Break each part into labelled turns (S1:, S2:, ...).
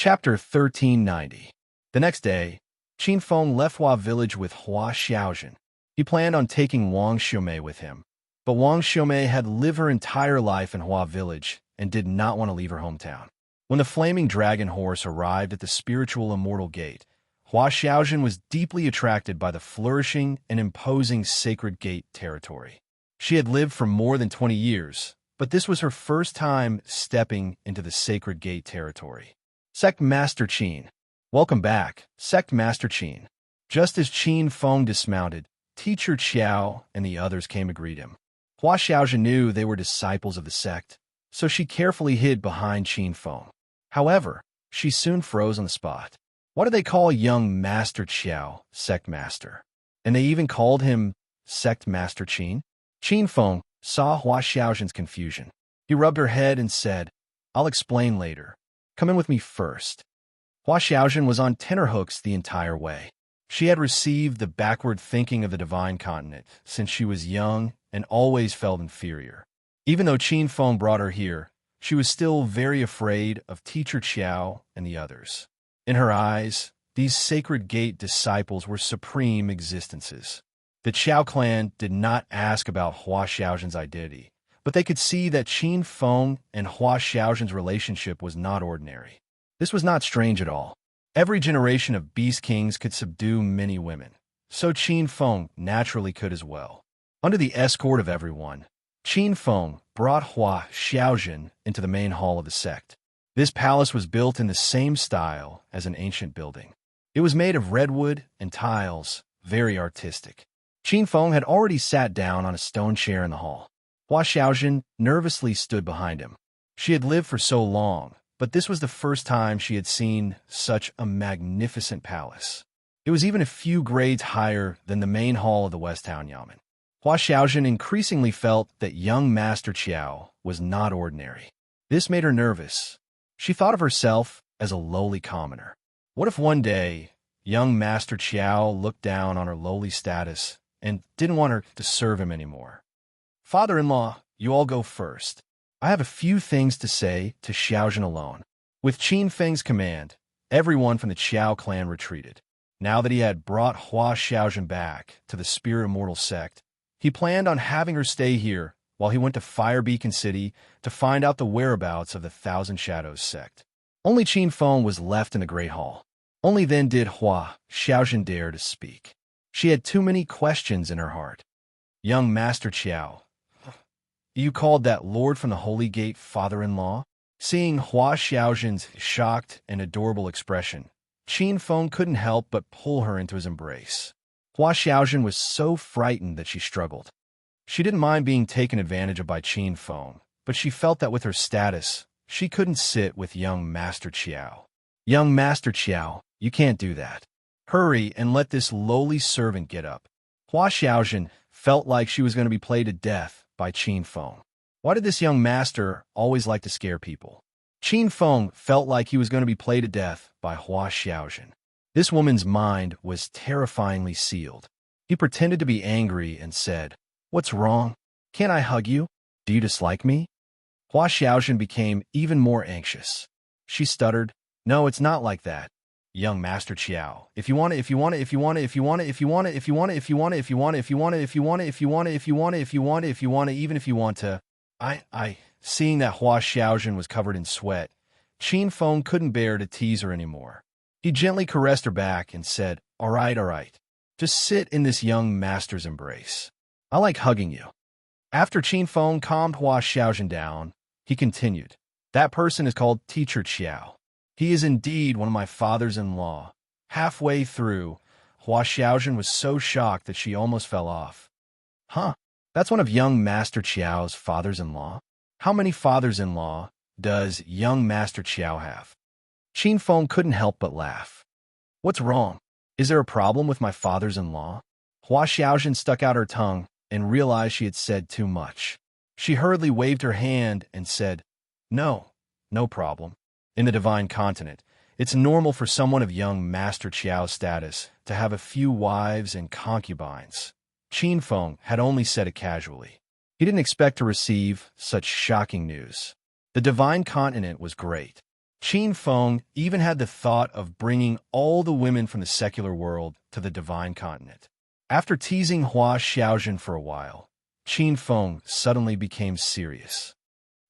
S1: Chapter 1390. The next day, Qin Feng left Hua village with Hua Xiaozhen. He planned on taking Wang Xiumei with him, but Wang Xiumei had lived her entire life in Hua village and did not want to leave her hometown. When the flaming dragon horse arrived at the spiritual immortal gate, Hua Xiaozhen was deeply attracted by the flourishing and imposing sacred gate territory. She had lived for more than 20 years, but this was her first time stepping into the sacred gate territory. Sect Master Qin. Welcome back, Sect Master Qin. Just as Qin Feng dismounted, Teacher Qiao and the others came to greet him. Hua Xiaozhen knew they were disciples of the sect, so she carefully hid behind Qin Feng. However, she soon froze on the spot. Why do they call young Master Qiao Sect Master? And they even called him Sect Master Qin? Qin Feng saw Hua Xiaozhen's confusion. He rubbed her head and said, "I'll explain later. Come in with me first." Hua Xiaozhen was on tenterhooks the entire way. She had received the backward thinking of the divine continent since she was young and always felt inferior. Even though Qin Feng brought her here, she was still very afraid of Teacher Qiao and the others. In her eyes, these sacred gate disciples were supreme existences. The Qiao clan did not ask about Hua Xiaozhen's identity, but they could see that Qin Feng and Hua Xiaozhen's relationship was not ordinary. This was not strange at all. Every generation of beast kings could subdue many women, so Qin Feng naturally could as well. Under the escort of everyone, Qin Feng brought Hua Xiaozhen into the main hall of the sect. This palace was built in the same style as an ancient building. It was made of redwood and tiles, very artistic. Qin Feng had already sat down on a stone chair in the hall. Hua Xiaozhen nervously stood behind him. She had lived for so long, but this was the first time she had seen such a magnificent palace. It was even a few grades higher than the main hall of the West Town Yamen. Hua Xiaozhen increasingly felt that young Master Qiao was not ordinary. This made her nervous. She thought of herself as a lowly commoner. What if one day, young Master Qiao looked down on her lowly status and didn't want her to serve him anymore? "Father-in-law, you all go first. I have a few things to say to Xiaozhen alone." With Qin Feng's command, everyone from the Qiao clan retreated. Now that he had brought Hua Xiaozhen back to the Spirit Immortal sect, he planned on having her stay here while he went to Fire Beacon City to find out the whereabouts of the Thousand Shadows sect. Only Qin Feng was left in the Great Hall. Only then did Hua Xiaozhen dare to speak. She had too many questions in her heart. "Young Master Qiao, you called that lord from the Holy Gate father-in-law?" Seeing Hua Xiaozhen's shocked and adorable expression, Qin Feng couldn't help but pull her into his embrace. Hua Xiaozhen was so frightened that she struggled. She didn't mind being taken advantage of by Qin Feng, but she felt that with her status, she couldn't sit with young Master Qiao. "Young Master Qiao, you can't do that. Hurry and let this lowly servant get up." Hua Xiaozhen felt like she was going to be played to death by Qin Feng. Why did this young master always like to scare people? Qin Feng felt like he was going to be played to death by Hua Xiaozhen. This woman's mind was terrifyingly sealed. He pretended to be angry and said, "What's wrong? Can't I hug you? Do you dislike me?" Hua Xiaozhen became even more anxious. She stuttered, "No, it's not like that. Young Master Qiao, if you want to, Seeing that Hua Xiaozhen was covered in sweat, Qin Feng couldn't bear to tease her anymore. He gently caressed her back and said, all right. Just sit in this young master's embrace. I like hugging you." After Qin Feng calmed Hua Xiaozhen down, he continued, "That person is called Teacher Qiao. He is indeed one of my fathers-in-law." Halfway through, Hua Xiaozhen was so shocked that she almost fell off. "Huh? That's one of young Master Qiao's fathers-in-law? How many fathers-in-law does young Master Qiao have?" Qin Feng couldn't help but laugh. "What's wrong? Is there a problem with my fathers-in-law?" Hua Xiaozhen stuck out her tongue and realized she had said too much. She hurriedly waved her hand and said, No problem. In the divine continent, it's normal for someone of young Master Qiao's status to have a few wives and concubines." Qin Feng had only said it casually. He didn't expect to receive such shocking news. The divine continent was great. Qin Feng even had the thought of bringing all the women from the secular world to the divine continent. After teasing Hua Xiaojun for a while, Qin Feng suddenly became serious.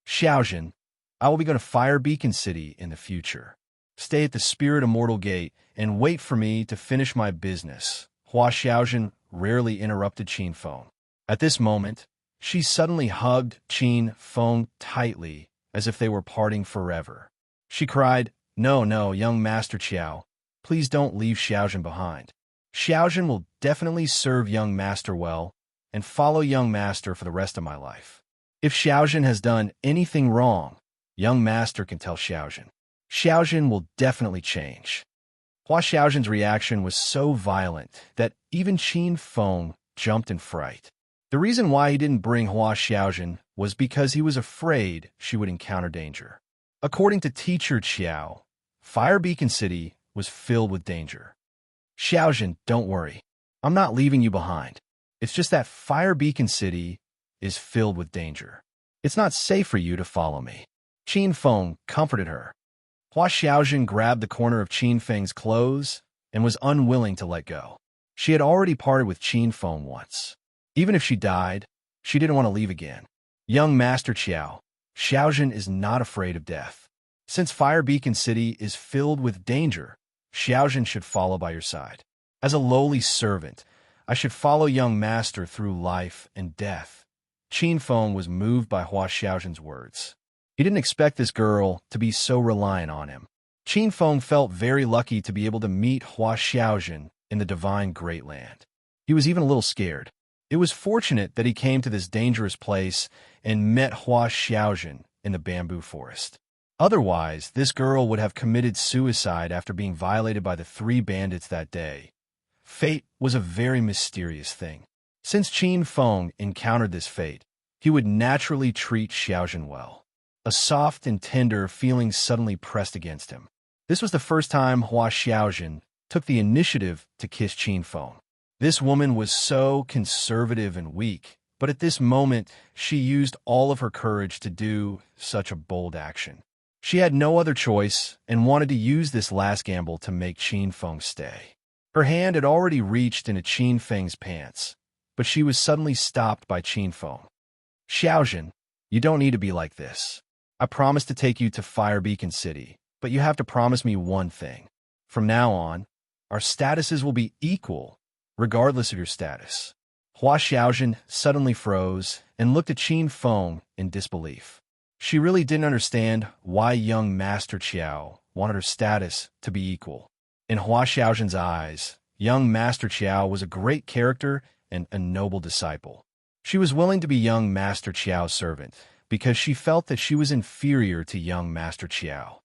S1: Xiaojun, I will be going to Fire Beacon City in the future. Stay at the Spirit Immortal Gate and wait for me to finish my business. Hua Xiaojun rarely interrupted Qin Feng. At this moment, she suddenly hugged Qin Feng tightly as if they were parting forever. She cried, "No, no, young Master Qiao, please don't leave Xiaojun behind. Xiaojun will definitely serve young Master well and follow young Master for the rest of my life. If Xiaojun has done anything wrong, young Master can tell Xiaojun. Xiaojun will definitely change." Hua Xiaojun's reaction was so violent that even Qin Feng jumped in fright. The reason why he didn't bring Hua Xiaojun was because he was afraid she would encounter danger. According to Teacher Qiao, Fire Beacon City was filled with danger. "Xiaojun, don't worry. I'm not leaving you behind. It's just that Fire Beacon City is filled with danger. It's not safe for you to follow me." Qin Feng comforted her. Hua Xiaojun grabbed the corner of Qin Feng's clothes and was unwilling to let go. She had already parted with Qin Feng once. Even if she died, she didn't want to leave again. "Young Master Qiao, Xiaojun is not afraid of death. Since Fire Beacon City is filled with danger, Xiaojun should follow by your side. As a lowly servant, I should follow young Master through life and death." Qin Feng was moved by Hua Xiaojun's words. He didn't expect this girl to be so reliant on him. Qin Feng felt very lucky to be able to meet Hua Xiaojun in the divine Great Land. He was even a little scared. It was fortunate that he came to this dangerous place and met Hua Xiaojun in the bamboo forest. Otherwise, this girl would have committed suicide after being violated by the 3 bandits that day. Fate was a very mysterious thing. Since Qin Feng encountered this fate, he would naturally treat Xiaojun well. A soft and tender feeling suddenly pressed against him. This was the first time Hua Xiaojun took the initiative to kiss Qin Feng. This woman was so conservative and weak, but at this moment, she used all of her courage to do such a bold action. She had no other choice and wanted to use this last gamble to make Qin Feng stay. Her hand had already reached into Qin Feng's pants, but she was suddenly stopped by Qin Feng. "Xiaojun, you don't need to be like this. I promise to take you to Fire Beacon City, but you have to promise me one thing. From now on, our statuses will be equal, regardless of your status." Hua Xiaojun suddenly froze and looked at Qin Feng in disbelief. She really didn't understand why young Master Qiao wanted her status to be equal. In Hua Xiaojun's eyes, young Master Qiao was a great character and a noble disciple. She was willing to be young Master Qiao's servant because she felt that she was inferior to young Master Qiao.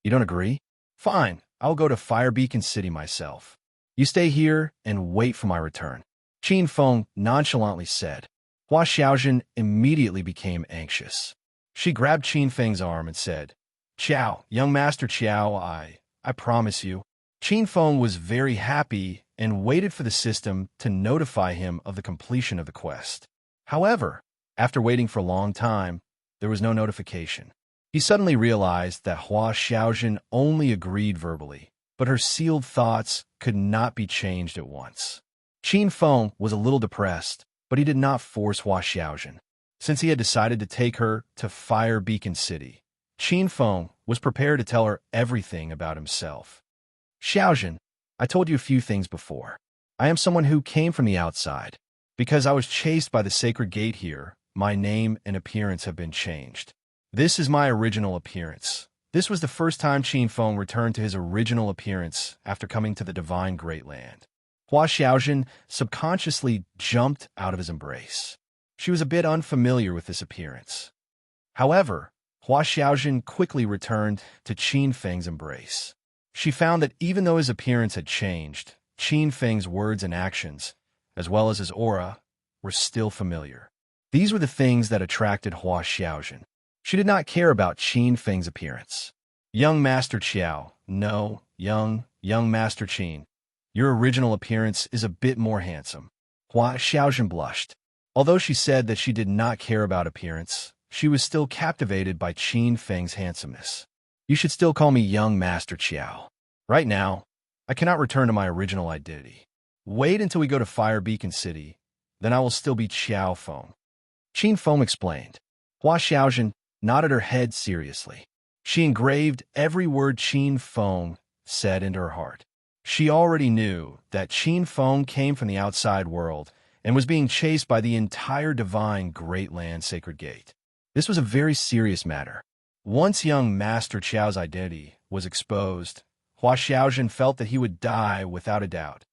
S1: "You don't agree? Fine, I'll go to Fire Beacon City myself. You stay here and wait for my return," Qin Feng nonchalantly said. Hua Xiaojun immediately became anxious. She grabbed Qin Feng's arm and said, "Qiao, young Master Qiao, I promise you." Qin Feng was very happy and waited for the system to notify him of the completion of the quest. However, after waiting for a long time, there was no notification. He suddenly realized that Hua Xiaojun only agreed verbally, but her sealed thoughts could not be changed at once. Qin Feng was a little depressed, but he did not force Hua Xiaojun. Since he had decided to take her to Fire Beacon City, Qin Feng was prepared to tell her everything about himself. "Xiaojun, I told you a few things before. I am someone who came from the outside. Because I was chased by the sacred gate here, my name and appearance have been changed. This is my original appearance." This was the first time Qin Feng returned to his original appearance after coming to the divine Great Land. Hua Xiaojun subconsciously jumped out of his embrace. She was a bit unfamiliar with this appearance. However, Hua Xiaojun quickly returned to Qin Feng's embrace. She found that even though his appearance had changed, Qin Feng's words and actions, as well as his aura, were still familiar. These were the things that attracted Hua Xiaojun. She did not care about Qin Feng's appearance. "Young Master Qiao, no, young Master Qin, your original appearance is a bit more handsome." Hua Xiaojun blushed. Although she said that she did not care about appearance, she was still captivated by Qin Feng's handsomeness. You should still call me young Master Qiao. Right now, I cannot return to my original identity. Wait until we go to Fire Beacon City, then I will still be Qiao Feng. Qin Feng explained. Hua Xiaozhen nodded her head seriously. She engraved every word Qin Feng said into her heart. She already knew that Qin Feng came from the outside world and was being chased by the entire divine Great Land Sacred Gate. This was a very serious matter. Once young Master Qiao's identity was exposed, Hua Xiaozhen felt that he would die without a doubt.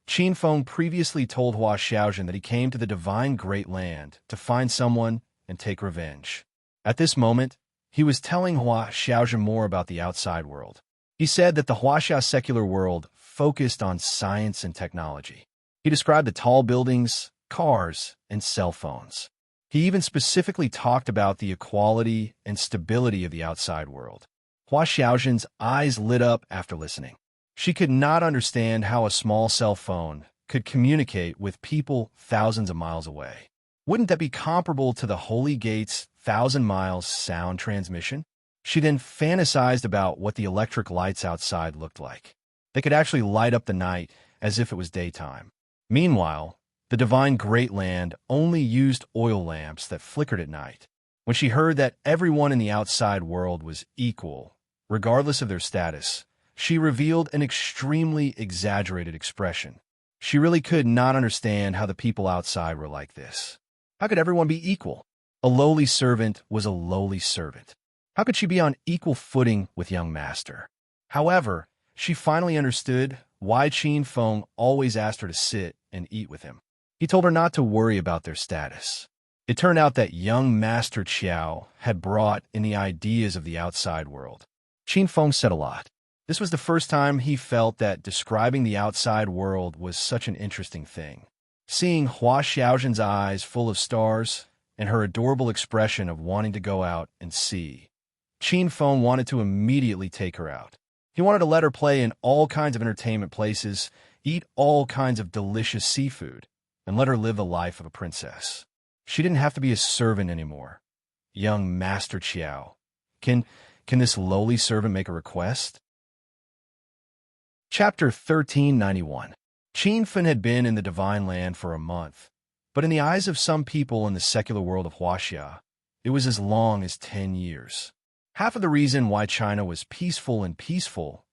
S1: Qin Feng previously told Hua Xiaozhen that he came to the divine Great Land to find someone and take revenge. At this moment, he was telling Hua Xiaozhen more about the outside world. He said that the Huaxia secular world focused on science and technology. He described the tall buildings, cars, and cell phones. He even specifically talked about the equality and stability of the outside world. Hua Xiaozhen's eyes lit up after listening. She could not understand how a small cell phone could communicate with people thousands of miles away. Wouldn't that be comparable to the Holy Gate's 1,000 miles sound transmission? She then fantasized about what the electric lights outside looked like. They could actually light up the night as if it was daytime. Meanwhile, the divine Great Land only used oil lamps that flickered at night. When she heard that everyone in the outside world was equal, regardless of their status, she revealed an extremely exaggerated expression. She really could not understand how the people outside were like this. How could everyone be equal? A lowly servant was a lowly servant. How could she be on equal footing with young master? However, she finally understood why Qin Feng always asked her to sit and eat with him. He told her not to worry about their status. It turned out that young Master Qiao had brought in the ideas of the outside world. Qin Feng said a lot. This was the first time he felt that describing the outside world was such an interesting thing. Seeing Hua Xiaozhen's eyes full of stars and her adorable expression of wanting to go out and see, Qin Feng wanted to immediately take her out. He wanted to let her play in all kinds of entertainment places, eat all kinds of delicious seafood, and let her live the life of a princess. She didn't have to be a servant anymore. Young Master Qiao, can this lowly servant make a request? Chapter 1391. Qin Feng had been in the Divine Land for a month, but in the eyes of some people in the secular world of Huaxia, it was as long as 10 years. Half of the reason why China was peaceful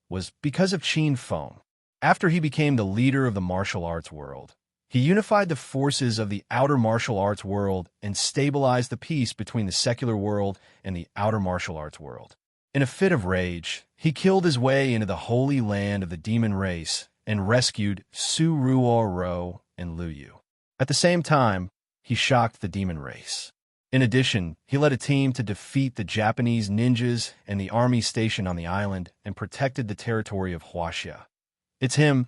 S1: was because of Qin Feng. After he became the leader of the martial arts world, he unified the forces of the outer martial arts world and stabilized the peace between the secular world and the outer martial arts world. In a fit of rage, he killed his way into the holy land of the demon race and rescued Su Ruo and Lu Yu. At the same time, he shocked the demon race. In addition, he led a team to defeat the Japanese ninjas and the army stationed on the island and protected the territory of Huaxia. It's him,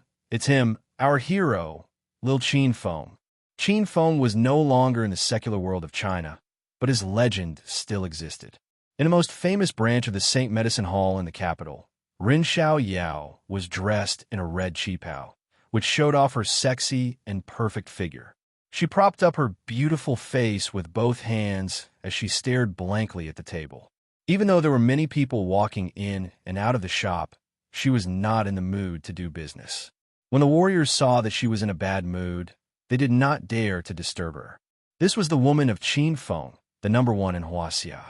S1: our hero, Lil Qin Feng. Qin Feng was no longer in the secular world of China, but his legend still existed. In the most famous branch of the Saint Medicine Hall in the capital, Rin Xiao Yao was dressed in a red qipao, which showed off her sexy and perfect figure. She propped up her beautiful face with both hands as she stared blankly at the table. Even though there were many people walking in and out of the shop, she was not in the mood to do business. When the warriors saw that she was in a bad mood, they did not dare to disturb her. This was the woman of Qin Feng, the #1 in Huaxia.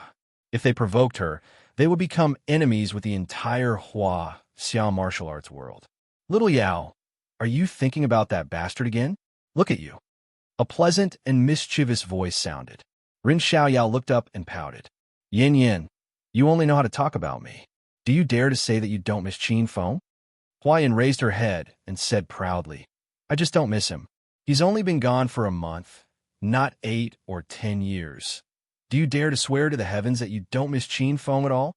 S1: If they provoked her, they would become enemies with the entire Huaxia martial arts world. Little Yao, are you thinking about that bastard again? Look at you. A pleasant and mischievous voice sounded. Rin Xiao Yao looked up and pouted. Yin, you only know how to talk about me. Do you dare to say that you don't miss Qin Feng? Huayan raised her head and said proudly, I just don't miss him. He's only been gone for a month, not 8 or 10 years. Do you dare to swear to the heavens that you don't miss Qin Feng at all?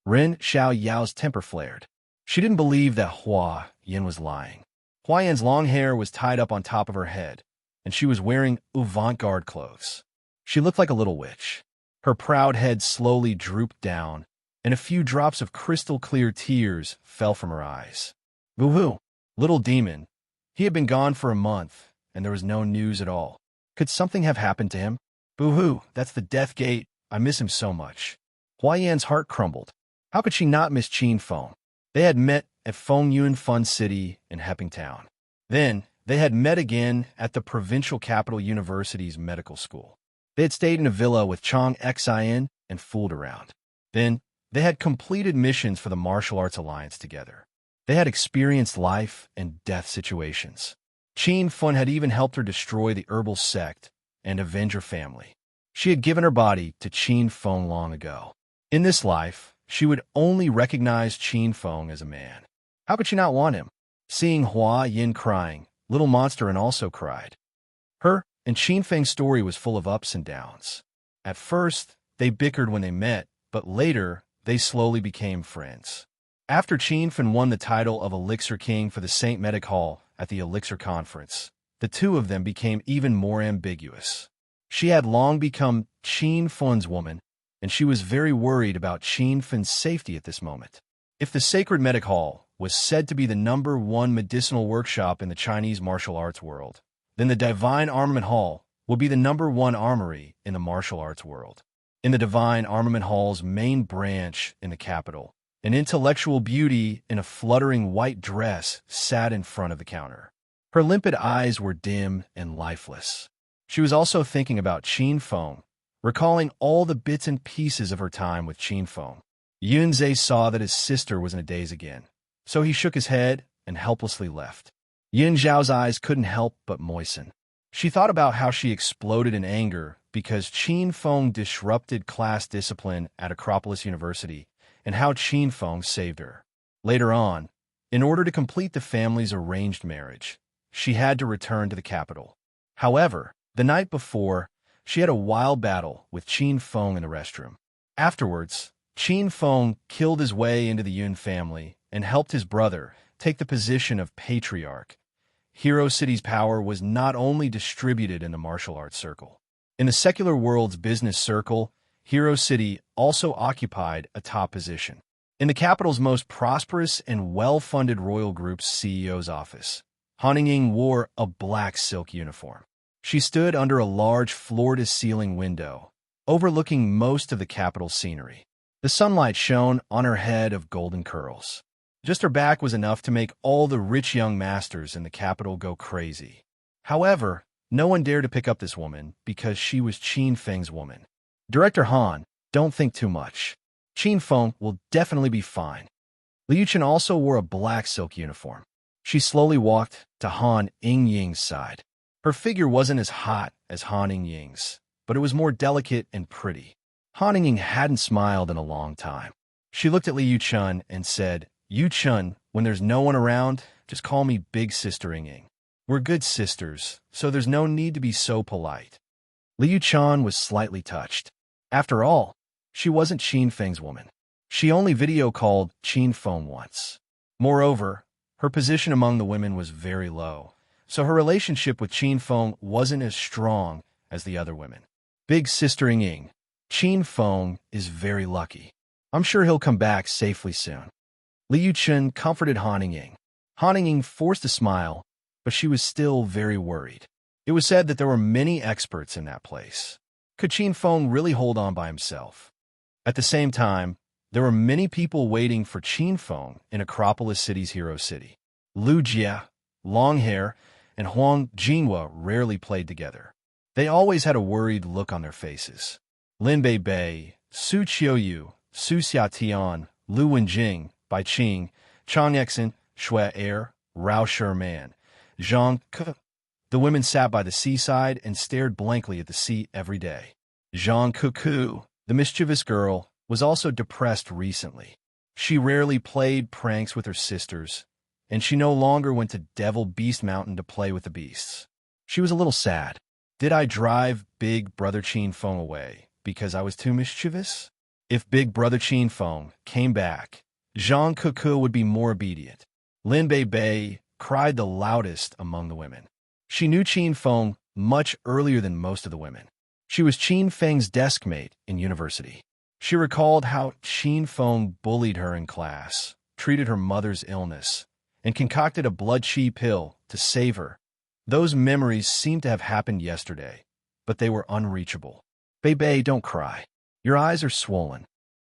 S1: Rin Xiao Yao's temper flared. She didn't believe that Hua Yin was lying. Hua Yan's long hair was tied up on top of her head, and she was wearing avant-garde clothes. She looked like a little witch. Her proud head slowly drooped down, and a few drops of crystal-clear tears fell from her eyes. Boo-hoo, little demon. He had been gone for a month, and there was no news at all. Could something have happened to him? Boo-hoo, that's the death gate. I miss him so much. Hua Yan's heart crumbled. How could she not miss Qin Feng? They had met at Fengyun Fun City in Hepping Town. Then, they had met again at the provincial capital university's medical school. They had stayed in a villa with Chang Xin and fooled around. Then, they had completed missions for the Martial Arts Alliance together. They had experienced life and death situations. Qin Feng had even helped her destroy the herbal sect and avenge her family. She had given her body to Qin Feng long ago. In this life, she would only recognize Qin Feng as a man. How could she not want him? Seeing Hua Yin crying, Little Monster also cried. Her and Qin Feng's story was full of ups and downs. At first, they bickered when they met, but later, they slowly became friends. After Qin Feng won the title of Elixir King for the St. Medic Hall at the Elixir Conference, the two of them became even more ambiguous. She had long become Qin Feng's woman, and she was very worried about Qin Feng's safety at this moment. If the Sacred Medic Hall was said to be the #1 medicinal workshop in the Chinese martial arts world, then the Divine Armament Hall would be the #1 armory in the martial arts world. In the Divine Armament Hall's main branch in the capital, an intellectual beauty in a fluttering white dress sat in front of the counter. Her limpid eyes were dim and lifeless. She was also thinking about Qin Feng, recalling all the bits and pieces of her time with Qin Feng. Yunze saw that his sister was in a daze again, so he shook his head and helplessly left. Yin Zhao's eyes couldn't help but moisten. She thought about how she exploded in anger because Qin Feng disrupted class discipline at Acropolis University and how Qin Feng saved her. Later on, in order to complete the family's arranged marriage, she had to return to the capital. However, the night before, she had a wild battle with Qin Feng in the restroom. Afterwards, Qin Feng killed his way into the Yun family and helped his brother take the position of patriarch. Hero City's power was not only distributed in the martial arts circle. In the secular world's business circle, Hero City also occupied a top position. In the capital's most prosperous and well-funded royal group's CEO's office, Han Ying wore a black silk uniform. She stood under a large floor-to-ceiling window, overlooking most of the capital's scenery. The sunlight shone on her head of golden curls. Just her back was enough to make all the rich young masters in the capital go crazy. However, no one dared to pick up this woman because she was Qin Feng's woman. Director Han, don't think too much. Qin Feng will definitely be fine. Liu Chen also wore a black silk uniform. She slowly walked to Han Yingying's side. Her figure wasn't as hot as Han Yingying's, but it was more delicate and pretty. Han Yingying hadn't smiled in a long time. She looked at Liu Chen and said, "Yu Chen, when there's no one around, just call me Big Sister Yingying. We're good sisters, so there's no need to be so polite." Liu Chen was slightly touched. After all, she wasn't Qin Feng's woman. She only video called Qin Feng once. Moreover, her position among the women was very low, so her relationship with Qin Feng wasn't as strong as the other women. Big Sister Yingying, Qin Feng is very lucky. I'm sure he'll come back safely soon. Liu Chen comforted Han Yingying. Han Yingying forced a smile, but she was still very worried. It was said that there were many experts in that place. Could Qin Feng really hold on by himself? At the same time, there were many people waiting for Qin Feng in Acropolis City's Hero City. Lu Jia, long hair, and Huang Jinhua rarely played together. They always had a worried look on their faces. Lin Bei, Su Qiuyu, Su Xiatian, Lu Wenjing, Bai Qing, Chang Yexin, Shui Er, Rao Sherman, Zhang Ke. The women sat by the seaside and stared blankly at the sea every day. Zhang Kuku, the mischievous girl, was also depressed recently. She rarely played pranks with her sisters, and she no longer went to Devil Beast Mountain to play with the beasts. She was a little sad. Did I drive Big Brother Qin Feng away because I was too mischievous? If Big Brother Qin Feng came back, Zhang Kuku would be more obedient. Lin Bei cried the loudest among the women. She knew Qin Feng much earlier than most of the women. She was Qin Feng's deskmate in university. She recalled how Qin Feng bullied her in class, treated her mother's illness, and concocted a blood qi pill to save her. Those memories seemed to have happened yesterday, but they were unreachable. Bei, don't cry. Your eyes are swollen.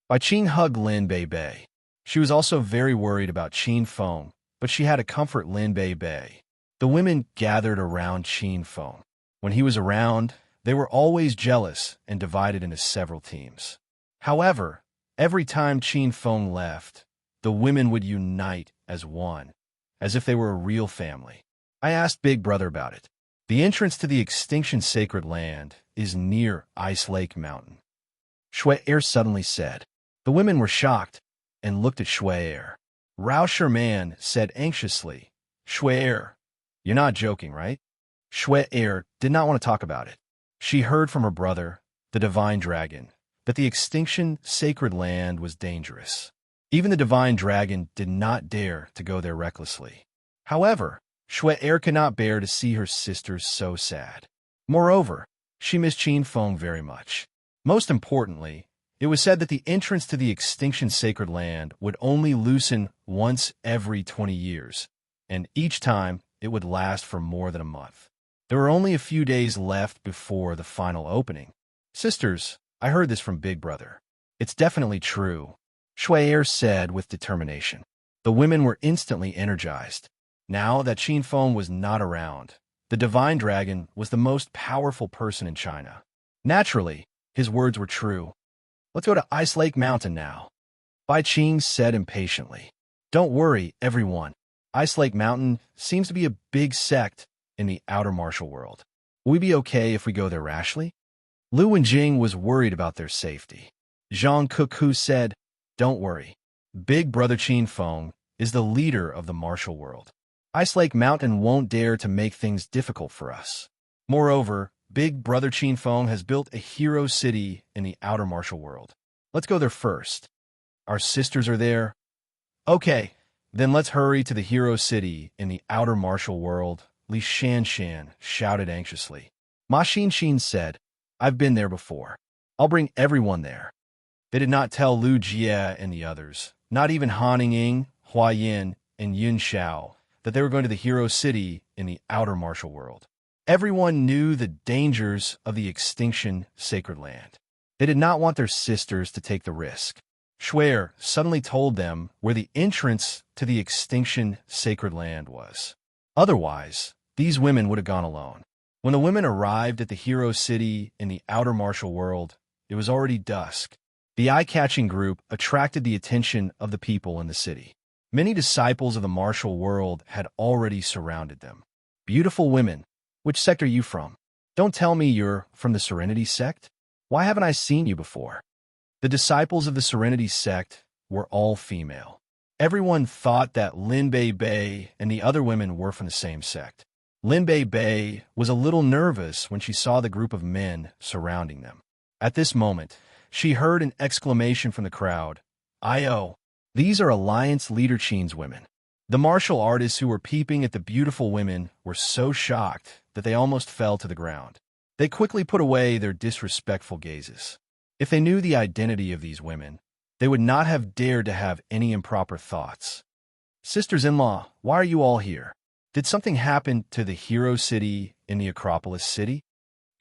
S1: Bai Qing hugged Lin Bei Bei. She was also very worried about Qin Feng, but she had to comfort Lin Bei Bei. The women gathered around Qin Feng. When he was around, they were always jealous and divided into several teams. However, every time Qin Feng left, the women would unite as one, as if they were a real family. I asked Big Brother about it. The entrance to the extinction sacred land is near Ice Lake Mountain. Shui-Er suddenly said. The women were shocked and looked at Shui-Er. Rao Sherman said anxiously, Shui-Er, you're not joking, right? Shui-Er did not want to talk about it. She heard from her brother, the divine dragon, that the extinction sacred land was dangerous. Even the divine dragon did not dare to go there recklessly. However, Shui-Er could not bear to see her sisters so sad. Moreover, she missed Qin Feng very much. Most importantly, it was said that the entrance to the extinction sacred land would only loosen once every 20 years, and each time it would last for more than a month. There were only a few days left before the final opening. Sisters, I heard this from Big Brother. It's definitely true, Shui-Er said with determination. The women were instantly energized. Now that Qin Feng was not around, the divine dragon was the most powerful person in China. Naturally, his words were true. Let's go to Ice Lake Mountain now, Bai Qing said impatiently. Don't worry, everyone. Ice Lake Mountain seems to be a big sect in the outer martial world. Will we be okay if we go there rashly? Lu Wenjing was worried about their safety. Zhang Kuku said, Don't worry. Big Brother Qin Feng is the leader of the martial world. Ice Lake Mountain won't dare to make things difficult for us. Moreover, Big Brother Qin Feng has built a hero city in the outer martial world. Let's go there first. Our sisters are there. Okay, then let's hurry to the hero city in the outer martial world, Li Shanshan shouted anxiously. Ma Xinxin said, I've been there before. I'll bring everyone there. They did not tell Lu Jie and the others, not even Han Ying, Hua Yin, and Yun Xiao, that they were going to the hero city in the outer martial world. Everyone knew the dangers of the extinction sacred land. They did not want their sisters to take the risk. Shui-Er suddenly told them where the entrance to the extinction sacred land was. Otherwise, these women would have gone alone. When the women arrived at the hero city in the outer martial world, it was already dusk. The eye-catching group attracted the attention of the people in the city. Many disciples of the martial world had already surrounded them. Beautiful women, which sect are you from? Don't tell me you're from the Serenity sect. Why haven't I seen you before? The disciples of the Serenity sect were all female. Everyone thought that Lin Bei Bei and the other women were from the same sect. Lin Bei Bei was a little nervous when she saw the group of men surrounding them. At this moment, she heard an exclamation from the crowd. "Io! These are Alliance Leader Qin's women." The martial artists who were peeping at the beautiful women were so shocked that they almost fell to the ground. They quickly put away their disrespectful gazes. If they knew the identity of these women, they would not have dared to have any improper thoughts. Sisters-in-law, why are you all here? Did something happen to the hero city in the Acropolis city?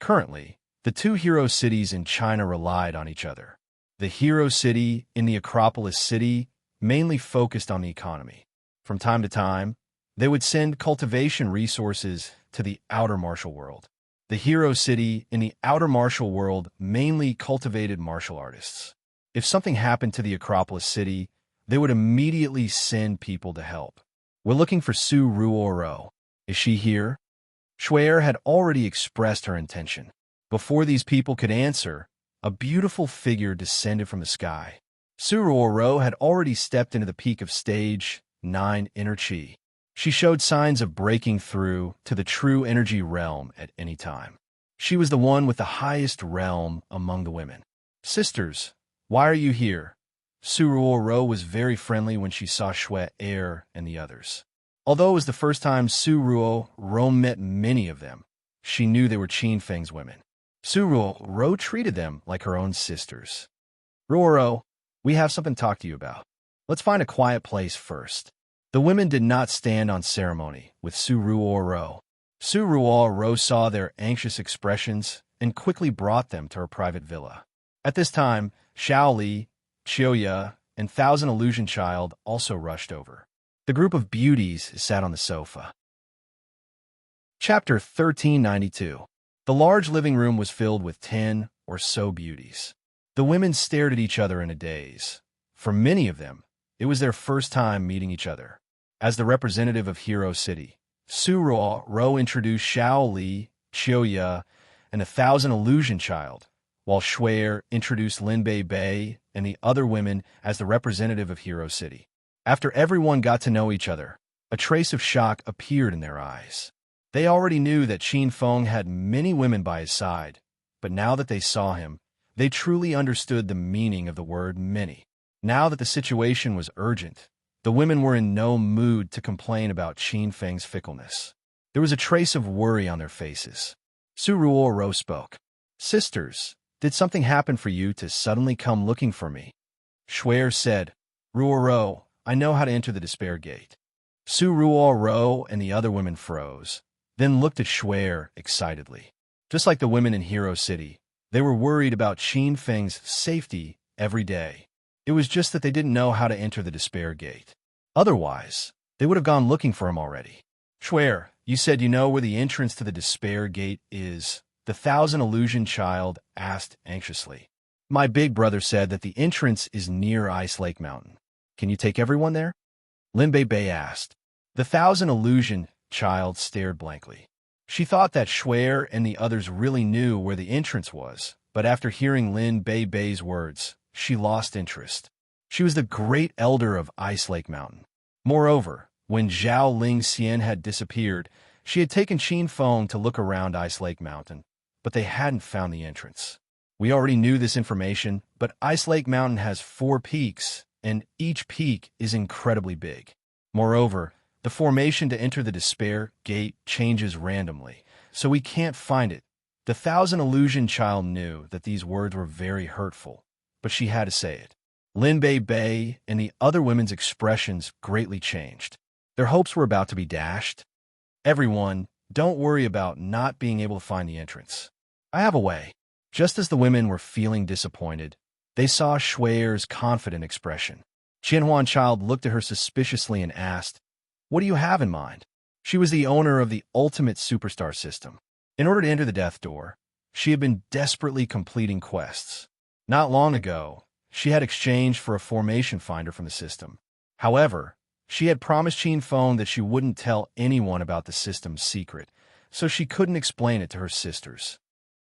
S1: Currently, the two hero cities in China relied on each other. The hero city in the Acropolis city mainly focused on the economy. From time to time, they would send cultivation resources to the outer martial world. The hero city in the outer martial world mainly cultivated martial artists. If something happened to the Acropolis city, they would immediately send people to help. We're looking for Su Ruoro. Is she here? Shui-Er had already expressed her intention. Before these people could answer, a beautiful figure descended from the sky. Su Ruoro had already stepped into the peak of stage 9 inner chi. She showed signs of breaking through to the true energy realm at any time. She was the one with the highest realm among the women. Sisters, why are you here? Su Ruoro was very friendly when she saw Shui-Er and the others. Although it was the first time Su Ruoro met many of them, she knew they were Qin Feng's women. Su Ruoro treated them like her own sisters. Ruoro, we have something to talk to you about. Let's find a quiet place first. The women did not stand on ceremony with Su Ruoro. Su Ruoro saw their anxious expressions and quickly brought them to her private villa. At this time, Xiao Li, Chioya, and Thousand Illusion Child also rushed over. The group of beauties sat on the sofa. Chapter 1392. The large living room was filled with 10 or so beauties. The women stared at each other in a daze. For many of them, it was their first time meeting each other. As the representative of Hero City, Su Ruo introduced Xiao Li, Chioya, and the Thousand Illusion Child, while Shuai introduced Lin Bei and the other women as the representative of Hero City. After everyone got to know each other, a trace of shock appeared in their eyes. They already knew that Qin Feng had many women by his side, but now that they saw him, they truly understood the meaning of the word many. Now that the situation was urgent, the women were in no mood to complain about Qin Feng's fickleness. There was a trace of worry on their faces. Su Ruo spoke. "Sisters, did something happen for you to suddenly come looking for me?" Shuai said, "Ruo, I know how to enter the Despair Gate." Su Ruo and the other women froze, then looked at Shuai excitedly. Just like the women in Hero City, they were worried about Qin Feng's safety every day. It was just that they didn't know how to enter the Despair Gate. Otherwise, they would have gone looking for him already. "Shuai, you said you know where the entrance to the Despair Gate is?" The Thousand Illusion Child asked anxiously. "My big brother said that the entrance is near Ice Lake Mountain. Can you take everyone there?" Lin Bei asked. The Thousand Illusion Child stared blankly. She thought that Shuai and the others really knew where the entrance was, but after hearing Lin Bei's words, she lost interest. She was the great elder of Ice Lake Mountain. Moreover, when Zhao Ling Xian had disappeared, she had taken Qin Feng to look around Ice Lake Mountain, but they hadn't found the entrance. We already knew this information, but Ice Lake Mountain has 4 peaks, and each peak is incredibly big. Moreover, the formation to enter the Despair Gate changes randomly, so we can't find it. The Thousand Illusion Child knew that these words were very hurtful, but she had to say it. Lin Bei and the other women's expressions greatly changed. Their hopes were about to be dashed. "Everyone, don't worry about not being able to find the entrance. I have a way." Just as the women were feeling disappointed, they saw Shuai's confident expression. Qianhuan Child looked at her suspiciously and asked, "What do you have in mind?" She was the owner of the ultimate superstar system. In order to enter the Death Door, she had been desperately completing quests. Not long ago, she had exchanged for a formation finder from the system. However, she had promised Qin Feng that she wouldn't tell anyone about the system's secret, so she couldn't explain it to her sisters.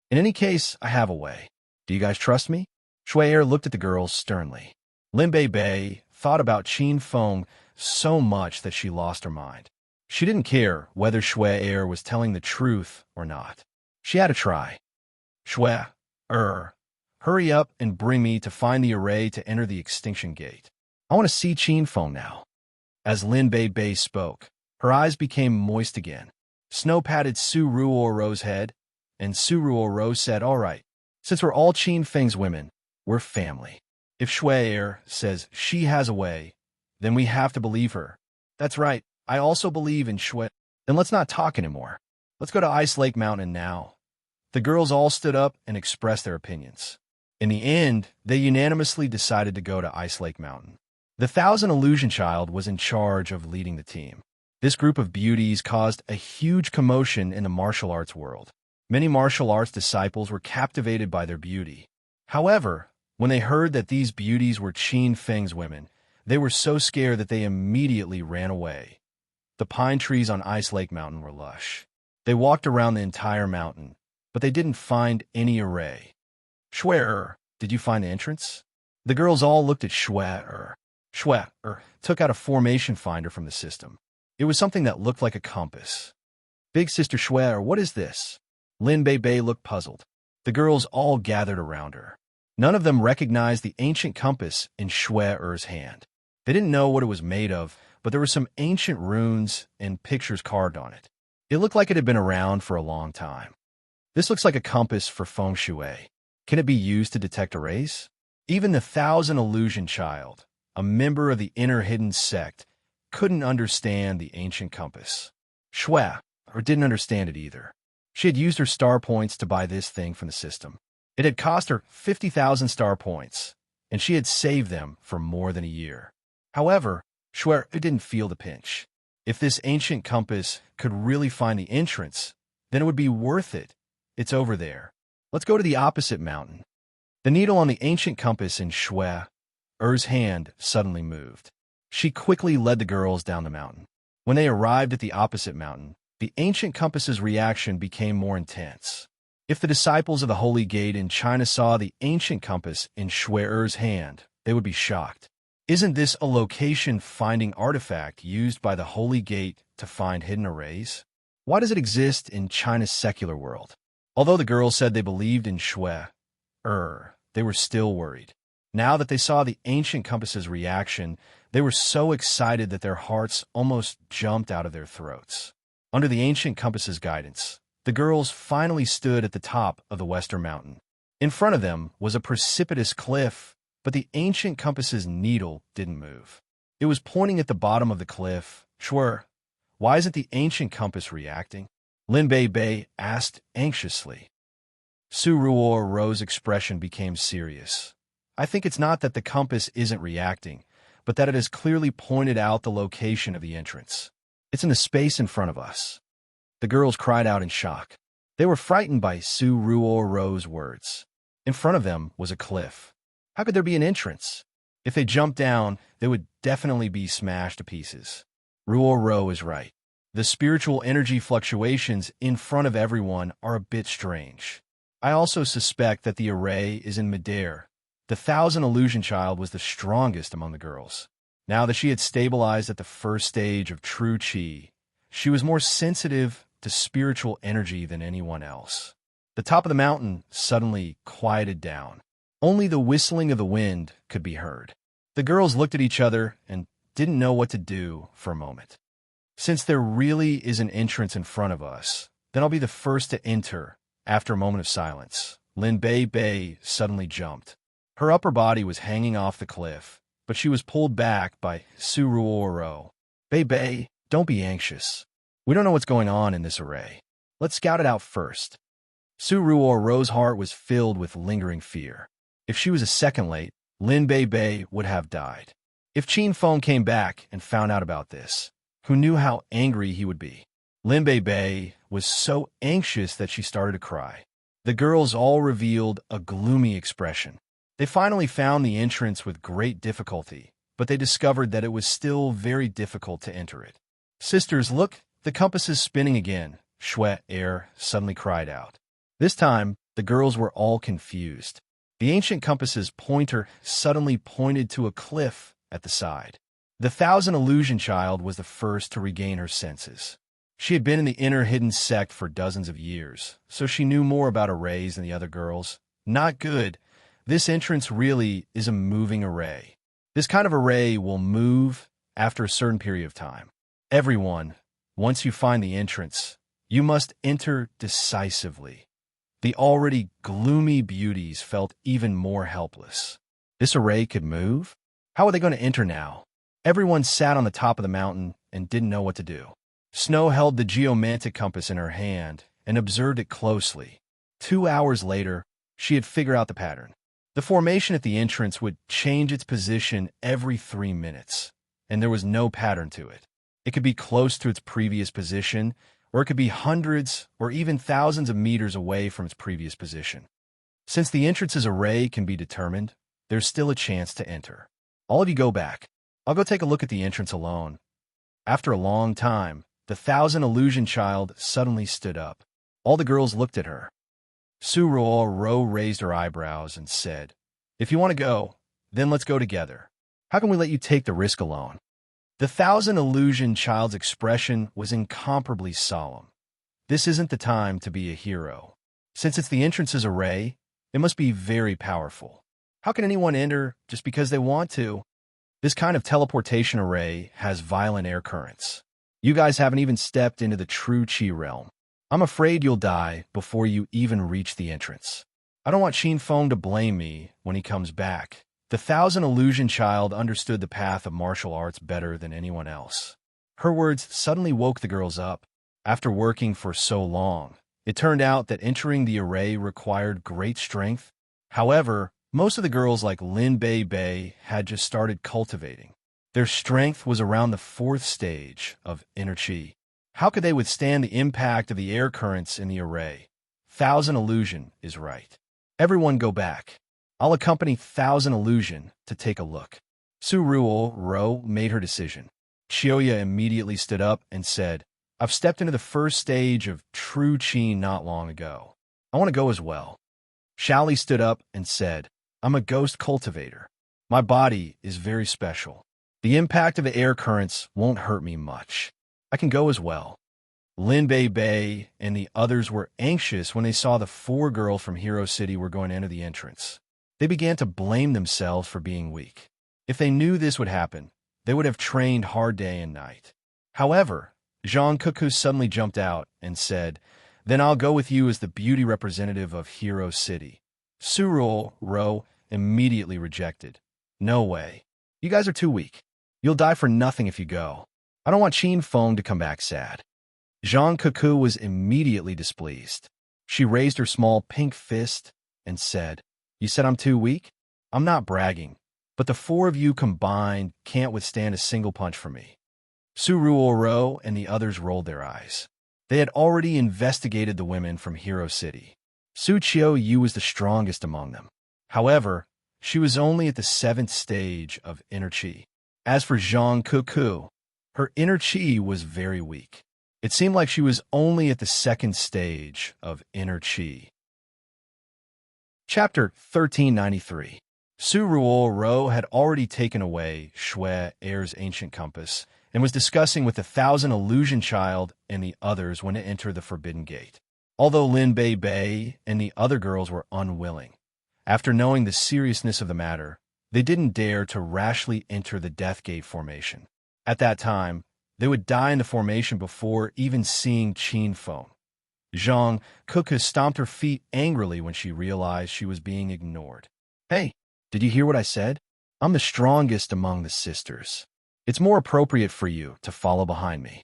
S1: "In any case, I have a way. Do you guys trust me?" Shuai looked at the girls sternly. Lin Bei thought about Qin Feng so much that she lost her mind. She didn't care whether Shuai was telling the truth or not. She had to try. "Shuai, hurry up and bring me to find the array to enter the Extinction Gate. I want to see Qin Feng now." As Lin Bei spoke, her eyes became moist again. Snow patted Su Ruo's head, and Su Ruo said, "All right, since we're all Qin Feng's women, we're family. If Shuai says she has a way, then we have to believe her." "That's right, I also believe in Shuai." "Then let's not talk anymore. Let's go to Ice Lake Mountain now." The girls all stood up and expressed their opinions. In the end, they unanimously decided to go to Ice Lake Mountain. The Thousand Illusion Child was in charge of leading the team. This group of beauties caused a huge commotion in the martial arts world. Many martial arts disciples were captivated by their beauty. However, when they heard that these beauties were Qin Feng's women, they were so scared that they immediately ran away. The pine trees on Ice Lake Mountain were lush. They walked around the entire mountain, but they didn't find any array. "Shuai, did you find the entrance?" The girls all looked at Shuai. Shuai took out a formation finder from the system. It was something that looked like a compass. "Big sister Shuai, what is this?" Lin Bei looked puzzled. The girls all gathered around her. None of them recognized the ancient compass in Shuai's hand. They didn't know what it was made of, but there were some ancient runes and pictures carved on it. It looked like it had been around for a long time. "This looks like a compass for feng shui. Can it be used to detect arrays?" Even the Thousand Illusion Child, a member of the Inner Hidden Sect, couldn't understand the ancient compass. Shuai didn't understand it either. She had used her star points to buy this thing from the system. It had cost her 50,000 star points, and she had saved them for more than a year. However, Shui didn't feel the pinch. If this ancient compass could really find the entrance, then it would be worth it. It's over there. Let's go to the opposite mountain. The needle on the ancient compass in Shui's hand suddenly moved. She quickly led the girls down the mountain. When they arrived at the opposite mountain, the ancient compass's reaction became more intense. If the disciples of the Holy Gate in China saw the ancient compass in Shui's hand, they would be shocked. Isn't this a location-finding artifact used by the Holy Gate to find hidden arrays? Why does it exist in China's secular world? Although the girls said they believed in Shui, they were still worried. Now that they saw the ancient compass's reaction, they were so excited that their hearts almost jumped out of their throats. Under the ancient compass's guidance, the girls finally stood at the top of the western mountain. In front of them was a precipitous cliff, but the ancient compass's needle didn't move. It was pointing at the bottom of the cliff. Shui, why isn't the ancient compass reacting? Lin Bei asked anxiously. Su Ruo's expression became serious. I think it's not that the compass isn't reacting, but that it has clearly pointed out the location of the entrance. It's in the space in front of us. The girls cried out in shock. They were frightened by Su Ruo's words. In front of them was a cliff. How could there be an entrance? If they jumped down, they would definitely be smashed to pieces. Ruo is right. The spiritual energy fluctuations in front of everyone are a bit strange. I also suspect that the array is in midair. The Thousand Illusion Child was the strongest among the girls. Now that she had stabilized at the first stage of true Qi, she was more sensitive to spiritual energy than anyone else. The top of the mountain suddenly quieted down. Only the whistling of the wind could be heard. The girls looked at each other and didn't know what to do for a moment. Since there really is an entrance in front of us, then I'll be the first to enter. After a moment of silence, Lin Bei suddenly jumped. Her upper body was hanging off the cliff, but she was pulled back by Su Ruo. Bei, don't be anxious. We don't know what's going on in this array. Let's scout it out first. Su Ruo's heart was filled with lingering fear. If she was a second late, Lin Bei would have died. If Qin Feng came back and found out about this, who knew how angry he would be? Lin Bei was so anxious that she started to cry. The girls all revealed a gloomy expression. They finally found the entrance with great difficulty, but they discovered that it was still very difficult to enter it. Sisters, look, the compass is spinning again, Shui suddenly cried out. This time, the girls were all confused. The ancient compass's pointer suddenly pointed to a cliff at the side. The Thousand Illusion Child was the first to regain her senses. She had been in the inner hidden sect for dozens of years, so she knew more about arrays than the other girls. Not good. This entrance really is a moving array. This kind of array will move after a certain period of time. Everyone, once you find the entrance, you must enter decisively. The already gloomy beauties felt even more helpless. This array could move? How are they going to enter now? Everyone sat on the top of the mountain and didn't know what to do. Snow held the geomantic compass in her hand and observed it closely. 2 hours later, she had figured out the pattern. The formation at the entrance would change its position every 3 minutes, and there was no pattern to it. It could be close to its previous position, or it could be hundreds or even thousands of meters away from its previous position. Since the entrance's array can be determined, there's still a chance to enter. All of you go back. I'll go take a look at the entrance alone. After a long time, the Thousand Illusion Child suddenly stood up. All the girls looked at her. Su Ruo raised her eyebrows and said, "If you want to go, then let's go together. How can we let you take the risk alone?" The Thousand Illusion Child's expression was incomparably solemn. This isn't the time to be a hero. Since it's the entrance's array, it must be very powerful. How can anyone enter just because they want to? This kind of teleportation array has violent air currents. You guys haven't even stepped into the true Qi realm. I'm afraid you'll die before you even reach the entrance. I don't want Qin Feng to blame me when he comes back. The Thousand Illusion Child understood the path of martial arts better than anyone else. Her words suddenly woke the girls up. After working for so long, it turned out that entering the array required great strength. However, Most of the girls like Lin Bei had just started cultivating. Their strength was around the fourth stage of inner chi. How could they withstand the impact of the air currents in the array? Thousand Illusion is right. Everyone go back. I'll accompany Thousand Illusion to take a look. Su Ruo made her decision. Chioya immediately stood up and said, I've stepped into the first stage of true chi not long ago. I want to go as well. Shaoli stood up and said, I'm a ghost cultivator. My body is very special. The impact of the air currents won't hurt me much. I can go as well. Lin Bei and the others were anxious when they saw the 4 girls from Hero City were going to enter the entrance. They began to blame themselves for being weak. If they knew this would happen, they would have trained hard day and night. However, Zhang Kuku suddenly jumped out and said, Then I'll go with you as the beauty representative of Hero City. Su Ruo immediately rejected. No way. You guys are too weak. You'll die for nothing if you go. I don't want Qin Feng to come back sad. Zhang Kuku was immediately displeased. She raised her small pink fist and said, You said I'm too weak? I'm not bragging, but the 4 of you combined can't withstand a single punch from me. Su Ruo and the others rolled their eyes. They had already investigated the women from Hero City. Su Qiu was the strongest among them. However, she was only at the 7th stage of inner chi. As for Zhang Kuku, her inner chi was very weak. It seemed like she was only at the 2nd stage of inner chi. Chapter 1393. Su Ruo had already taken away Shui Er's ancient compass and was discussing with the Thousand Illusion Child and the others when to enter the Forbidden Gate. Although Lin Bei and the other girls were unwilling, after knowing the seriousness of the matter, they didn't dare to rashly enter the Death Gate formation. At that time, they would die in the formation before even seeing Qin Feng. Zhang Kuku stomped her feet angrily when she realized she was being ignored. Hey, did you hear what I said? I'm the strongest among the sisters. It's more appropriate for you to follow behind me.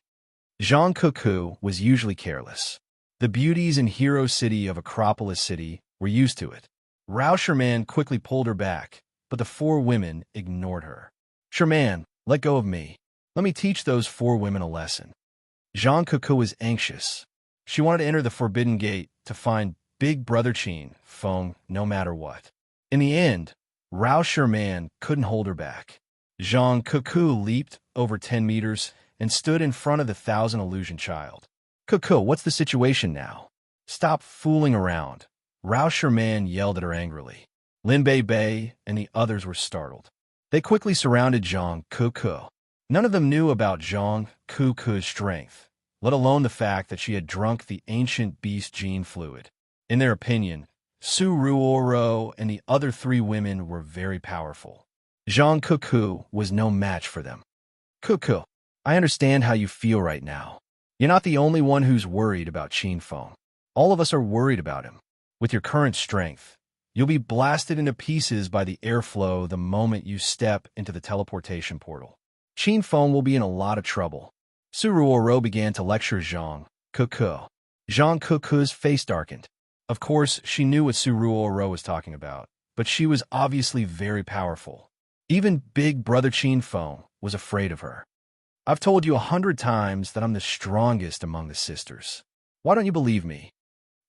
S1: Zhang Kuku was usually careless. The beauties in Hero City of Acropolis City were used to it. Rao Sherman quickly pulled her back, but the 4 women ignored her. Sherman, let go of me. Let me teach those 4 women a lesson. Zhang Kuku was anxious. She wanted to enter the Forbidden Gate to find Big Brother Qin Feng no matter what. In the end, Rao Sherman couldn't hold her back. Zhang Kuku leaped over 10 meters and stood in front of the Thousand Illusion Child. Kuku, what's the situation now? Stop fooling around. Rao Sherman yelled at her angrily. Lin Bei and the others were startled. They quickly surrounded Zhang Kuku. None of them knew about Zhang Kuku's strength, let alone the fact that she had drunk the ancient beast gene fluid. In their opinion, Su Ruo and the other 3 women were very powerful. Zhang Kuku was no match for them. Kuku, I understand how you feel right now. You're not the only one who's worried about Qin Feng. All of us are worried about him. With your current strength, you'll be blasted into pieces by the airflow the moment you step into the teleportation portal. Qin Feng will be in a lot of trouble. Su Ruo began to lecture Zhang Kuku. Zhang Kuku's face darkened. Of course, she knew what Su Ruo was talking about, but she was obviously very powerful. Even Big Brother Qin Feng was afraid of her. I've told you 100 times that I'm the strongest among the sisters. Why don't you believe me?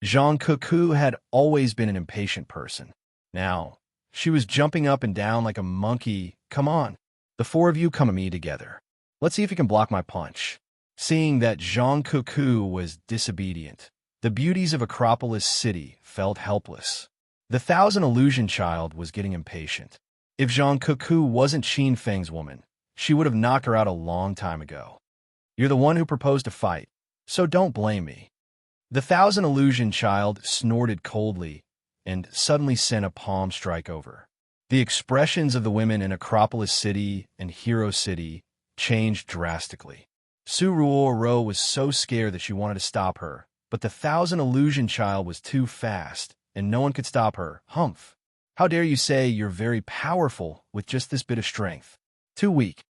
S1: Zhang Kuku had always been an impatient person. Now, she was jumping up and down like a monkey. Come on, the 4 of you come at me together. Let's see if you can block my punch. Seeing that Zhang Kuku was disobedient, the beauties of Acropolis City felt helpless. The Thousand Illusion Child was getting impatient. If Zhang Kuku wasn't Qin Feng's woman, she would have knocked her out a long time ago. You're the one who proposed to fight, so don't blame me. The Thousand Illusion Child snorted coldly and suddenly sent a palm strike over. The expressions of the women in Acropolis City and Hero City changed drastically. Su Ruo was so scared that she wanted to stop her, but the Thousand Illusion Child was too fast, and no one could stop her. Humph! How dare you say you're very powerful with just this bit of strength? Too weak.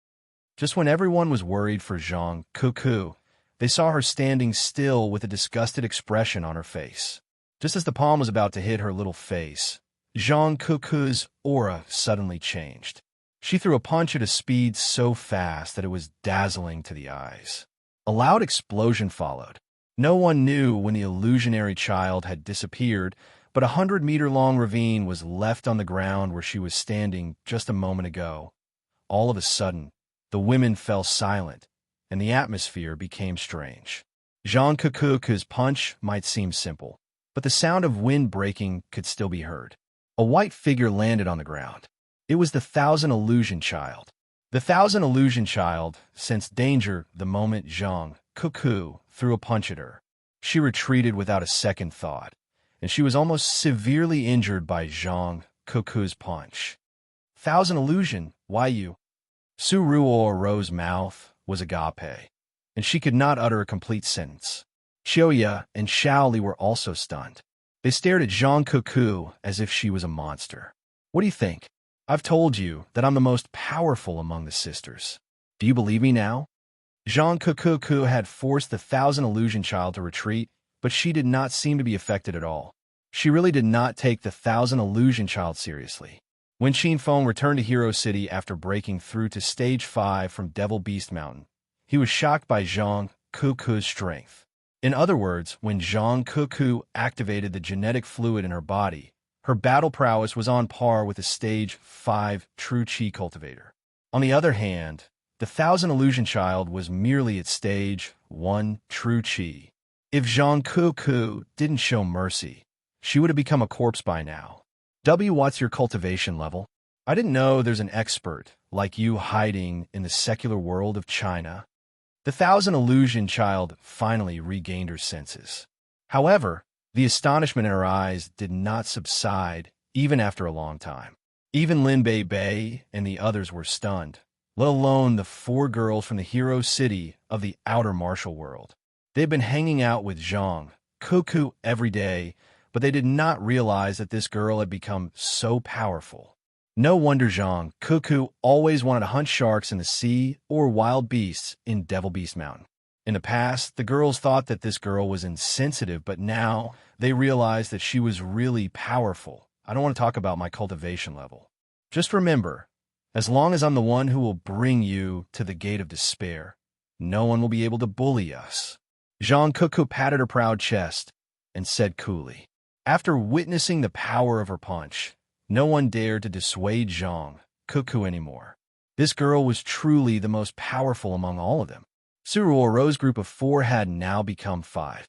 S1: Just when everyone was worried for Zhang Kuku, they saw her standing still with a disgusted expression on her face. Just as the palm was about to hit her little face, Zhang Kuku's aura suddenly changed. She threw a punch at a speed so fast that it was dazzling to the eyes. A loud explosion followed. No one knew when the illusionary child had disappeared, but a 100-meter-long ravine was left on the ground where she was standing just a moment ago. All of a sudden, the women fell silent, and the atmosphere became strange. Zhang Kuku's punch might seem simple, but the sound of wind breaking could still be heard. A white figure landed on the ground. It was the Thousand Illusion Child. The Thousand Illusion Child sensed danger the moment Zhang Kuku threw a punch at her. She retreated without a second thought, and she was almost severely injured by Zhang Kuku's punch. Thousand Illusion, why you? Su Ruoro's mouth was agape, and she could not utter a complete sentence. Xiaoya and Shaoli were also stunned. They stared at Zhang Kuku as if she was a monster. What do you think? I've told you that I'm the most powerful among the sisters. Do you believe me now? Zhang Kuku had forced the Thousand Illusion Child to retreat, but she did not seem to be affected at all. She really did not take the Thousand Illusion Child seriously. When Qinfeng returned to Hero City after breaking through to Stage 5 from Devil Beast Mountain, he was shocked by Zhang Kuku's strength. In other words, when Zhang Kuku activated the genetic fluid in her body, her battle prowess was on par with a Stage 5 True Qi cultivator. On the other hand, the Thousand Illusion Child was merely at Stage 1 True Qi. If Zhang Kuku didn't show mercy, she would have become a corpse by now. What's your cultivation level? I didn't know there's an expert like you hiding in the secular world of China. The Thousand Illusion Child finally regained her senses. However, the astonishment in her eyes did not subside even after a long time. Even Lin Bei and the others were stunned, let alone the 4 girls from the hero city of the outer martial world. They'd been hanging out with Zhang Kuku every day, but they did not realize that this girl had become so powerful. No wonder Zhang Kuku always wanted to hunt sharks in the sea or wild beasts in Devil Beast Mountain. In the past, the girls thought that this girl was insensitive, but now they realized that she was really powerful. I don't want to talk about my cultivation level. Just remember, as long as I'm the one who will bring you to the gate of despair, no one will be able to bully us. Zhang Kuku patted her proud chest and said coolly. After witnessing the power of her punch, no one dared to dissuade Zhang Kuku anymore. This girl was truly the most powerful among all of them. Su Ruoro's group of 4 had now become 5.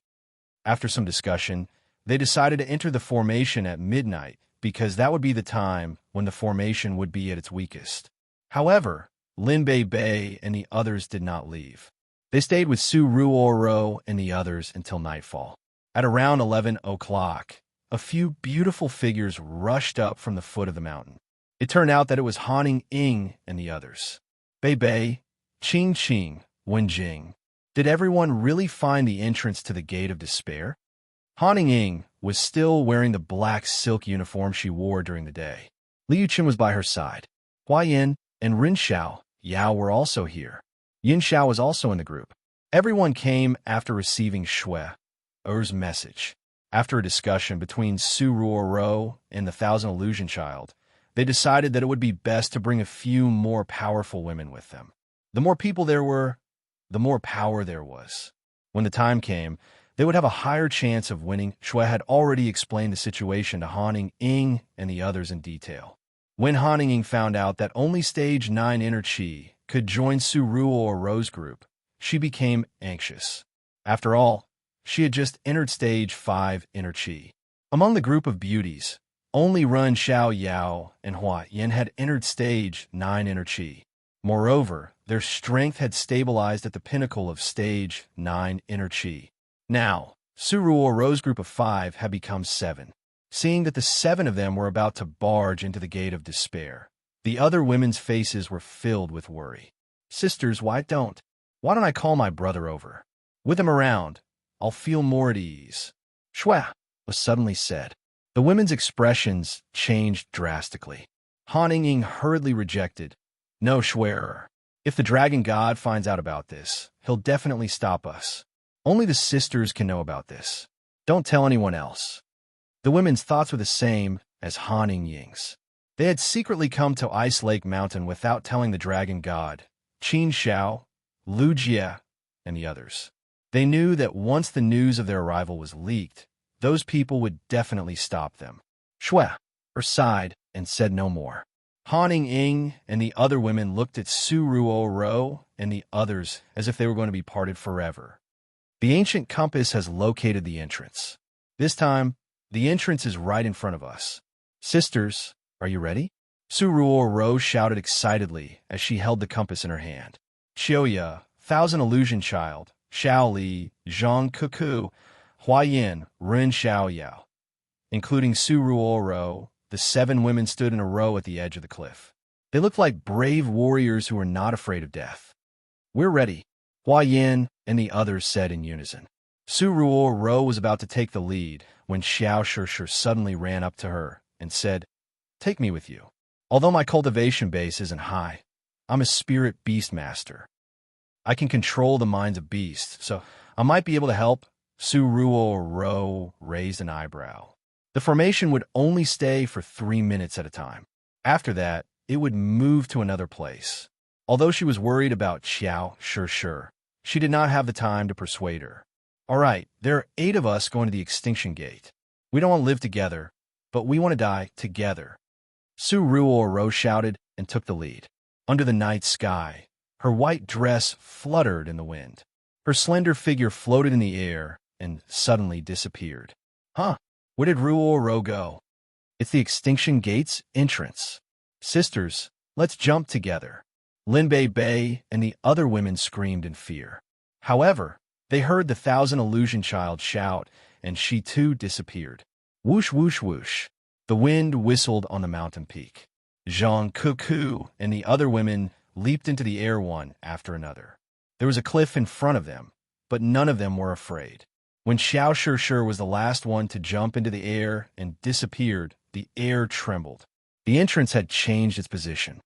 S1: After some discussion, they decided to enter the formation at midnight because that would be the time when the formation would be at its weakest. However, Lin Bei and the others did not leave. They stayed with Su Ruoro and the others until nightfall. At around 11 o'clock, a few beautiful figures rushed up from the foot of the mountain. It turned out that it was Han Ying and the others. Bei, Qing, Wenjing. Did everyone really find the entrance to the Gate of Despair? Han Ying was still wearing the black silk uniform she wore during the day. Liu Chen was by her side. Hua Yin and Rin Xiao Yao were also here. Yin Xiao was also in the group. Everyone came after receiving Shue's message. After a discussion between Su Ruoro and the Thousand Illusion Child, they decided that it would be best to bring a few more powerful women with them. The more people there were, the more power there was. When the time came, they would have a higher chance of winning. Shue had already explained the situation to Han Ying and the others in detail. When Han Ying found out that only Stage 9 Inner Qi could join Su Ruoro's group, she became anxious. After all, she had just entered Stage 5 Inner Qi. Among the group of beauties, only Ren Xiaoyao and Hua Yin had entered Stage 9 Inner Qi. Moreover, their strength had stabilized at the pinnacle of Stage 9 Inner Qi. Now, Su Ruoro's group of 5 had become 7. Seeing that the 7 of them were about to barge into the Gate of Despair, the other women's faces were filled with worry. Sisters, why don't I call my brother over? With him around, I'll feel more at ease. Shua was suddenly said. The women's expressions changed drastically. Han Ying hurriedly rejected. No, Schwerer. If the Dragon God finds out about this, he'll definitely stop us. Only the sisters can know about this. Don't tell anyone else. The women's thoughts were the same as Han Ying's. They had secretly come to Ice Lake Mountain without telling the dragon god, Qin Xiao, Lu Jie, and the others. They knew that once the news of their arrival was leaked, those people would definitely stop them. Shui sighed and said no more. Han Ying and the other women looked at Su Ruo and the others as if they were going to be parted forever. The ancient compass has located the entrance. This time, the entrance is right in front of us. Sisters, are you ready? Su Ruo shouted excitedly as she held the compass in her hand. Qiuya, Thousand Illusion Child, Xiao Li, Zhang Kuku, Hua Yin, Ren Xiaoyao. Including Su Ruo, the 7 women stood in a row at the edge of the cliff. They looked like brave warriors who were not afraid of death. We're ready, Hua Yin and the others said in unison. Su Ruo was about to take the lead when Xiao Shi suddenly ran up to her and said, "Take me with you. Although my cultivation base isn't high, I'm a spirit beast master. I can control the minds of beasts, so I might be able to help." Su Ruo raised an eyebrow. The formation would only stay for 3 minutes at a time. After that, it would move to another place. Although she was worried about Xiao Shi, she did not have the time to persuade her. All right, there are 8 of us going to the extinction gate. We don't want to live together, but we want to die together. Su Ruo shouted and took the lead. Under the night sky, her white dress fluttered in the wind. Her slender figure floated in the air and suddenly disappeared. Huh? Where did Ruo go? It's the extinction gate's entrance. Sisters, let's jump together. Lin Bei and the other women screamed in fear. However, they heard the Thousand Illusion Child shout, and she too disappeared. Whoosh, whoosh, whoosh. The wind whistled on the mountain peak. Zhang Kuku and the other women leaped into the air one after another. There was a cliff in front of them, but none of them were afraid. When Xiao Shi was the last one to jump into the air and disappeared, the air trembled. The entrance had changed its position.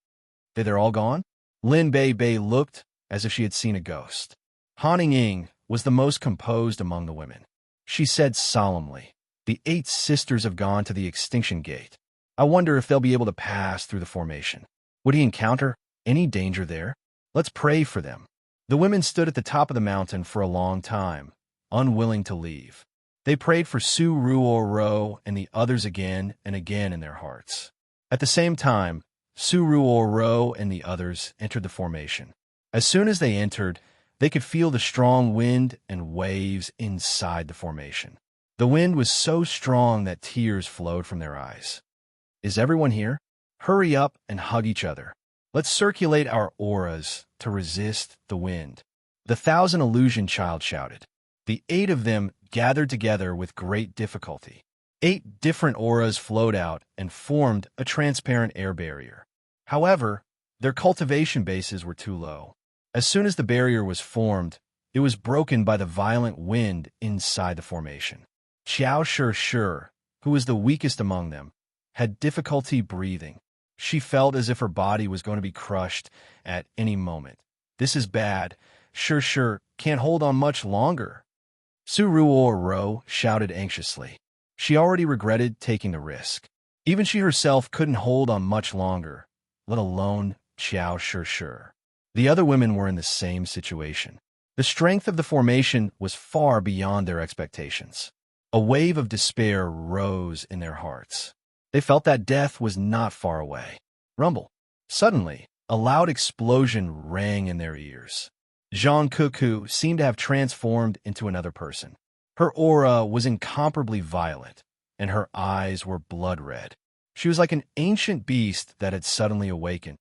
S1: They're all gone? Lin Bei looked as if she had seen a ghost. Han Ying was the most composed among the women. She said solemnly, "The 8 sisters have gone to the extinction gate. I wonder if they'll be able to pass through the formation. Would he encounter any danger there? Let's pray for them." The women stood at the top of the mountain for a long time, unwilling to leave. They prayed for Su Ruo and the others again and again in their hearts. At the same time, Su Ruo and the others entered the formation. As soon as they entered, they could feel the strong wind and waves inside the formation. The wind was so strong that tears flowed from their eyes. Is everyone here? Hurry up and hug each other. Let's circulate our auras to resist the wind. The Thousand Illusion Child shouted. The 8 of them gathered together with great difficulty. 8 different auras flowed out and formed a transparent air barrier. However, their cultivation bases were too low. As soon as the barrier was formed, it was broken by the violent wind inside the formation. Xiao Shi, who was the weakest among them, had difficulty breathing. She felt as if her body was going to be crushed at any moment. This is bad. Shi can't hold on much longer. Su Ruo shouted anxiously. She already regretted taking the risk. Even she herself couldn't hold on much longer, let alone Xiao Shi. The other women were in the same situation. The strength of the formation was far beyond their expectations. A wave of despair rose in their hearts. They felt that death was not far away. Rumble. Suddenly, a loud explosion rang in their ears. Zhang Kuku seemed to have transformed into another person. Her aura was incomparably violent, and her eyes were blood red. She was like an ancient beast that had suddenly awakened.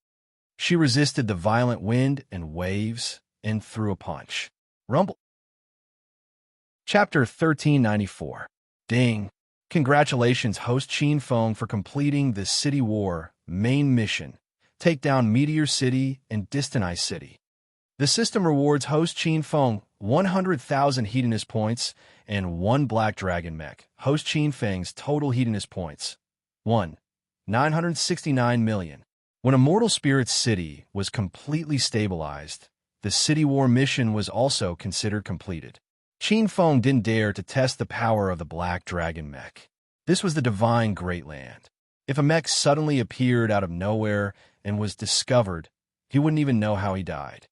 S1: She resisted the violent wind and waves and threw a punch. Rumble. Chapter 1394. Ding. Congratulations, host Qin Feng, for completing the City War main mission. Take down Meteor City and Distant Ice City. The system rewards host Qin Feng 100,000 Hedonist points and 1 Black Dragon mech. Host Qin Feng's total Hedonist points: 969 million. When Immortal Spirit City was completely stabilized, the City War mission was also considered completed. Qin Feng didn't dare to test the power of the Black Dragon mech. This was the Divine Great Land. If a mech suddenly appeared out of nowhere and was discovered, he wouldn't even know how he died.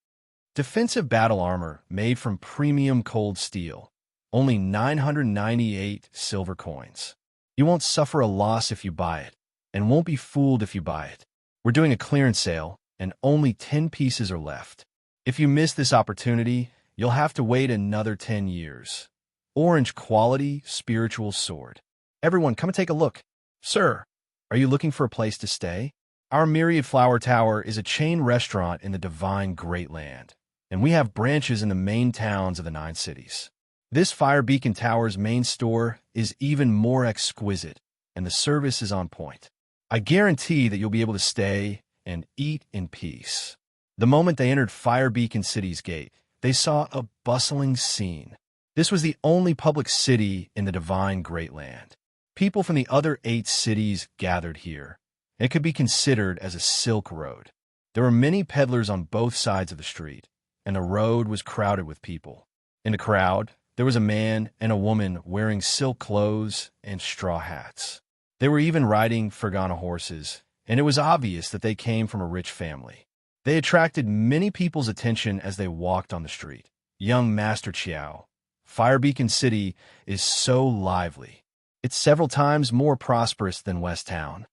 S1: Defensive battle armor made from premium cold steel. Only 998 silver coins. You won't suffer a loss if you buy it, and won't be fooled if you buy it. We're doing a clearance sale, and only 10 pieces are left. If you miss this opportunity, you'll have to wait another 10 years. Orange quality spiritual sword. Everyone, come and take a look. Sir, are you looking for a place to stay? Our Myriad Flower Tower is a chain restaurant in the divine Great Land, and we have branches in the main towns of the 9 cities. This Fire Beacon Tower's main store is even more exquisite, and the service is on point. I guarantee that you'll be able to stay and eat in peace. The moment they entered Fire Beacon City's gate, they saw a bustling scene. This was the only public city in the divine Great Land. People from the other 8 cities gathered here. It could be considered as a Silk Road. There were many peddlers on both sides of the street, and the road was crowded with people. In the crowd, there was a man and a woman wearing silk clothes and straw hats. They were even riding Fergana horses, and it was obvious that they came from a rich family. They attracted many people's attention as they walked on the street. Young Master Chiao. Fire Beacon City is so lively. It's several times more prosperous than West Town.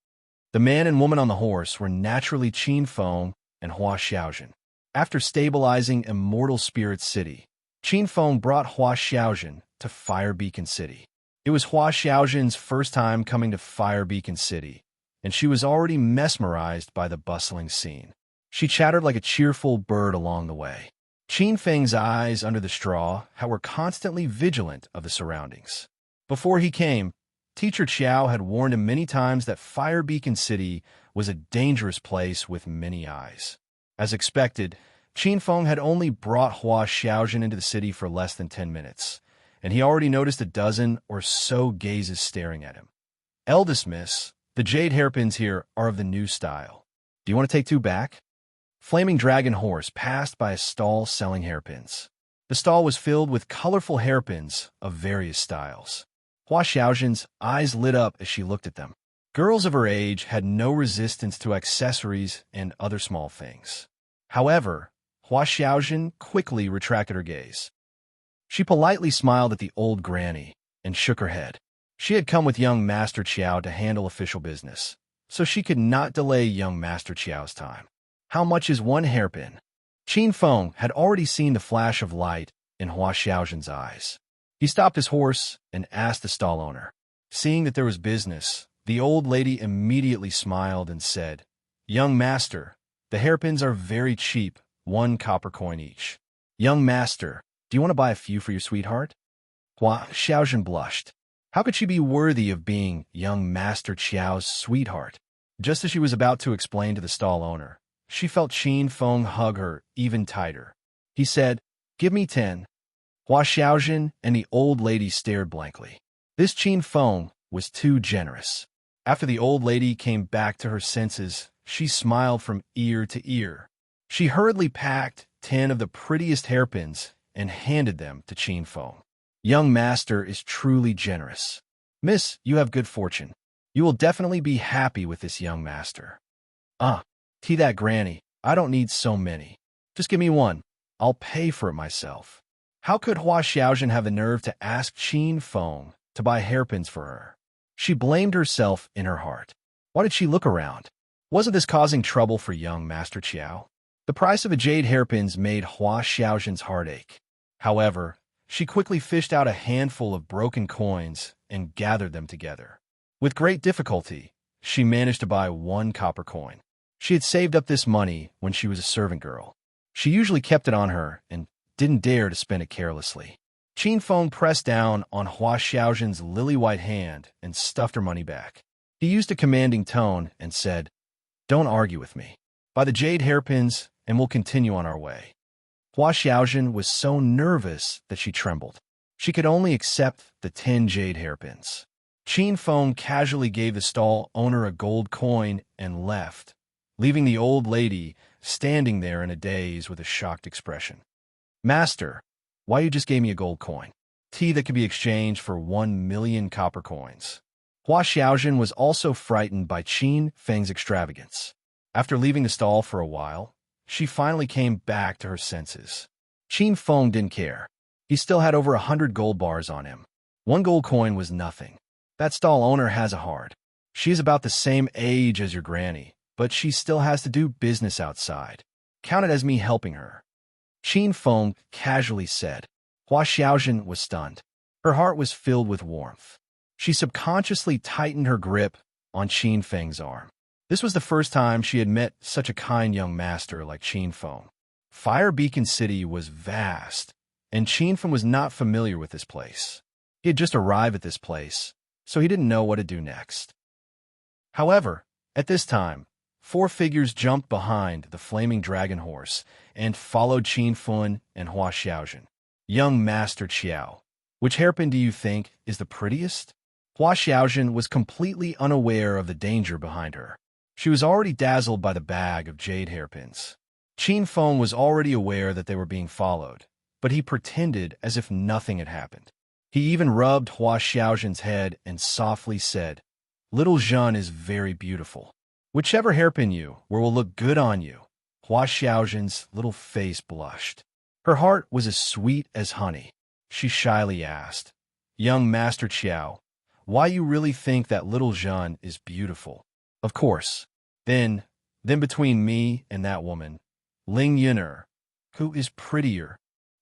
S1: The man and woman on the horse were naturally Qin Feng and Hua Xiaojun. After stabilizing Immortal Spirit City, Qin Feng brought Hua Xiaojun to Fire Beacon City. It was Hua Xiaojun's first time coming to Fire Beacon City, and she was already mesmerized by the bustling scene. She chattered like a cheerful bird along the way. Qin Feng's eyes under the straw were constantly vigilant of the surroundings. Before he came, Teacher Chiao had warned him many times that Fire Beacon City was a dangerous place with many eyes. As expected, Qin Feng had only brought Hua Xiaojun into the city for less than 10 minutes, and he already noticed a dozen or so gazes staring at him. Eldest Miss, the jade hairpins here are of the new style. Do you want to take 2 back? Flaming Dragon Horse passed by a stall selling hairpins. The stall was filled with colorful hairpins of various styles. Hua Xiaojun's eyes lit up as she looked at them. Girls of her age had no resistance to accessories and other small things. However, Hua Xiaojun quickly retracted her gaze. She politely smiled at the old granny and shook her head. She had come with young Master Chiao to handle official business, so she could not delay young Master Chiao's time. How much is 1 hairpin? Qin Feng had already seen the flash of light in Hua Xiaojun's eyes. He stopped his horse and asked the stall owner. Seeing that there was business, the old lady immediately smiled and said, "Young master, the hairpins are very cheap, 1 copper coin each. Young master, do you want to buy a few for your sweetheart?" Hua Xiaojun blushed. How could she be worthy of being young Master Chiao's sweetheart? Just as she was about to explain to the stall owner, she felt Qin Feng hug her even tighter. He said, "Give me 10. Hua Xiaojun and the old lady stared blankly. This Qin Feng was too generous. After the old lady came back to her senses, she smiled from ear to ear. She hurriedly packed 10 of the prettiest hairpins and handed them to Qin Feng. Young master is truly generous. Miss, you have good fortune. You will definitely be happy with this young master. Tea that granny. I don't need so many. Just give me 1. I'll pay for it myself." How could Hua Xiaojun have the nerve to ask Qin Feng to buy hairpins for her? She blamed herself in her heart. Why did she look around? Wasn't this causing trouble for young Master Chiao? The price of a jade hairpins made Hua Xiaojun's heart ache. However, she quickly fished out a handful of broken coins and gathered them together. With great difficulty, she managed to buy 1 copper coin. She had saved up this money when she was a servant girl. She usually kept it on her and didn't dare to spend it carelessly. Qin Feng pressed down on Hua Xiaojun's lily-white hand and stuffed her money back. He used a commanding tone and said, "Don't argue with me. Buy the jade hairpins and we'll continue on our way." Hua Xiaojun was so nervous that she trembled. She could only accept the 10 jade hairpins. Qin Feng casually gave the stall owner a gold coin and left, leaving the old lady standing there in a daze with a shocked expression. "Master, why you just gave me a gold coin? Tea that could be exchanged for 1 million copper coins." Hua Xiaojun was also frightened by Qin Feng's extravagance. After leaving the stall for a while, she finally came back to her senses. Qin Feng didn't care. He still had over 100 gold bars on him. One gold coin was nothing. That stall owner has a heart. She's about the same age as your granny, but she still has to do business outside. Count it as me helping her. Qin Feng casually said. Hua Xiaojun was stunned. Her heart was filled with warmth. She subconsciously tightened her grip on Qin Feng's arm. This was the first time she had met such a kind young master like Qin Feng. Fire Beacon City was vast, and Qin Feng was not familiar with this place. He had just arrived at this place, so he didn't know what to do next. However, at this time, 4 figures jumped behind the flaming dragon horse and followed Qin Feng and Hua Xiaojun. Young Master Qiao, which hairpin do you think is the prettiest? Hua Xiaojun was completely unaware of the danger behind her. She was already dazzled by the bag of jade hairpins. Qin Feng was already aware that they were being followed, but he pretended as if nothing had happened. He even rubbed Hua Xiaojun's head and softly said, "Little Zhen is very beautiful. Whichever hairpin you wear will look good on you." Hua Xiaojun's little face blushed. Her heart was as sweet as honey. She shyly asked, "Young Master Qiao, why you really think that little Zhen is beautiful?" "Of course. Then between me and that woman, Ling Yun'er, who is prettier?"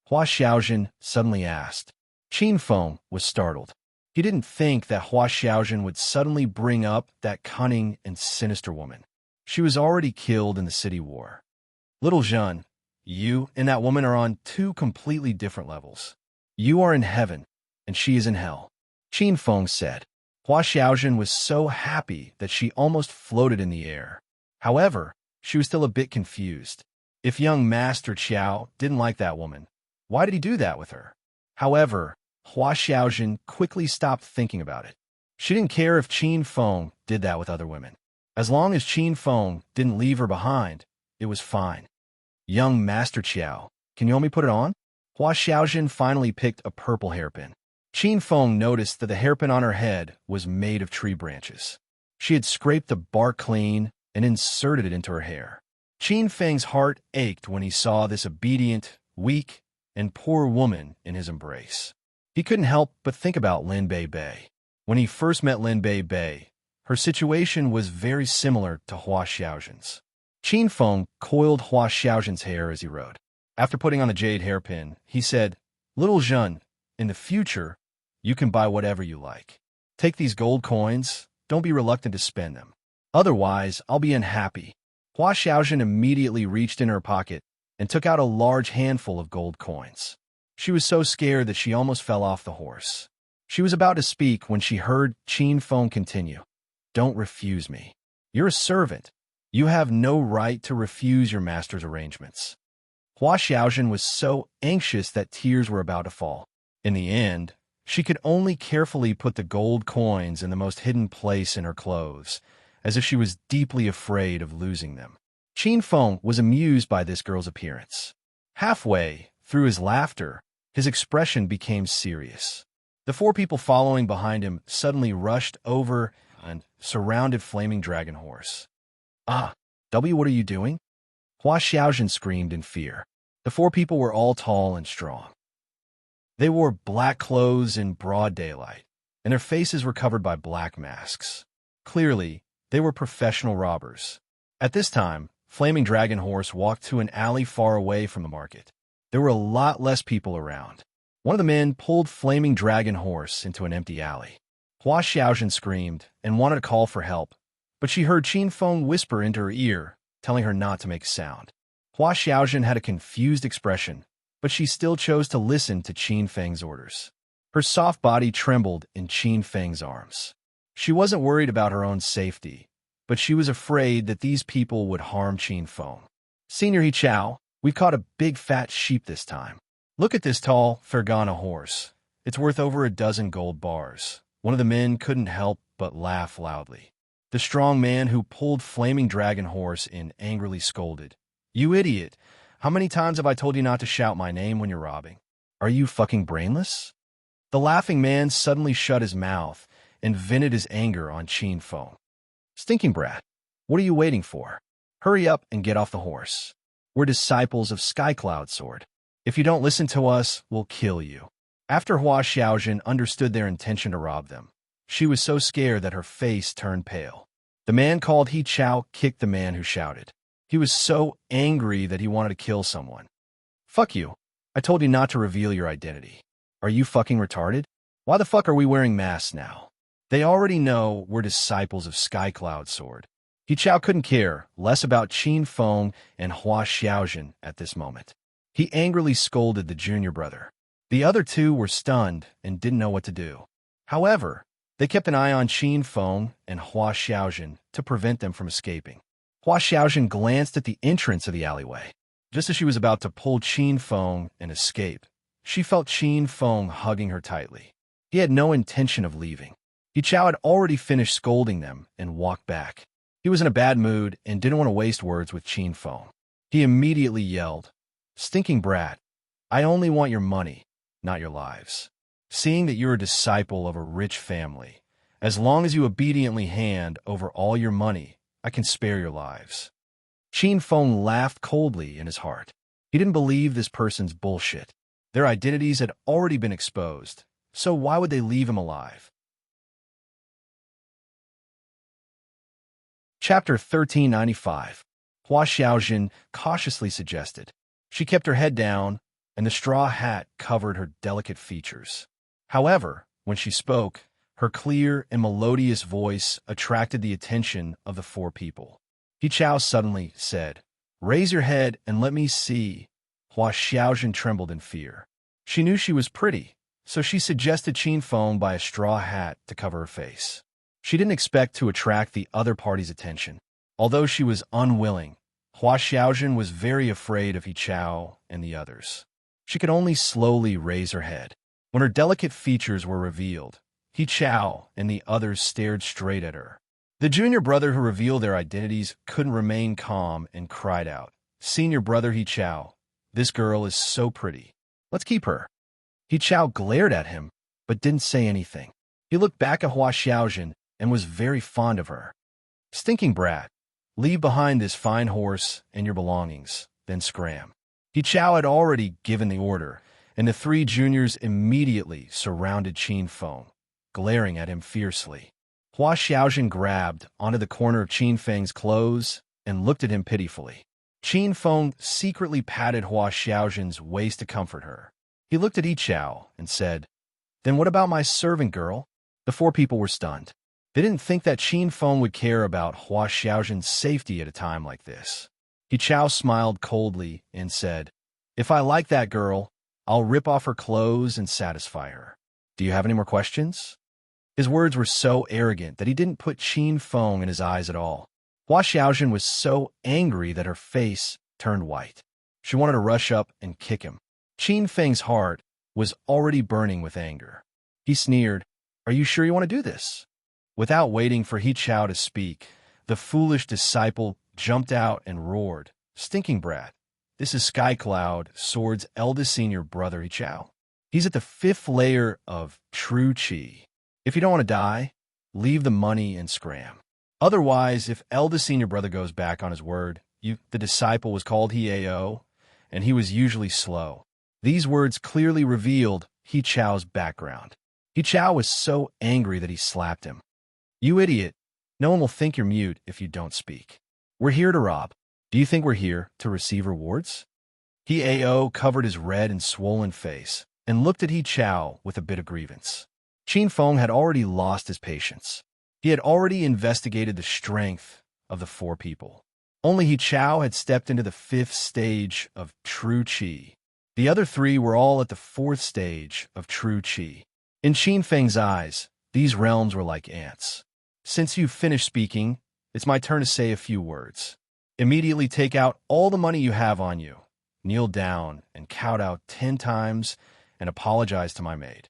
S1: Hua Xiaojun suddenly asked. Qin Feng was startled. He didn't think that Hua Xiaojun would suddenly bring up that cunning and sinister woman. She was already killed in the city war. "Little Zhen, you and that woman are on 2 completely different levels. You are in heaven, and she is in hell," Qin Feng said. Hua Xiaojun was so happy that she almost floated in the air. However, she was still a bit confused. If young Master Qiao didn't like that woman, why did he do that with her? However, Hua Xiaojun quickly stopped thinking about it. She didn't care if Qin Feng did that with other women. As long as Qin Feng didn't leave her behind, it was fine. "Young Master Qiao, can you help me put it on?" Hua Xiaojun finally picked a purple hairpin. Qin Feng noticed that the hairpin on her head was made of tree branches. She had scraped the bark clean and inserted it into her hair. Qin Feng's heart ached when he saw this obedient, weak, and poor woman in his embrace. He couldn't help but think about Lin Bei Bei. When he first met Lin Bei Bei, her situation was very similar to Hua Xiaojun's. Qin Feng coiled Hua Xiaojun's hair as he rode. After putting on the jade hairpin, he said, "Little Zhen, in the future, you can buy whatever you like. Take these gold coins, don't be reluctant to spend them. Otherwise, I'll be unhappy." Hua Xiaojun immediately reached in her pocket and took out a large handful of gold coins. She was so scared that she almost fell off the horse. She was about to speak when she heard Qin Feng continue, "Don't refuse me. You're a servant. You have no right to refuse your master's arrangements." Hua Xiaojun was so anxious that tears were about to fall. In the end, she could only carefully put the gold coins in the most hidden place in her clothes, as if she was deeply afraid of losing them. Qin Feng was amused by this girl's appearance. Halfway through his laughter, his expression became serious. The 4 people following behind him suddenly rushed over and surrounded Flaming Dragon Horse. "Ah, W, what are you doing?" Hua Xiaojun screamed in fear. The 4 people were all tall and strong. They wore black clothes in broad daylight, and their faces were covered by black masks. Clearly, they were professional robbers. At this time, Flaming Dragon Horse walked to an alley far away from the market. There were a lot less people around. One of the men pulled Flaming Dragon Horse into an empty alley. Hua Xiaojun screamed and wanted to call for help, but she heard Qin Feng whisper into her ear, telling her not to make a sound. Hua Xiaojun had a confused expression, but she still chose to listen to Qin Feng's orders. Her soft body trembled in Qin Feng's arms. She wasn't worried about her own safety, but she was afraid that these people would harm Qin Feng. "Senior He Chao, we caught a big fat sheep this time. Look at this tall Fergana horse. It's worth over a dozen gold bars." One of the men couldn't help but laugh loudly. The strong man who pulled Flaming Dragon Horse in angrily scolded, "You idiot! How many times have I told you not to shout my name when you're robbing? Are you fucking brainless?" The laughing man suddenly shut his mouth and vented his anger on Qin Feng. Stinking brat, what are you waiting for? Hurry up and get off the horse. We're disciples of Skycloud Sword. If you don't listen to us, we'll kill you. After Hua Xiaojun understood their intention to rob them, she was so scared that her face turned pale. The man called He Chao kicked the man who shouted. He was so angry that he wanted to kill someone. Fuck you. I told you not to reveal your identity. Are you fucking retarded? Why the fuck are we wearing masks now? They already know we're disciples of Skycloud Sword. He Chao couldn't care less about Qin Feng and Hua Xiaojun at this moment. He angrily scolded the junior brother. The other two were stunned and didn't know what to do. However, they kept an eye on Qin Feng and Hua Xiaojun to prevent them from escaping. Hua Xiaojun glanced at the entrance of the alleyway. Just as she was about to pull Qin Feng and escape, she felt Qin Feng hugging her tightly. He had no intention of leaving. He Chao had already finished scolding them and walked back. He was in a bad mood and didn't want to waste words with Qin Feng. He immediately yelled, "Stinking brat, I only want your money, not your lives. Seeing that you're a disciple of a rich family, as long as you obediently hand over all your money, I can spare your lives." Qin Feng laughed coldly in his heart. He didn't believe this person's bullshit. Their identities had already been exposed, so why would they leave him alive? Chapter 1395. Hua Xiaojun cautiously suggested. She kept her head down, and the straw hat covered her delicate features. However, when she spoke, her clear and melodious voice attracted the attention of the four people. He Chao suddenly said, "Raise your head and let me see." Hua Xiaojun trembled in fear. She knew she was pretty, so she suggested Qin Feng buy a straw hat to cover her face. She didn't expect to attract the other party's attention. Although she was unwilling, Hua Xiaojun was very afraid of He Chao and the others. She could only slowly raise her head. When her delicate features were revealed, He Chao and the others stared straight at her. The junior brother who revealed their identities couldn't remain calm and cried out, "Senior brother He Chao, this girl is so pretty. Let's keep her." He Chao glared at him, but didn't say anything. He looked back at Hua Xiaojun and was very fond of her. "Stinking brat, leave behind this fine horse and your belongings, then scram." He Chao had already given the order, and the three juniors immediately surrounded Qin Feng, glaring at him fiercely. Hua Xiaojun grabbed onto the corner of Qin Feng's clothes and looked at him pitifully. Qin Feng secretly patted Hua Xiaojun's waist to comfort her. He looked at Yi Chao and said, "Then what about my servant girl?" The four people were stunned. They didn't think that Qin Feng would care about Hua Xiaojun's safety at a time like this. Yi Chao smiled coldly and said, "If I like that girl, I'll rip off her clothes and satisfy her. Do you have any more questions?" His words were so arrogant that he didn't put Qin Feng in his eyes at all. Hua Xiaojun was so angry that her face turned white. She wanted to rush up and kick him. Qin Feng's heart was already burning with anger. He sneered, "Are you sure you want to do this?" Without waiting for He Chao to speak, the foolish disciple jumped out and roared, "Stinking brat, this is Skycloud Sword's eldest senior brother He Chao. He's at the 5th layer of true Qi. If you don't want to die, leave the money and scram. Otherwise, if eldest senior brother goes back on his word, the disciple was called Hiao, and he was usually slow." These words clearly revealed He Chao's background. He Chao was so angry that he slapped him. "You idiot. No one will think you're mute if you don't speak. We're here to rob. Do you think we're here to receive rewards?" Hiao covered his red and swollen face and looked at He Chao with a bit of grievance. Qin Feng had already lost his patience. He had already investigated the strength of the four people. Only He Chao had stepped into the 5th stage of true Qi. The other three were all at the 4th stage of true Qi. In Qin Feng's eyes, these realms were like ants. "Since you've finished speaking, it's my turn to say a few words. Immediately take out all the money you have on you, kneel down and kowtow 10 times, and apologize to my maid.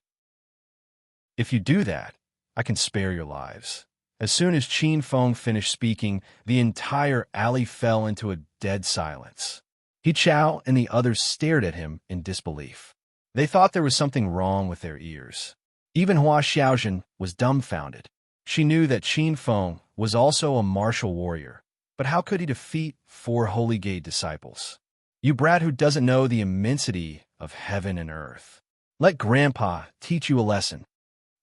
S1: If you do that, I can spare your lives." As soon as Qin Feng finished speaking, the entire alley fell into a dead silence. He Chao and the others stared at him in disbelief. They thought there was something wrong with their ears. Even Hua Xiaojun was dumbfounded. She knew that Qin Feng was also a martial warrior, but how could he defeat 4 Holy Gate disciples? You brat who doesn't know the immensity of heaven and earth. Let Grandpa teach you a lesson.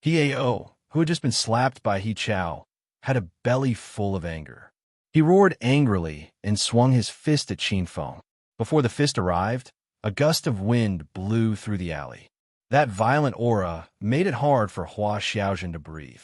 S1: Hiao, who had just been slapped by He Chao, had a belly full of anger. He roared angrily and swung his fist at Qin Feng. Before the fist arrived, a gust of wind blew through the alley. That violent aura made it hard for Hua Xiaojun to breathe.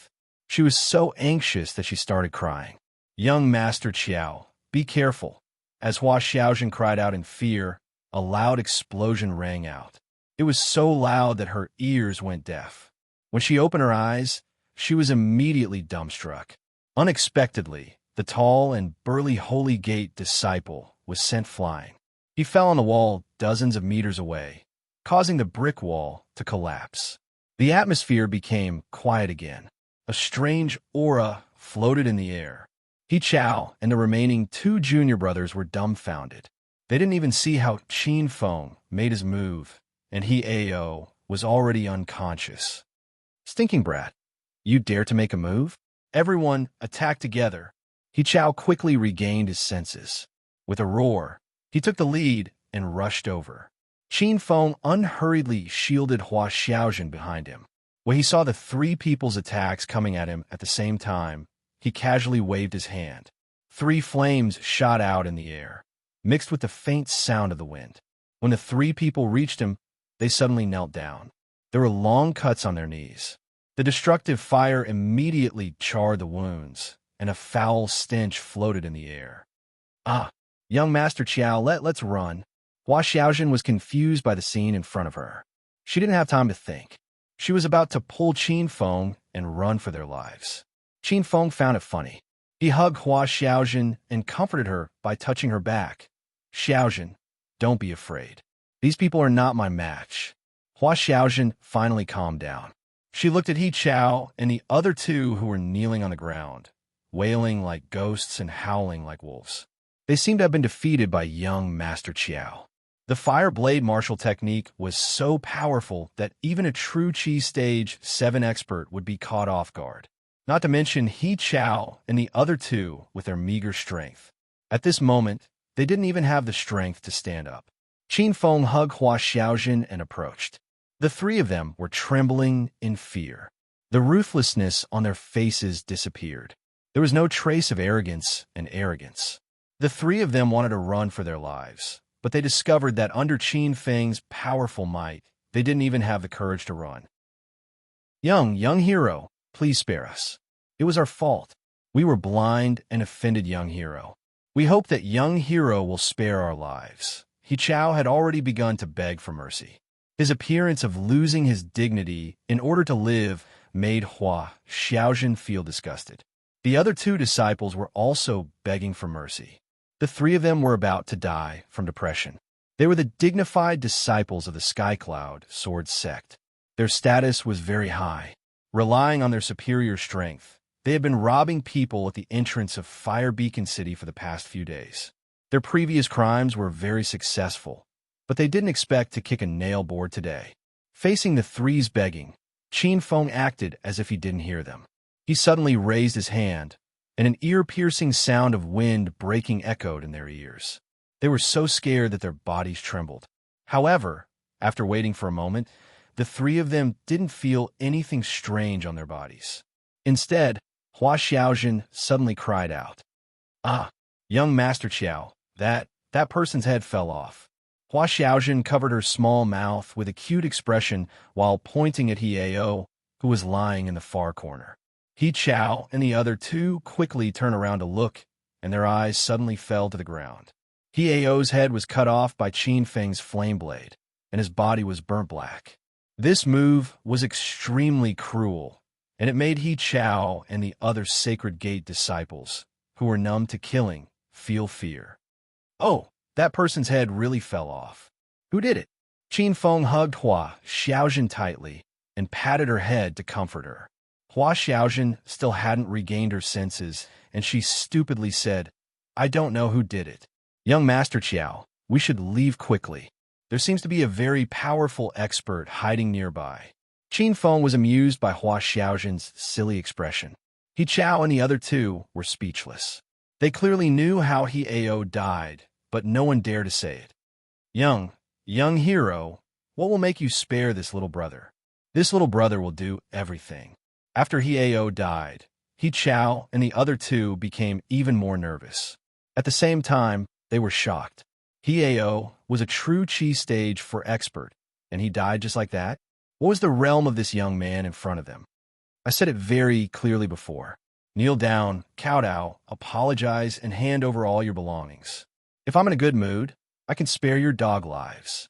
S1: She was so anxious that she started crying. Young Master Qiao, be careful. As Hua Xiaojun cried out in fear, a loud explosion rang out. It was so loud that her ears went deaf. When she opened her eyes, she was immediately dumbstruck. Unexpectedly, the tall and burly Holy Gate disciple was sent flying. He fell on the wall dozens of meters away, causing the brick wall to collapse. The atmosphere became quiet again. A strange aura floated in the air. He Chao and the remaining 2 junior brothers were dumbfounded. They didn't even see how Qin Feng made his move, and He Ao was already unconscious. Stinking brat, you dare to make a move? Everyone attacked together. He Chao quickly regained his senses. With a roar, he took the lead and rushed over. Qin Feng unhurriedly shielded Hua Xiaojun behind him. When he saw the 3 people's attacks coming at him at the same time, he casually waved his hand. 3 flames shot out in the air, mixed with the faint sound of the wind. When the 3 people reached him, they suddenly knelt down. There were long cuts on their knees. The destructive fire immediately charred the wounds, and a foul stench floated in the air. Ah, young Master Qiao, let's run. Hua Xiaojun was confused by the scene in front of her. She didn't have time to think. She was about to pull Qin Feng and run for their lives. Qin Feng found it funny. He hugged Hua Xiaojun and comforted her by touching her back. Xiaojun, don't be afraid. These people are not my match. Hua Xiaojun finally calmed down. She looked at He Chao and the other 2 who were kneeling on the ground, wailing like ghosts and howling like wolves. They seemed to have been defeated by young Master Qiao. The fire blade martial technique was so powerful that even a true Qi Stage 7 expert would be caught off guard. Not to mention He Chao and the other 2 with their meager strength. At this moment, they didn't even have the strength to stand up. Qin Feng hugged Hua Xiaojun and approached. The 3 of them were trembling in fear. The ruthlessness on their faces disappeared. There was no trace of arrogance and arrogance. The 3 of them wanted to run for their lives, but they discovered that under Qin Feng's powerful might, they didn't even have the courage to run. Young hero, please spare us. It was our fault. We were blind and offended young hero. We hope that young hero will spare our lives. He Chao had already begun to beg for mercy. His appearance of losing his dignity in order to live made Hua Xiaojun feel disgusted. The other 2 disciples were also begging for mercy. The 3 of them were about to die from depression. They were the dignified disciples of the Sky Cloud Sword sect. Their status was very high. Relying on their superior strength, they had been robbing people at the entrance of Fire Beacon City for the past few days. Their previous crimes were very successful, but they didn't expect to kick a nail board today. Facing the 3's begging, Qin Feng acted as if he didn't hear them. He suddenly raised his hand, and an ear-piercing sound of wind breaking echoed in their ears. They were so scared that their bodies trembled. However, after waiting for a moment, the 3 of them didn't feel anything strange on their bodies. Instead, Hua Xiaojun suddenly cried out, "Ah, young Master Qiao, that person's head fell off." Hua Xiaojun covered her small mouth with a cute expression while pointing at He Ao, who was lying in the far corner. He Chao and the other 2 quickly turned around to look, and their eyes suddenly fell to the ground. He Ao's head was cut off by Qin Feng's flame blade, and his body was burnt black. This move was extremely cruel, and it made He Chao and the other Sacred Gate disciples, who were numb to killing, feel fear. Oh, that person's head really fell off. Who did it? Qin Feng hugged Hua Xiaojun tightly and patted her head to comfort her. Hua Xiaojun still hadn't regained her senses, and she stupidly said, "I don't know who did it. Young Master Qiao, we should leave quickly. There seems to be a very powerful expert hiding nearby." Qin Feng was amused by Hua Xiaojin's silly expression. He Chao and the other two were speechless. They clearly knew how He Ao died, but no one dared to say it. Young hero, what will make you spare this little brother? This little brother will do everything. After He Ao died, He Chao and the other two became even more nervous. At the same time, they were shocked. He Ao was a true chi stage for expert, and he died just like that? What was the realm of this young man in front of them? I said it very clearly before. Kneel down, kowtow, apologize, and hand over all your belongings. If I'm in a good mood, I can spare your dog lives.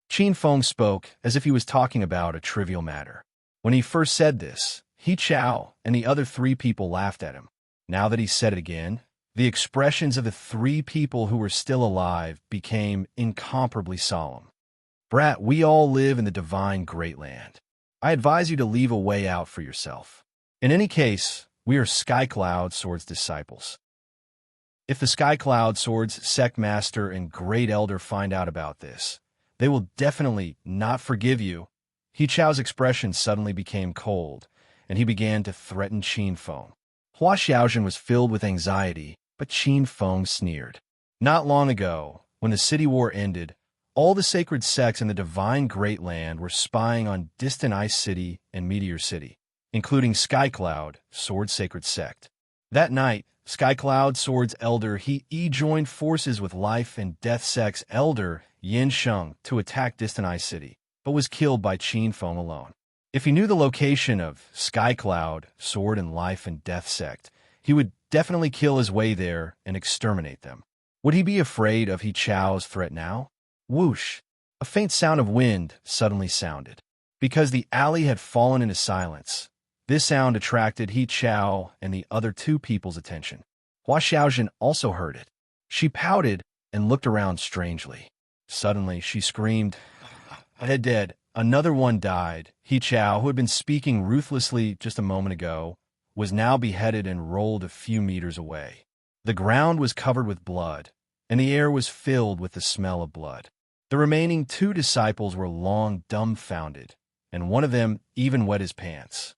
S1: Qin Feng spoke as if he was talking about a trivial matter. When he first said this, He Chao and the other three people laughed at him. Now that he said it again, the expressions of the three people who were still alive became incomparably solemn. Brat, we all live in the divine great land. I advise you to leave a way out for yourself. In any case, we are Sky Cloud Sword's disciples. If the Sky Cloud Sword's sect master and great elder find out about this, they will definitely not forgive you. He Chao's expression suddenly became cold, and he began to threaten Qin Feng. Hua Xiaojin was filled with anxiety, but Qin Feng sneered. Not long ago, when the city war ended, all the sacred sects in the divine great land were spying on distant Ice City and Meteor City, including Sky Cloud, Sword's sacred sect. That night, Sky Cloud, Sword's elder He joined forces with Life and Death sect's elder Yin Sheng to attack distant Ice City, but was killed by Qin Feng alone. If he knew the location of Sky Cloud, Sword and Life and Death sect, he would definitely kill his way there and exterminate them. Would he be afraid of He Chao's threat now? Whoosh! A faint sound of wind suddenly sounded. Because the alley had fallen into silence, this sound attracted He Chao and the other two people's attention. Hua Xiaojin also heard it. She pouted and looked around strangely. Suddenly, she screamed, Dead. Another one died. He Chao, who had been speaking ruthlessly just a moment ago, was now beheaded and rolled a few meters away. The ground was covered with blood, and the air was filled with the smell of blood. The remaining two disciples were long dumbfounded, and one of them even wet his pants.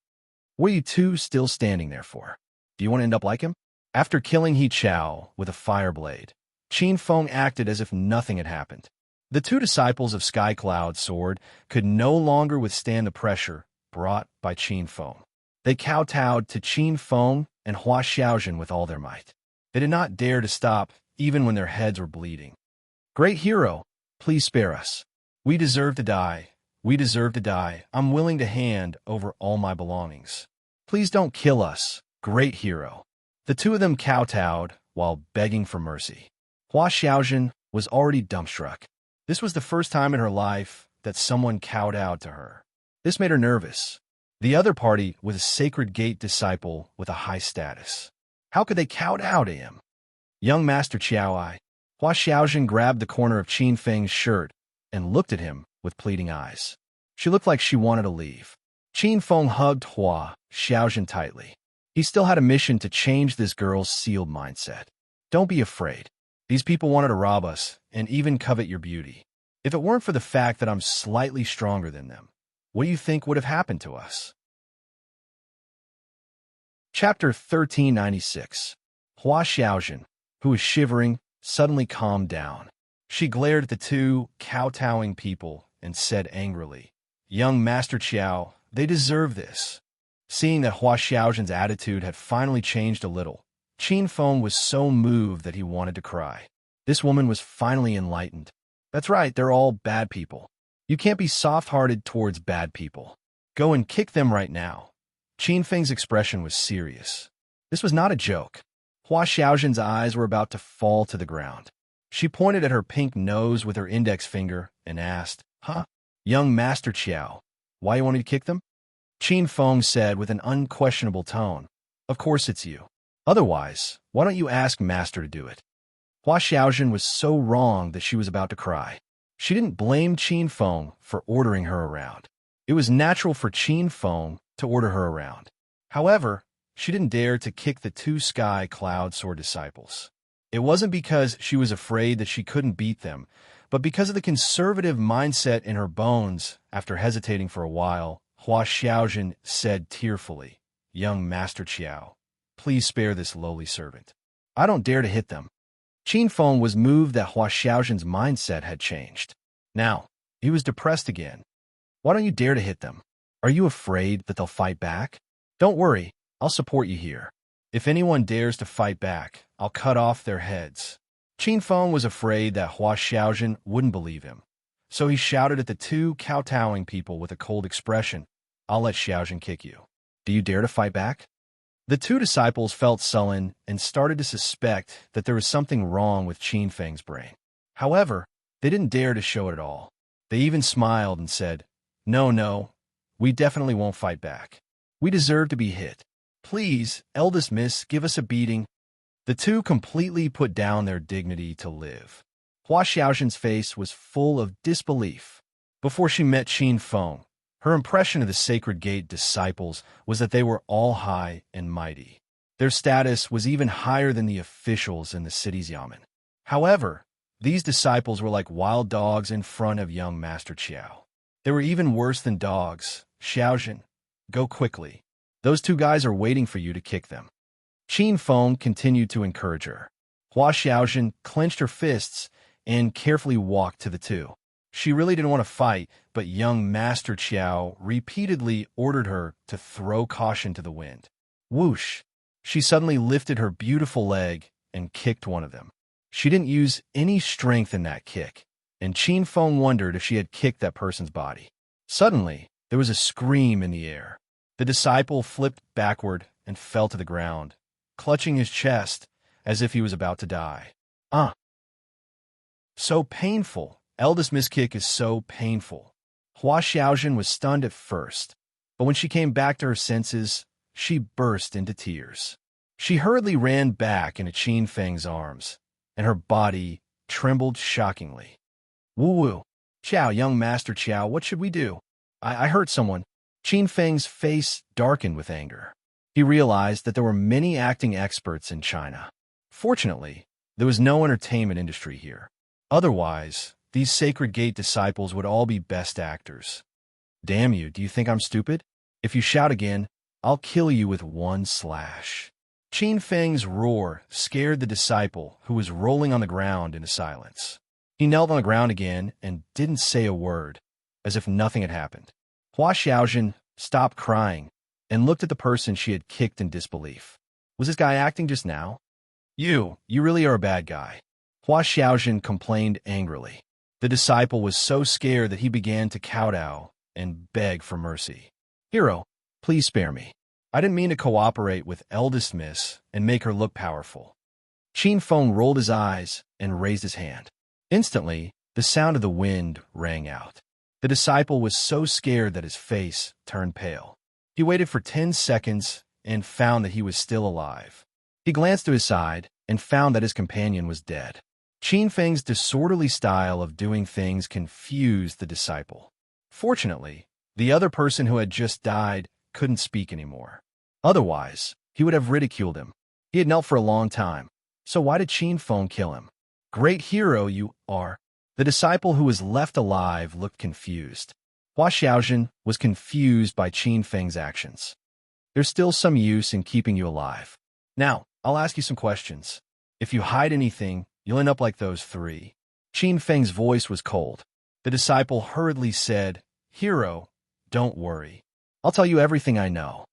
S1: What are you two still standing there for? Do you want to end up like him? After killing He Chao with a fire blade, Qin Feng acted as if nothing had happened. The two disciples of Sky Cloud Sword could no longer withstand the pressure brought by Qin Feng. They kowtowed to Qin Feng and Hua Xiaojin with all their might. They did not dare to stop, even when their heads were bleeding. Great hero, please spare us. We deserve to die. We deserve to die. I'm willing to hand over all my belongings. Please don't kill us, great hero. The two of them kowtowed while begging for mercy. Hua Xiaojin was already dumbstruck. This was the first time in her life that someone kowtowed to her. This made her nervous. The other party was a Sacred Gate disciple with a high status. How could they kowtow to him? Young Master Qiaoai. Hua Xiaojin grabbed the corner of Qin Feng's shirt and looked at him with pleading eyes. She looked like she wanted to leave. Qin Feng hugged Hua Xiaojin tightly. He still had a mission to change this girl's sealed mindset. Don't be afraid. These people wanted to rob us and even covet your beauty. If it weren't for the fact that I'm slightly stronger than them, what do you think would have happened to us? Chapter 1396. Hua Xiaojin, who was shivering, suddenly calmed down. She glared at the two kowtowing people and said angrily, Young Master Qiao, they deserve this. Seeing that Hua Xiaojin's attitude had finally changed a little, Qin Feng was so moved that he wanted to cry. This woman was finally enlightened. That's right, they're all bad people. You can't be soft-hearted towards bad people. Go and kick them right now. Qin Feng's expression was serious. This was not a joke. Hua Xiaojin's eyes were about to fall to the ground. She pointed at her pink nose with her index finger and asked, Young Master Qiao, why you want me to kick them? Qin Feng said with an unquestionable tone, Of course it's you. Otherwise, why don't you ask Master to do it? Hua Xiaojin was so wrong that she was about to cry. She didn't blame Qin Feng for ordering her around. It was natural for Qin Feng to order her around. However, she didn't dare to kick the two Sky Cloud Sword disciples. It wasn't because she was afraid that she couldn't beat them, but because of the conservative mindset in her bones. After hesitating for a while, Hua Xiaojun said tearfully. Young Master Qiao, please spare this lowly servant. I don't dare to hit them. Qin Feng was moved that Hua Xiaojun's mindset had changed. Now, he was depressed again. Why don't you dare to hit them? Are you afraid that they'll fight back? Don't worry, I'll support you here. If anyone dares to fight back, I'll cut off their heads. Qin Feng was afraid that Hua Xiaojun wouldn't believe him. So he shouted at the two kowtowing people with a cold expression, I'll let Xiaojun kick you. Do you dare to fight back? The two disciples felt sullen and started to suspect that there was something wrong with Qin Feng's brain. However, they didn't dare to show it at all. They even smiled and said, No, we definitely won't fight back. We deserve to be hit. Please, eldest miss, give us a beating. The two completely put down their dignity to live. Hua Xiaojun's face was full of disbelief. Before she met Qin Feng, her impression of the Sacred Gate disciples was that they were all high and mighty. Their status was even higher than the officials in the city's yamen. However, these disciples were like wild dogs in front of young Master Qiao. They were even worse than dogs. Xiaojun, go quickly. Those two guys are waiting for you to kick them. Qin Feng continued to encourage her. Hua Xiaojun clenched her fists and carefully walked to the two. She really didn't want to fight, but young Master Qiao repeatedly ordered her to throw caution to the wind. Whoosh! She suddenly lifted her beautiful leg and kicked one of them. She didn't use any strength in that kick, and Qin Feng wondered if she had kicked that person's body. Suddenly, there was a scream in the air. The disciple flipped backward and fell to the ground, clutching his chest as if he was about to die. So painful. Eldest Miss kick is so painful. Hua Xiaojun was stunned at first, but when she came back to her senses, she burst into tears. She hurriedly ran back into Qin Feng's arms, and her body trembled shockingly. Woo-woo. Qiao, young Master Qiao, what should we do? I hurt someone. Qin Feng's face darkened with anger. He realized that there were many acting experts in China. Fortunately, there was no entertainment industry here. Otherwise, these Sacred Gate disciples would all be best actors. Damn you, do you think I'm stupid? If you shout again, I'll kill you with one slash. Qin Feng's roar scared the disciple, who was rolling on the ground, into silence. He knelt on the ground again and didn't say a word, as if nothing had happened. Hua Xiaojun stopped crying and looked at the person she had kicked in disbelief. Was this guy acting just now? You really are a bad guy. Hua Xiaojun complained angrily. The disciple was so scared that he began to kowtow and beg for mercy. Hero, please spare me. I didn't mean to cooperate with eldest miss and make her look powerful. Qin Feng rolled his eyes and raised his hand. Instantly, the sound of the wind rang out. The disciple was so scared that his face turned pale. He waited for 10 seconds and found that he was still alive. He glanced to his side and found that his companion was dead. Qin Feng's disorderly style of doing things confused the disciple. Fortunately, the other person who had just died couldn't speak anymore. Otherwise, he would have ridiculed him. He had knelt for a long time. So why did Qin Feng kill him? Great hero you are. The disciple who was left alive looked confused. Hua Xiaojun was confused by Qin Feng's actions. There's still some use in keeping you alive. Now, I'll ask you some questions. If you hide anything, you'll end up like those three. Qin Feng's voice was cold. The disciple hurriedly said, Hero, don't worry. I'll tell you everything I know.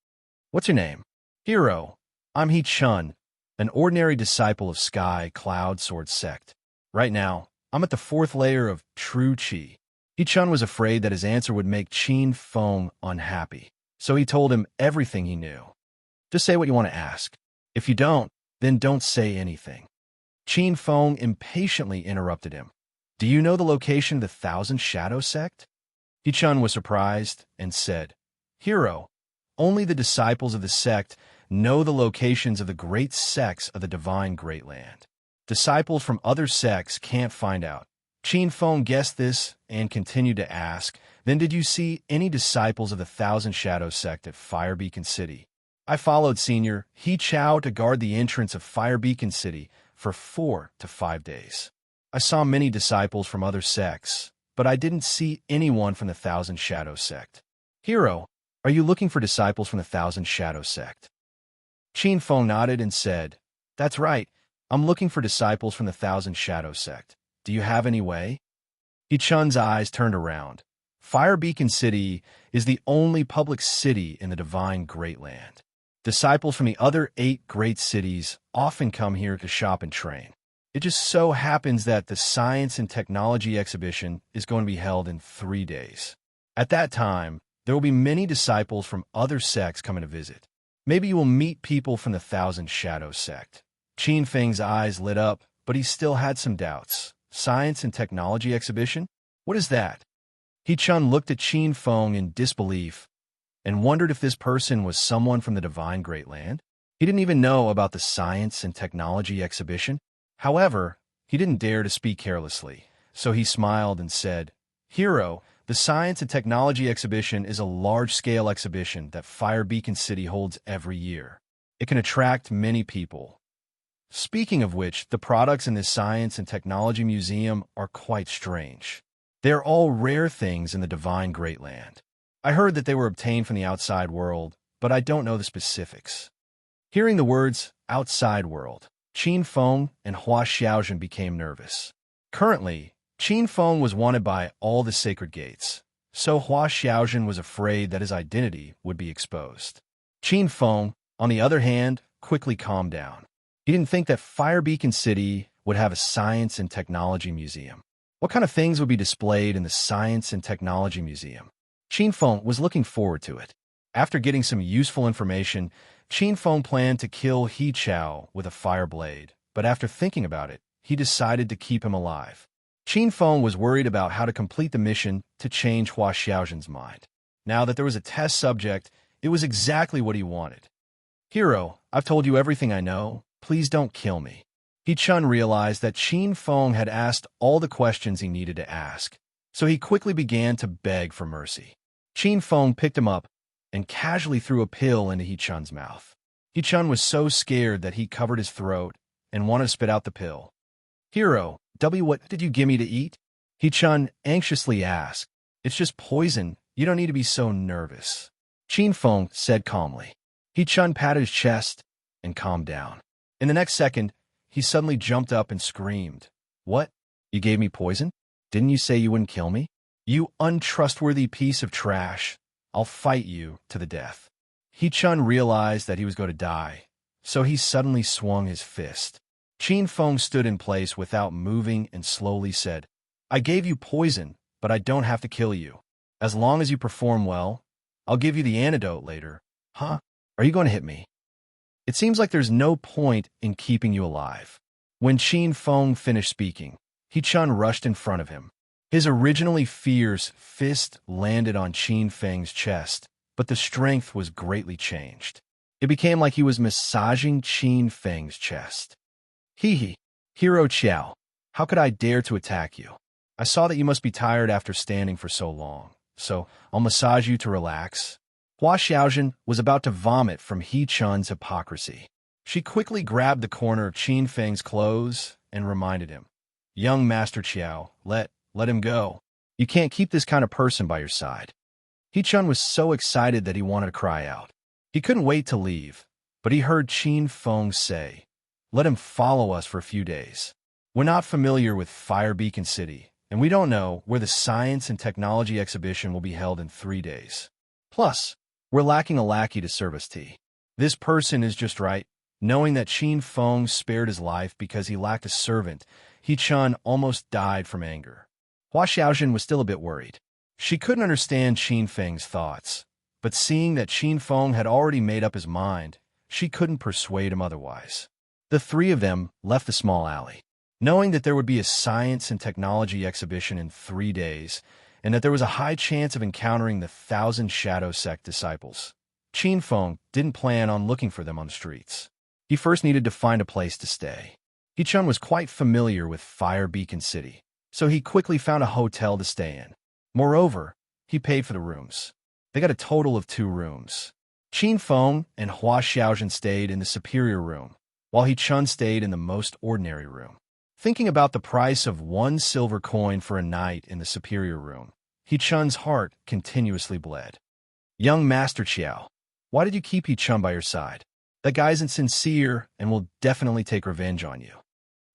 S1: What's your name? Hero, I'm He Chun, an ordinary disciple of Sky Cloud Sword Sect. Right now, I'm at the 4th layer of True Qi. He Chun was afraid that his answer would make Qin Feng unhappy, so he told him everything he knew. Just say what you want to ask. If you don't, then don't say anything. Qin Feng impatiently interrupted him. Do you know the location of the Thousand Shadow Sect? He Chun was surprised and said, Hero, only the disciples of the sect know the locations of the great sects of the Divine Great Land. Disciples from other sects can't find out. Qin Feng guessed this and continued to ask, Then did you see any disciples of the Thousand Shadow Sect at Fire Beacon City? I followed Senior He Chao to guard the entrance of Fire Beacon City for 4 to 5 days. I saw many disciples from other sects, but I didn't see anyone from the Thousand Shadow Sect. Hero, Are you looking for disciples from the Thousand Shadow sect? Qin Feng nodded and said, That's right. I'm looking for disciples from the Thousand Shadow sect. Do you have any way? He Chun's eyes turned around. Fire Beacon City is the only public city in the Divine Great Land. Disciples from the other 8 great cities often come here to shop and train. It just so happens that the Science and Technology exhibition is going to be held in 3 days. At that time, there will be many disciples from other sects coming to visit. Maybe you will meet people from the Thousand Shadows sect. Qin Feng's eyes lit up, but he still had some doubts. Science and Technology exhibition? What is that? He Chun looked at Qin Feng in disbelief and wondered if this person was someone from the Divine Great Land. He didn't even know about the Science and Technology exhibition. However, he didn't dare to speak carelessly, so he smiled and said, Hero, the Science and Technology exhibition is a large-scale exhibition that Fire Beacon City holds every year. It can attract many people. Speaking of which, the products in this Science and Technology Museum are quite strange. They're all rare things in the Divine Great Land. I heard that they were obtained from the outside world, but I don't know the specifics. Hearing the words, outside world, Qin Feng and Hua Xiaojun became nervous. Currently, Qin Feng was wanted by all the sacred gates, so Hua Xiaojun was afraid that his identity would be exposed. Qin Feng, on the other hand, quickly calmed down. He didn't think that Fire Beacon City would have a Science and Technology Museum. What kind of things would be displayed in the Science and Technology Museum? Qin Feng was looking forward to it. After getting some useful information, Qin Feng planned to kill He Chao with a fire blade, but after thinking about it, he decided to keep him alive. Qin Feng was worried about how to complete the mission to change Hua Xiaojun's mind. Now that there was a test subject, it was exactly what he wanted. Hero, I've told you everything I know. Please don't kill me. He Chun realized that Qin Feng had asked all the questions he needed to ask, so he quickly began to beg for mercy. Qin Feng picked him up and casually threw a pill into He Chun's mouth. He Chun was so scared that he covered his throat and wanted to spit out the pill. Hero, what did you give me to eat? He Chun anxiously asked. It's just poison. You don't need to be so nervous. Qin Feng said calmly. He Chun patted his chest and calmed down. In the next second, he suddenly jumped up and screamed. What? You gave me poison? Didn't you say you wouldn't kill me? You untrustworthy piece of trash. I'll fight you to the death. He Chun realized that he was going to die, so he suddenly swung his fist. Qin Feng stood in place without moving and slowly said, I gave you poison, but I don't have to kill you. As long as you perform well, I'll give you the antidote later. Huh? Are you going to hit me? It seems like there's no point in keeping you alive. When Qin Feng finished speaking, He Chun rushed in front of him. His originally fierce fist landed on Qin Feng's chest, but the strength was greatly changed. It became like he was massaging Qin Feng's chest. Hee, Hero Qiao, how could I dare to attack you? I saw that you must be tired after standing for so long, so I'll massage you to relax. Hua Xiaojun was about to vomit from He Chun's hypocrisy. She quickly grabbed the corner of Qin Feng's clothes and reminded him, Young Master Qiao, let him go. You can't keep this kind of person by your side. He Chun was so excited that he wanted to cry out. He couldn't wait to leave, but he heard Qin Feng say, Let him follow us for a few days. We're not familiar with Fire Beacon City, and we don't know where the Science and Technology exhibition will be held in 3 days. Plus, we're lacking a lackey to serve us tea. This person is just right. Knowing that Qin Feng spared his life because he lacked a servant, He Chun almost died from anger. Hua Xiaojun was still a bit worried. She couldn't understand Qin Feng's thoughts, but seeing that Qin Feng had already made up his mind, she couldn't persuade him otherwise. The 3 of them left the small alley. Knowing that there would be a Science and Technology exhibition in 3 days, and that there was a high chance of encountering the Thousand Shadow Sect disciples, Qin Feng didn't plan on looking for them on the streets. He first needed to find a place to stay. He Chun was quite familiar with Fire Beacon City, so he quickly found a hotel to stay in. Moreover, he paid for the rooms. They got a total of 2 rooms. Qin Feng and Hua Xiaojun stayed in the superior room, while He Chun stayed in the most ordinary room. Thinking about the price of 1 silver coin for a night in the superior room, He Chun's heart continuously bled. Young Master Chiao, why did you keep He-chun by your side? That guy isn't sincere and will definitely take revenge on you.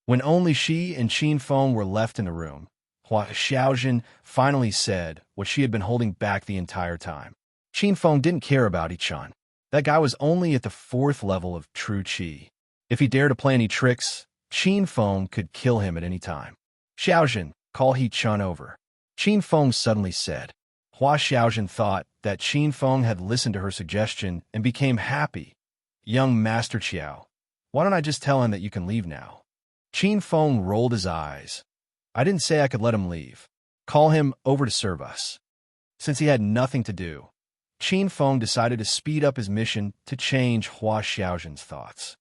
S1: When only she and Qin Feng were left in the room, Hua Xiaojun finally said what she had been holding back the entire time. Qin Feng didn't care about He-chun. That guy was only at the 4th level of true qi. If he dared to play any tricks, Qin Feng could kill him at any time. Xiaojun, call He-chun over. Qin Feng suddenly said. Hua Xiaojun thought that Qin Feng had listened to her suggestion and became happy. Young Master Chiao, why don't I just tell him that you can leave now? Qin Feng rolled his eyes. I didn't say I could let him leave. Call him over to serve us. Since he had nothing to do, Qin Feng decided to speed up his mission to change Hua Xiaojun's thoughts.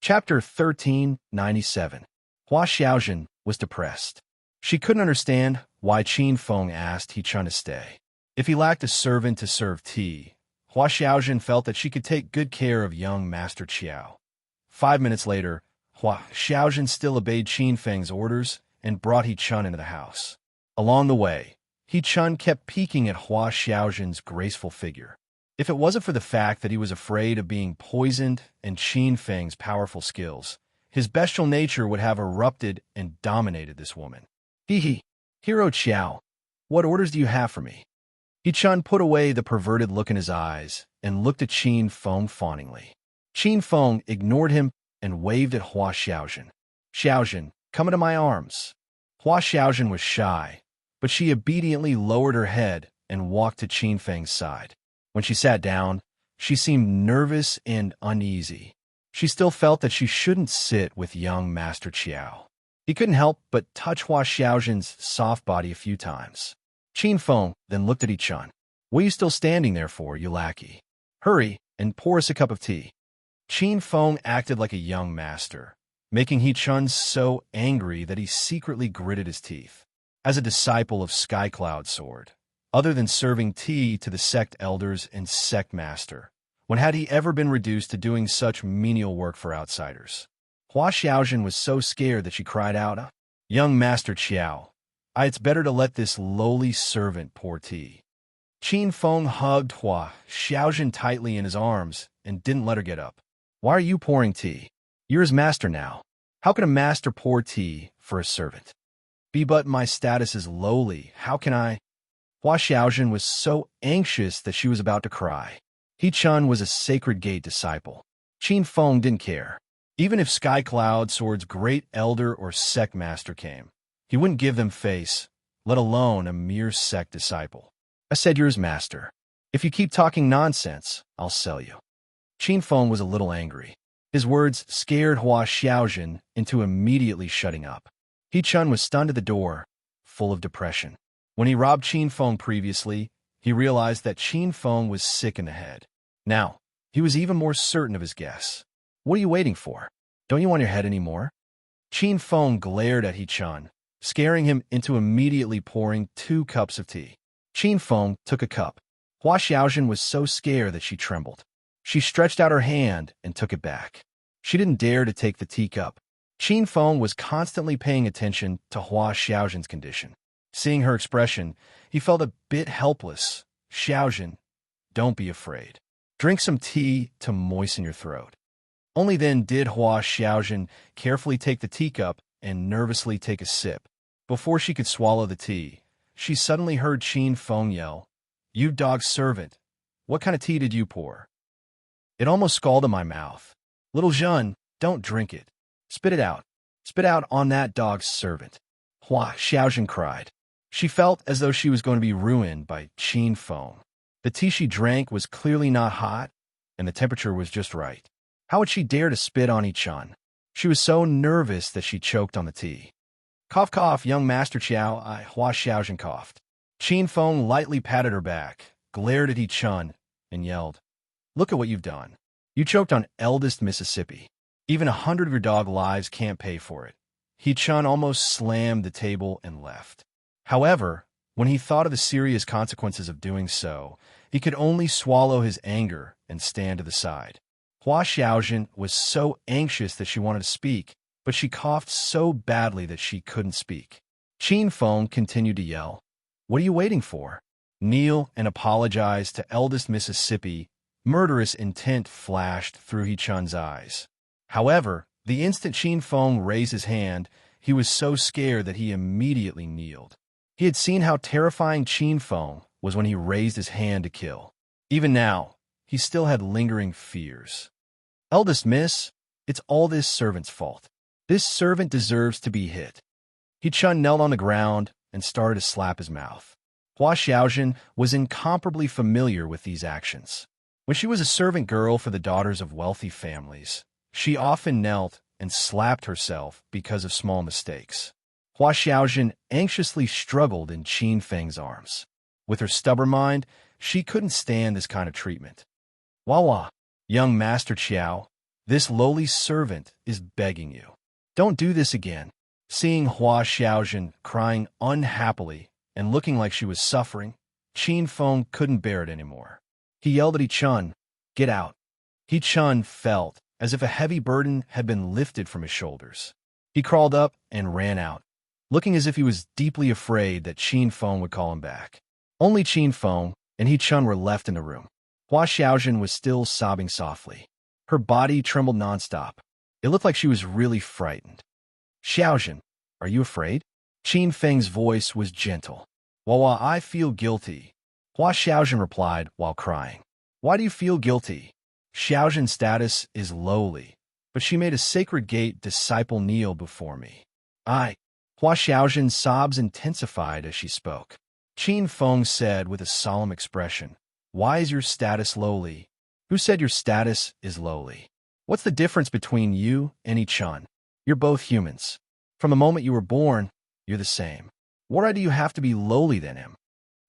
S1: Chapter 1397. Hua Xiaojun was depressed. She couldn't understand why Qin Feng asked He-chun to stay. If he lacked a servant to serve tea, Hua Xiaojun felt that she could take good care of young Master Chiao. 5 minutes later, Hua Xiaojun still obeyed Qin Feng's orders and brought He-chun into the house. Along the way, He-chun kept peeking at Hua Xiaojun's graceful figure. If it wasn't for the fact that he was afraid of being poisoned and Qin Feng's powerful skills, his bestial nature would have erupted and dominated this woman. Hee, Hero Chiao, what orders do you have for me? He-chun put away the perverted look in his eyes and looked at Qin Feng fawningly. Qin Feng ignored him and waved at Hua Xiaojun. Xiaojun, come into my arms. Hua Xiaojun was shy, but she obediently lowered her head and walked to Qin Feng's side. When she sat down, she seemed nervous and uneasy. She still felt that she shouldn't sit with young Master Chiao. He couldn't help but touch Hua Xiaojun's soft body a few times. Qin Feng then looked at He-chun. What are you still standing there for, you lackey? Hurry and pour us a cup of tea. Qin Feng acted like a young master, making He-chun so angry that he secretly gritted his teeth. As a disciple of Sky Cloud Sword, other than serving tea to the sect elders and sect master, when had he ever been reduced to doing such menial work for outsiders? Hua Xiaojun was so scared that she cried out, Young Master Chiao, it's better to let this lowly servant pour tea. Qin Feng hugged Hua Xiaojun tightly in his arms and didn't let her get up. Why are you pouring tea? You're his master now. How can a master pour tea for a servant? But my status is lowly. How can I? Hua Xiaojun was so anxious that she was about to cry. He-chun was a Sacred Gate disciple. Qin Feng didn't care. Even if Sky Cloud Sword's great elder or sect master came, he wouldn't give them face, let alone a mere sect disciple. I said you're his master. If you keep talking nonsense, I'll sell you. Qin Feng was a little angry. His words scared Hua Xiaojun into immediately shutting up. He-chun was stunned at the door, full of depression. When he robbed Qin Feng previously, he realized that Qin Feng was sick in the head. Now, he was even more certain of his guess. What are you waiting for? Don't you want your head anymore? Qin Feng glared at He-chun, scaring him into immediately pouring 2 cups of tea. Qin Feng took a cup. Hua Xiaojun was so scared that she trembled. She stretched out her hand and took it back. She didn't dare to take the teacup. Qin Feng was constantly paying attention to Hua Xiaojun's condition. Seeing her expression, he felt a bit helpless. Xiaojun, don't be afraid. Drink some tea to moisten your throat. Only then did Hua Xiaojun carefully take the teacup and nervously take a sip. Before she could swallow the tea, she suddenly heard Qin Feng yell, You dog's servant, what kind of tea did you pour? It almost scalded my mouth. Little Jean, don't drink it. Spit it out. Spit out on that dog's servant. Hua Xiaojun cried. She felt as though she was going to be ruined by Qin Feng. The tea she drank was clearly not hot, and the temperature was just right. How would she dare to spit on He-chun? She was so nervous that she choked on the tea. Cough, cough, young Master Chiao, Hua Xiaojun coughed. Qin Feng lightly patted her back, glared at He-chun, and yelled, Look at what you've done. You choked on eldest Mississippi. Even 100 of your dog lives can't pay for it. He-chun almost slammed the table and left. However, when he thought of the serious consequences of doing so, he could only swallow his anger and stand to the side. Hua Xiaojun was so anxious that she wanted to speak, but she coughed so badly that she couldn't speak. Qin Feng continued to yell, What are you waiting for? Kneel and apologize to eldest Mississippi. Murderous intent flashed through He-chun's eyes. However, the instant Qin Feng raised his hand, he was so scared that he immediately kneeled. He had seen how terrifying Qin Feng was when he raised his hand to kill. Even now, he still had lingering fears. Eldest Miss, it's all this servant's fault. This servant deserves to be hit. He-chun knelt on the ground and started to slap his mouth. Hua Xiaojun was incomparably familiar with these actions. When she was a servant girl for the daughters of wealthy families, she often knelt and slapped herself because of small mistakes. Hua Xiaojun anxiously struggled in Qin Feng's arms. With her stubborn mind, she couldn't stand this kind of treatment. Wawa, young Master Qiao, this lowly servant is begging you. Don't do this again. Seeing Hua Xiaojun crying unhappily and looking like she was suffering, Qin Feng couldn't bear it anymore. He yelled at He-chun, "Get out." He-chun felt as if a heavy burden had been lifted from his shoulders. He crawled up and ran out, looking as if he was deeply afraid that Qin Feng would call him back. Only Qin Feng and He-chun were left in the room. Hua Xiaojun was still sobbing softly. Her body trembled nonstop. It looked like she was really frightened. "Xiaojun, are you afraid?" Qin Feng's voice was gentle. "Wawa, I feel guilty," Hua Xiaojun replied while crying. "Why do you feel guilty?" "Xiaojun's status is lowly, but she made a sacred gate disciple kneel before me." Hua Xiaojun's sobs intensified as she spoke. Qin Feng said with a solemn expression, "Why is your status lowly?" "Who said your status is lowly? What's the difference between you and He-chun? You're both humans. From the moment you were born, you're the same. Why do you have to be lowly than him?"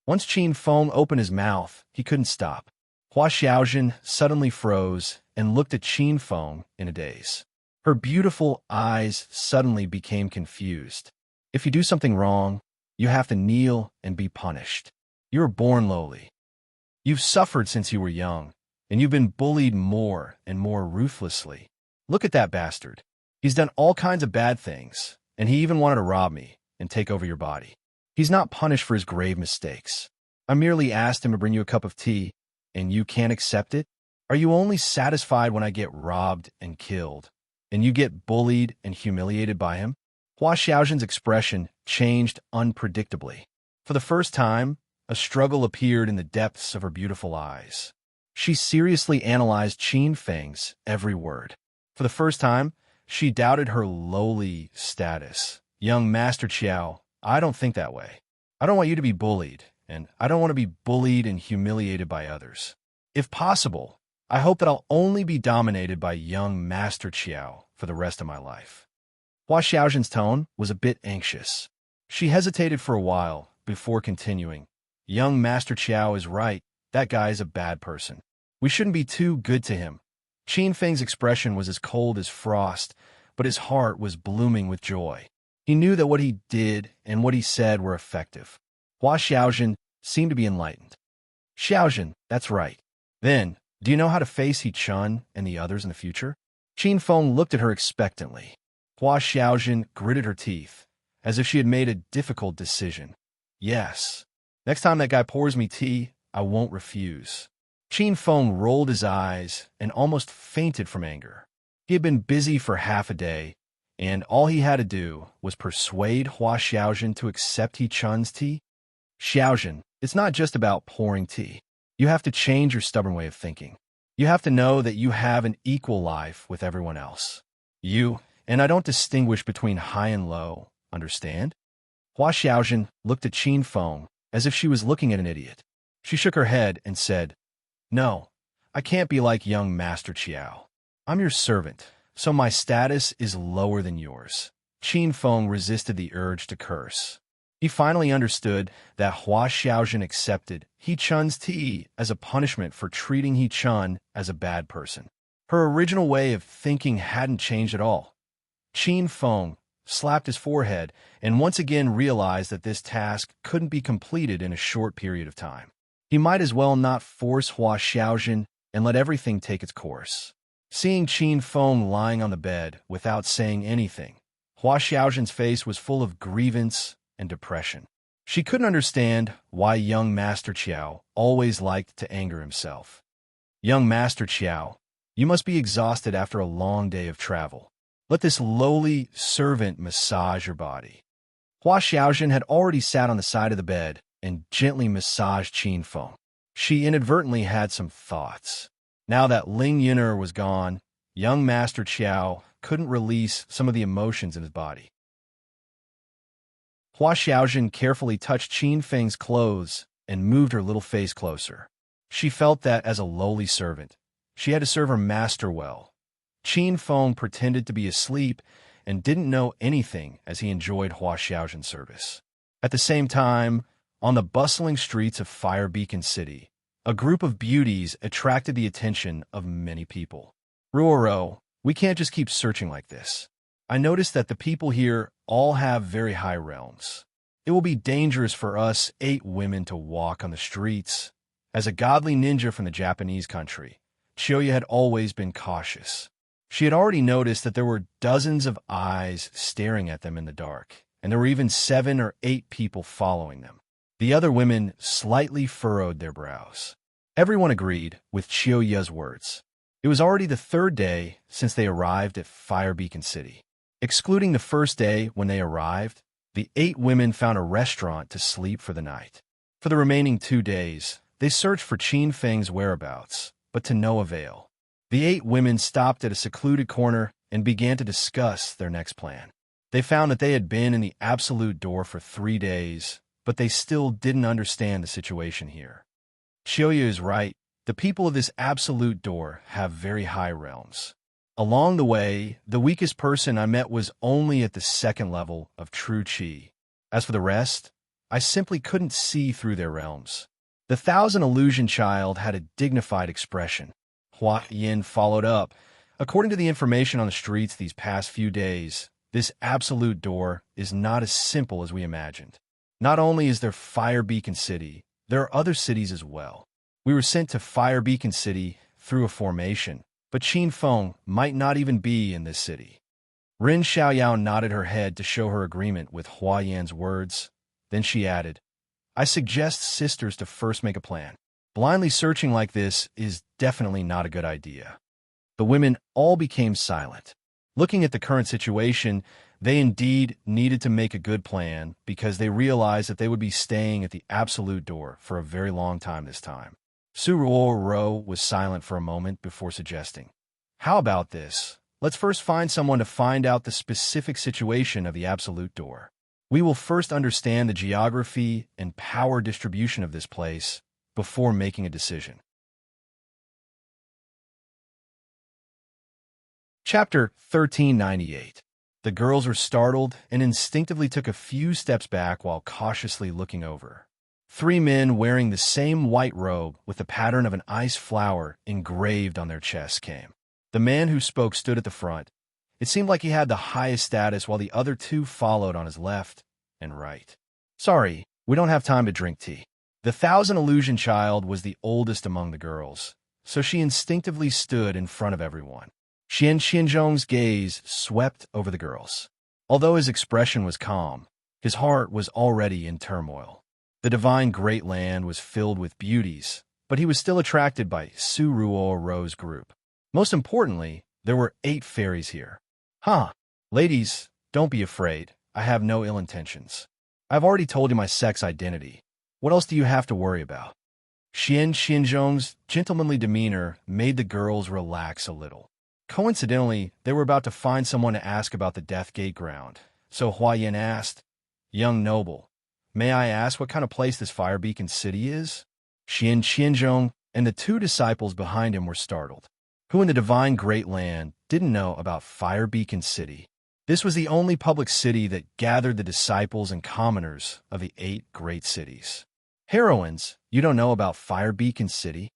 S1: Once Qin Feng opened his mouth, he couldn't stop. Hua Xiaojun suddenly froze and looked at Qin Feng in a daze. Her beautiful eyes suddenly became confused. "If you do something wrong, you have to kneel and be punished. You were born lowly. You've suffered since you were young, and you've been bullied more and more ruthlessly. Look at that bastard. He's done all kinds of bad things, and he even wanted to rob me and take over your body. He's not punished for his grave mistakes. I merely asked him to bring you a cup of tea, and you can't accept it? Are you only satisfied when I get robbed and killed, and you get bullied and humiliated by him?" Hua Xiaojun's expression changed unpredictably. For the first time, a struggle appeared in the depths of her beautiful eyes. She seriously analyzed Qin Feng's every word. For the first time, she doubted her lowly status. "Young Master Qiao, I don't think that way. I don't want you to be bullied, and I don't want to be bullied and humiliated by others. If possible, I hope that I'll only be dominated by young Master Qiao for the rest of my life." Hua Xiaojun's tone was a bit anxious. She hesitated for a while before continuing. "Young Master Qiao is right. That guy is a bad person. We shouldn't be too good to him." Qin Feng's expression was as cold as frost, but his heart was blooming with joy. He knew that what he did and what he said were effective. Hua Xiaojun seemed to be enlightened. "Xiaojun, that's right. Then, do you know how to face He-chun and the others in the future?" Qin Feng looked at her expectantly. Hua Xiaojun gritted her teeth, as if she had made a difficult decision. "Yes. Next time that guy pours me tea, I won't refuse." Qin Feng rolled his eyes and almost fainted from anger. He had been busy for half a day, and all he had to do was persuade Hua Xiaojun to accept He-chun's tea. "Xiaojun, it's not just about pouring tea. You have to change your stubborn way of thinking. You have to know that you have an equal life with everyone else. And I don't distinguish between high and low, understand?" Hua Xiaojun looked at Qin Feng as if she was looking at an idiot. She shook her head and said, "No, I can't be like young Master Qiao. I'm your servant, so my status is lower than yours." Qin Feng resisted the urge to curse. He finally understood that Hua Xiaojun accepted He-chun's tea as a punishment for treating He-chun as a bad person. Her original way of thinking hadn't changed at all. Qin Feng slapped his forehead and once again realized that this task couldn't be completed in a short period of time. He might as well not force Hua Xiaojun and let everything take its course. Seeing Qin Feng lying on the bed without saying anything, Hua Xiaojun's face was full of grievance and depression. She couldn't understand why young Master Qiao always liked to anger himself. Young Master Qiao, you must be exhausted after a long day of travel. Let this lowly servant massage your body. Hua Xiaojun had already sat on the side of the bed and gently massaged Qin Feng. She inadvertently had some thoughts. Now that Ling Yun'er was gone, young Master Qiao couldn't release some of the emotions in his body. Hua Xiaojun carefully touched Qin Feng's clothes and moved her little face closer. She felt that as a lowly servant, she had to serve her master well. Qin Feng pretended to be asleep and didn't know anything as he enjoyed Hua Xiaojun's service. At the same time, on the bustling streets of Fire Beacon City, a group of beauties attracted the attention of many people. Ruoro, we can't just keep searching like this. I noticed that the people here all have very high realms. It will be dangerous for us 8 women to walk on the streets. As a godly ninja from the Japanese country, Chiyoya had always been cautious. She had already noticed that there were dozens of eyes staring at them in the dark, and there were even 7 or 8 people following them. The other women slightly furrowed their brows. Everyone agreed with Chiyoya's words. It was already the 3rd day since they arrived at Fire Beacon City. Excluding the first day when they arrived, the 8 women found a restaurant to sleep for the night. For the remaining 2 days, they searched for Qin Feng's whereabouts, but to no avail. The 8 women stopped at a secluded corner and began to discuss their next plan. They found that they had been in the Absolute Door for 3 days, but they still didn't understand the situation here. Chiyoya is right. The people of this Absolute Door have very high realms. Along the way, the weakest person I met was only at the 2nd level of True Qi. As for the rest, I simply couldn't see through their realms. The Thousand Illusion Child had a dignified expression. Hua Yin followed up. According to the information on the streets these past few days, this Absolute Door is not as simple as we imagined. Not only is there Fire Beacon City, there are other cities as well. We were sent to Fire Beacon City through a formation, but Qin Feng might not even be in this city. Rin Xiaoyao nodded her head to show her agreement with Hua Yan's words. Then she added, I suggest sisters to first make a plan. Blindly searching like this is definitely not a good idea. The women all became silent. Looking at the current situation, they indeed needed to make a good plan because they realized that they would be staying at the Absolute Door for a very long time this time. Su Ruoro was silent for a moment before suggesting, how about this? Let's first find someone to find out the specific situation of the Absolute Door. We will first understand the geography and power distribution of this place before making a decision. Chapter 1398. The girls were startled and instinctively took a few steps back while cautiously looking over. 3 men wearing the same white robe with the pattern of an ice flower engraved on their chests came. The man who spoke stood at the front. It seemed like he had the highest status while the other 2 followed on his left and right. Sorry, we don't have time to drink tea. The Thousand Illusion Child was the oldest among the girls, so she instinctively stood in front of everyone. Xian Qianzhong's gaze swept over the girls. Although his expression was calm, his heart was already in turmoil. The divine Great Land was filled with beauties, but he was still attracted by Su Ruoro's group. Most importantly, there were 8 fairies here. Ladies, don't be afraid. I have no ill intentions. I've already told you my sex identity. What else do you have to worry about? Xian Qianzhong's gentlemanly demeanor made the girls relax a little. Coincidentally, they were about to find someone to ask about the Death Gate ground, so Hua Yin asked, Young noble, may I ask what kind of place this Fire Beacon City is? Xian Qianzhong and the 2 disciples behind him were startled. Who in the divine Great Land didn't know about Fire Beacon City? This was the only public city that gathered the disciples and commoners of the 8 great cities. Heroines, you don't know about Fire Beacon City?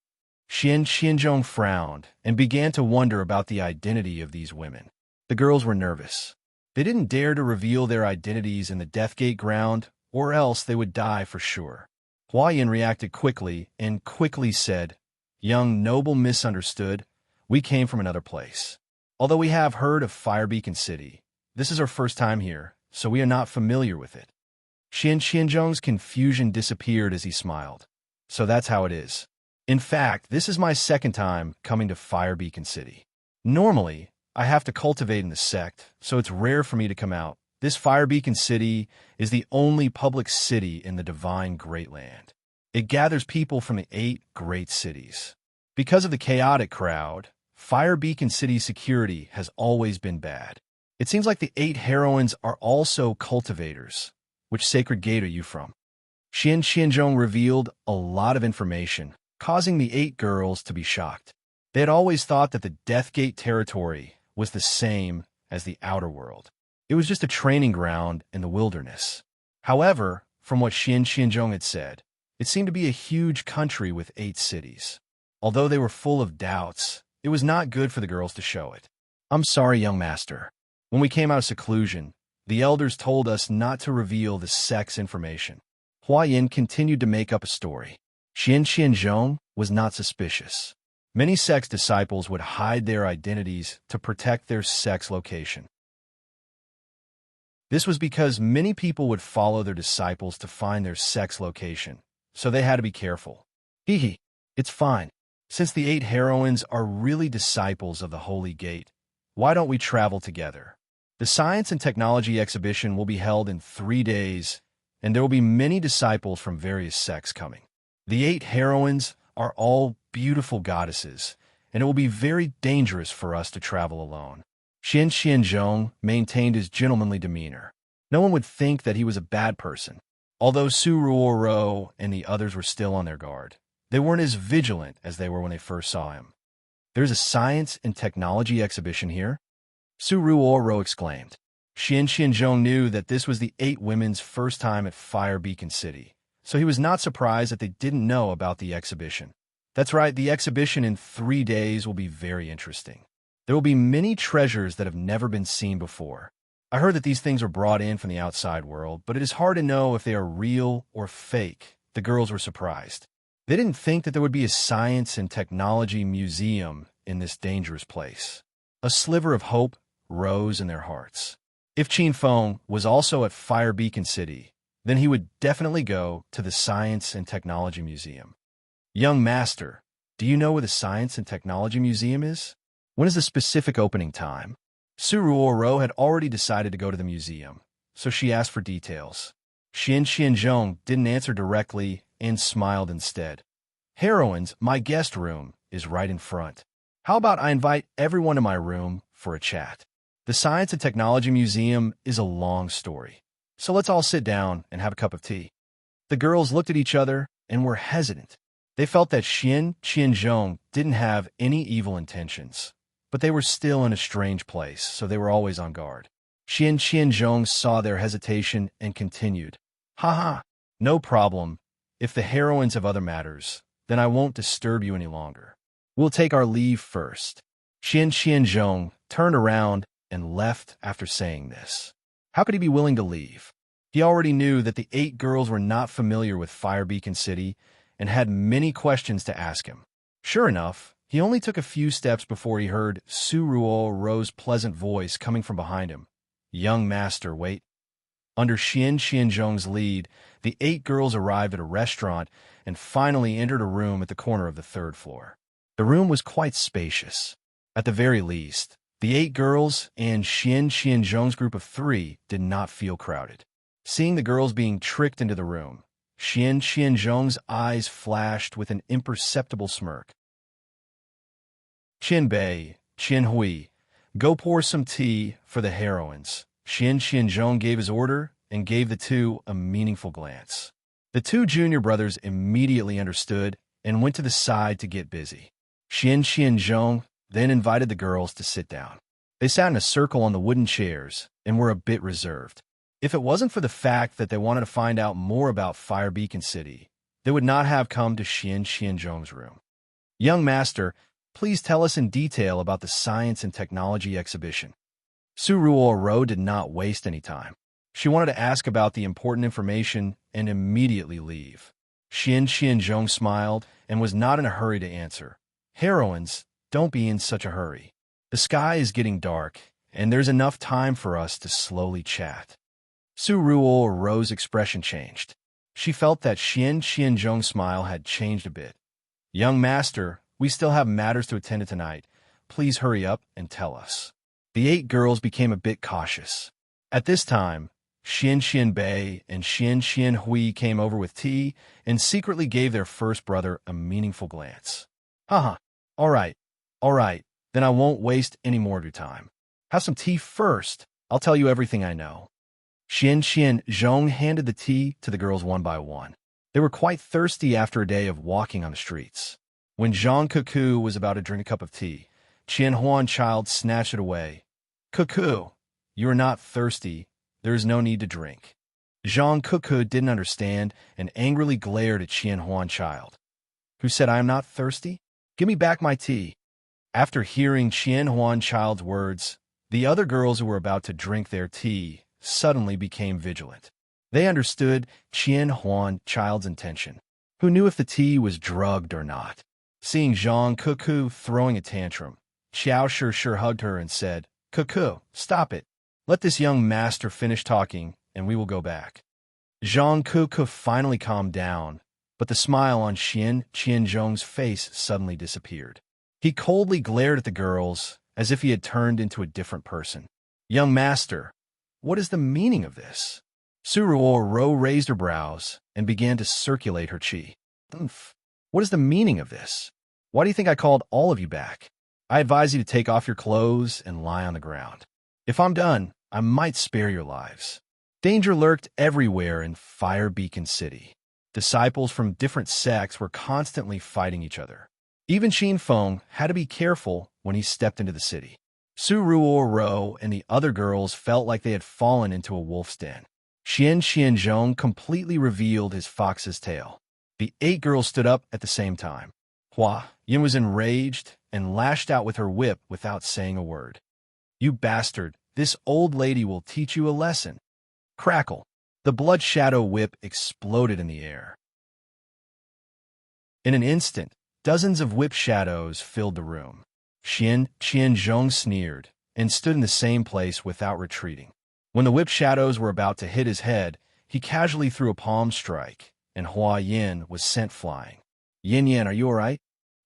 S1: Xian Qianzhong frowned and began to wonder about the identity of these women. The girls were nervous. They didn't dare to reveal their identities in the Death Gate ground, or else they would die for sure. Hua Yin reacted quickly and quickly said, Young noble misunderstood. We came from another place. Although we have heard of Fire Beacon City, this is our first time here, so we are not familiar with it. Xianzhong's confusion disappeared as he smiled. So that's how it is. In fact, this is my second time coming to Fire Beacon City. Normally, I have to cultivate in the sect, so it's rare for me to come out. This Fire Beacon City is the only public city in the Divine Great Land. It gathers people from the 8 great cities. Because of the chaotic crowd, Fire Beacon City's security has always been bad. It seems like the 8 heroines are also cultivators. Which sacred gate are you from? Xianzhong revealed a lot of information, causing the 8 girls to be shocked. They had always thought that the Death Gate territory was the same as the outer world. It was just a training ground in the wilderness. However, from what Xianzhong had said, it seemed to be a huge country with 8 cities. Although they were full of doubts, it was not good for the girls to show it. I'm sorry, young master. When we came out of seclusion, the elders told us not to reveal the sect's information. Hua Yin continued to make up a story. Xianzhong was not suspicious. Many sect's disciples would hide their identities to protect their sect's location. This was because many people would follow their disciples to find their sect's location, so they had to be careful. Hee, it's fine. Since the 8 heroines are really disciples of the Holy Gate, why don't we travel together? The Science and Technology exhibition will be held in 3 days, and there will be many disciples from various sects coming. The 8 heroines are all beautiful goddesses, and it will be very dangerous for us to travel alone. Xianzhong maintained his gentlemanly demeanor. No one would think that he was a bad person. Although Su Ruoro and the others were still on their guard, they weren't as vigilant as they were when they first saw him. There's a Science and Technology exhibition here? Su Ruoro exclaimed. Xianzhong knew that this was the 8 women's first time at Fire Beacon City, so he was not surprised that they didn't know about the exhibition. That's right, the exhibition in 3 days will be very interesting. There will be many treasures that have never been seen before. I heard that these things were brought in from the outside world, but it is hard to know if they are real or fake. The girls were surprised. They didn't think that there would be a science and technology museum in this dangerous place. A sliver of hope rose in their hearts. If Qin Feng was also at Fire Beacon City, then he would definitely go to the Science and Technology Museum. Young master, do you know where the Science and Technology Museum is? When is the specific opening time? Su Ruoro had already decided to go to the museum, so she asked for details. Xianzhong didn't answer directly and smiled instead. Heroines, my guest room is right in front. How about I invite everyone to my room for a chat? The Science and Technology Museum is a long story, so let's all sit down and have a cup of tea. The girls looked at each other and were hesitant. They felt that Xianzhong didn't have any evil intentions, but they were still in a strange place, so they were always on guard. Xianzhong saw their hesitation and continued. Haha, no problem. If the heroines have other matters, then I won't disturb you any longer. We'll take our leave first. Xianzhong turned around and left after saying this. How could he be willing to leave? He already knew that the 8 girls were not familiar with Fire Beacon City and had many questions to ask him. Sure enough, he only took a few steps before he heard Su Ruoro's pleasant voice coming from behind him. Young master, wait. Under Xianzhong's lead, the 8 girls arrived at a restaurant and finally entered a room at the corner of the 3rd floor. The room was quite spacious. At the very least, the 8 girls and Xianzhong's group of 3 did not feel crowded. Seeing the girls being tricked into the room, Xianzhong's eyes flashed with an imperceptible smirk. Qin Bei, Qin Hui, go pour some tea for the heroines. Xianzhong gave his order and gave the 2 a meaningful glance. The 2 junior brothers immediately understood and went to the side to get busy. Xianzhong then invited the girls to sit down. They sat in a circle on the wooden chairs and were a bit reserved. If it wasn't for the fact that they wanted to find out more about Fire Beacon City, they would not have come to Xianzhong's room. Young master, please tell us in detail about the Science and Technology exhibition. Su Ruoro did not waste any time. She wanted to ask about the important information and immediately leave. Xianzhong smiled and was not in a hurry to answer. Heroines, don't be in such a hurry. The sky is getting dark, and there's enough time for us to slowly chat. Su Ruo's expression changed. She felt that Qianzhong's smile had changed a bit. Young master, we still have matters to attend to tonight. Please hurry up and tell us. The 8 girls became a bit cautious. At this time, Xianbei and Hui came over with tea and secretly gave their first brother a meaningful glance. Haha, all right, then I won't waste any more of your time. Have some tea first. I'll tell you everything I know. Xianzhong handed the tea to the girls one by one. They were quite thirsty after a day of walking on the streets. When Zhang Cuckoo was about to drink a cup of tea, Qianhuan child snatched it away. Cuckoo, you are not thirsty. There is no need to drink. Zhang Cuckoo didn't understand and angrily glared at Qianhuan child. Who said I am not thirsty? Give me back my tea. After hearing Qianhuan child's words, the other girls who were about to drink their tea suddenly became vigilant. They understood Qianhuan child's intention. Who knew if the tea was drugged or not? Seeing Zhang Cuckoo throwing a tantrum, Xiao Shi hugged her and said, Cuckoo, stop it. Let this young master finish talking, and we will go back. Zhang Cuckoo finally calmed down, but the smile on Qianzhong's face suddenly disappeared. He coldly glared at the girls as if he had turned into a different person. Young master, what is the meaning of this? Su Ruo raised her brows and began to circulate her qi. What is the meaning of this? Why do you think I called all of you back? I advise you to take off your clothes and lie on the ground. If I'm done, I might spare your lives. Danger lurked everywhere in Fire Beacon City. Disciples from different sects were constantly fighting each other. Even Qin Feng had to be careful when he stepped into the city. Su Ruo and the other girls felt like they had fallen into a wolf's den. Xianzhong completely revealed his fox's tail. The 8 girls stood up at the same time. Hua Yin was enraged and lashed out with her whip without saying a word. You bastard, this old lady will teach you a lesson. Crackle. The blood shadow whip exploded in the air. In an instant, dozens of whip shadows filled the room. Qianzhong sneered and stood in the same place without retreating. When the whip shadows were about to hit his head, he casually threw a palm strike, and Hua Yin was sent flying. Yin, are you all right?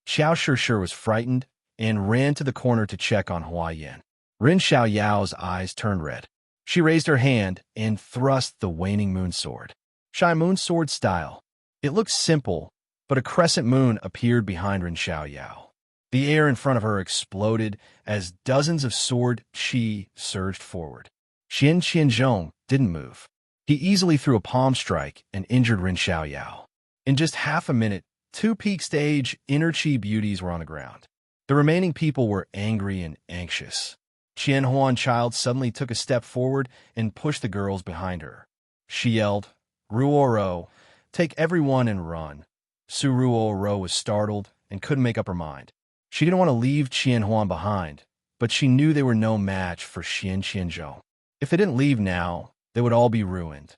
S1: Xiao Shi was frightened and ran to the corner to check on Hua Yin. Rin Xiaoyao's eyes turned red. She raised her hand and thrust the waning moon sword. Shy moon sword style. It looked simple, but a crescent moon appeared behind Rin Xiaoyao. The air in front of her exploded as dozens of sword qi surged forward. Qianzhong didn't move. He easily threw a palm strike and injured Rin Xiaoyao. In just half a minute, 2 peak stage inner qi beauties were on the ground. The remaining people were angry and anxious. Qianhuan child suddenly took a step forward and pushed the girls behind her. She yelled, Ruoro, take everyone and run. Su Ruoro was startled and couldn't make up her mind. She didn't want to leave Qianhuan behind, but she knew they were no match for Qianzhong. If they didn't leave now, they would all be ruined.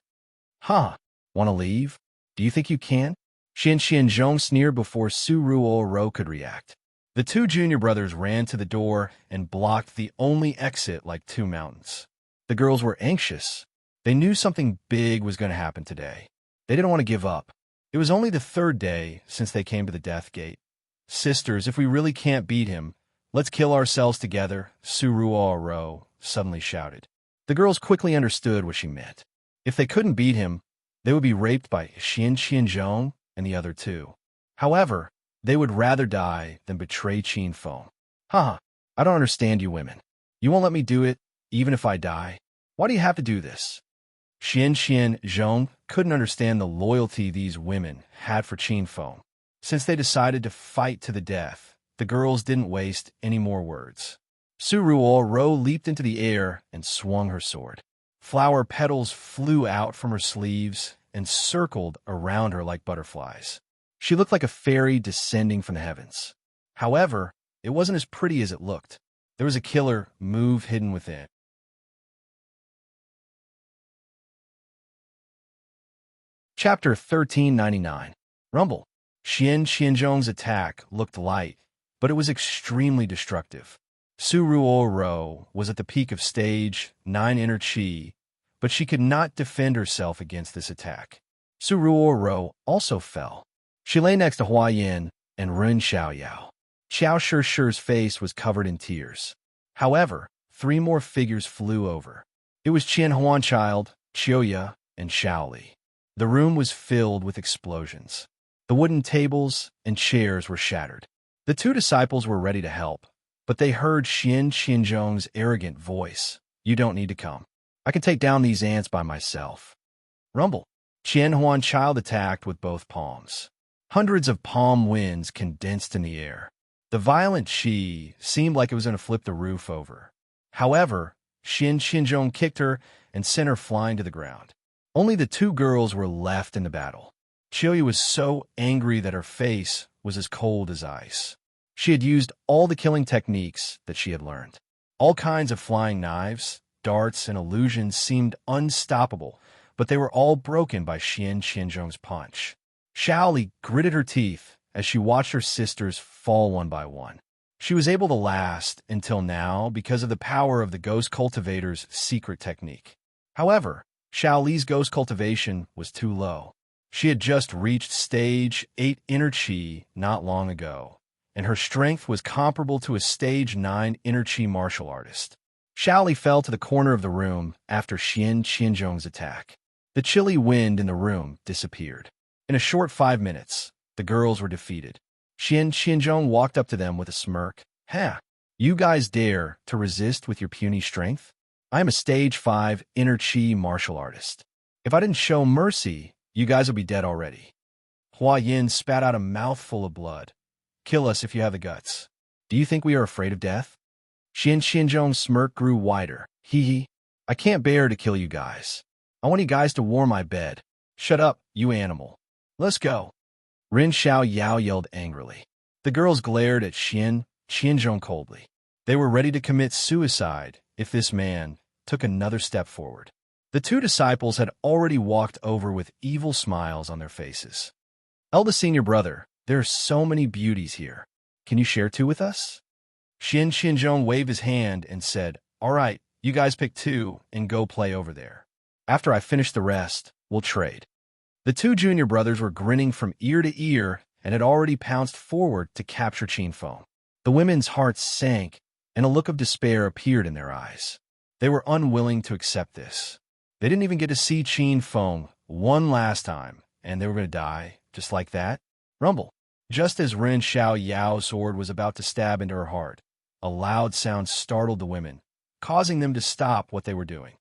S1: Want to leave? Do you think you can? Qianzhong sneered before Su Ruoro could react. The 2 junior brothers ran to the door and blocked the only exit like 2 mountains. The girls were anxious. They knew something big was going to happen today. They didn't want to give up. It was only the 3rd day since they came to the death gate. Sisters, if we really can't beat him, let's kill ourselves together, Su Ruo suddenly shouted. The girls quickly understood what she meant. If they couldn't beat him, they would be raped by Qianzhong and the other 2. However, they would rather die than betray Qin Feng. I don't understand you women. You won't let me do it, even if I die? Why do you have to do this? Qianzhong couldn't understand the loyalty these women had for Qin Feng. Since they decided to fight to the death, the girls didn't waste any more words. Su Ruo leaped into the air and swung her sword. Flower petals flew out from her sleeves and circled around her like butterflies. She looked like a fairy descending from the heavens. However, it wasn't as pretty as it looked. There was a killer move hidden within. Chapter 1399. Rumble. Qianzhong's attack looked light, but it was extremely destructive. Su Ruo was at the peak of stage 9 inner qi, but she could not defend herself against this attack. Su Ruoro also fell. She lay next to Hua Yin and Ren Xiaoyao. Xiao Shishi's face was covered in tears. However, 3 more figures flew over. It was Qian Huanchild, Qiuya, and Shaoli. The room was filled with explosions. The wooden tables and chairs were shattered. The 2 disciples were ready to help, but they heard Xian Qianzhong's arrogant voice. You don't need to come. I can take down these ants by myself. Rumble. Qian Huanchild attacked with both palms. Hundreds of palm winds condensed in the air. The violent qi seemed like it was going to flip the roof over. However, Xian Qianzhong kicked her and sent her flying to the ground. Only the 2 girls were left in the battle. Qiuya was so angry that her face was as cold as ice. She had used all the killing techniques that she had learned. All kinds of flying knives, darts, and illusions seemed unstoppable, but they were all broken by Xian Qianzhong's punch. Shaoli gritted her teeth as she watched her sisters fall one by one. She was able to last until now because of the power of the Ghost Cultivator's secret technique. However, Shaoli's Ghost Cultivation was too low. She had just reached Stage 8 Inner Qi not long ago, and her strength was comparable to a Stage 9 Inner Qi martial artist. Shaoli fell to the corner of the room after Xian Qianzhong's attack. The chilly wind in the room disappeared. In a short 5 minutes, the girls were defeated. Xian Qianzhong walked up to them with a smirk. Ha! You guys dare to resist with your puny strength? I am a Stage 5 Inner Qi martial artist. If I didn't show mercy, you guys would be dead already. Hua Yin spat out a mouthful of blood. Kill us if you have the guts. Do you think we are afraid of death? Xian Qianzhong's smirk grew wider. Hee hee. I can't bear to kill you guys. I want you guys to warm my bed. Shut up, you animal. Let's go. Ren Xiaoyao yelled angrily. The girls glared at Xian Qianzhong coldly. They were ready to commit suicide if this man took another step forward. The 2 disciples had already walked over with evil smiles on their faces. Eldest senior brother, there are so many beauties here. Can you share 2 with us? Xian Qianzhong waved his hand and said, All right, you guys pick 2 and go play over there. After I finish the rest, we'll trade. The 2 junior brothers were grinning from ear to ear and had already pounced forward to capture Qin Feng. The women's hearts sank, and a look of despair appeared in their eyes. They were unwilling to accept this. They didn't even get to see Qin Feng one last time, and they were going to die just like that. Rumble. Just as Ren Xiaoyao's sword was about to stab into her heart, a loud sound startled the women, causing them to stop what they were doing.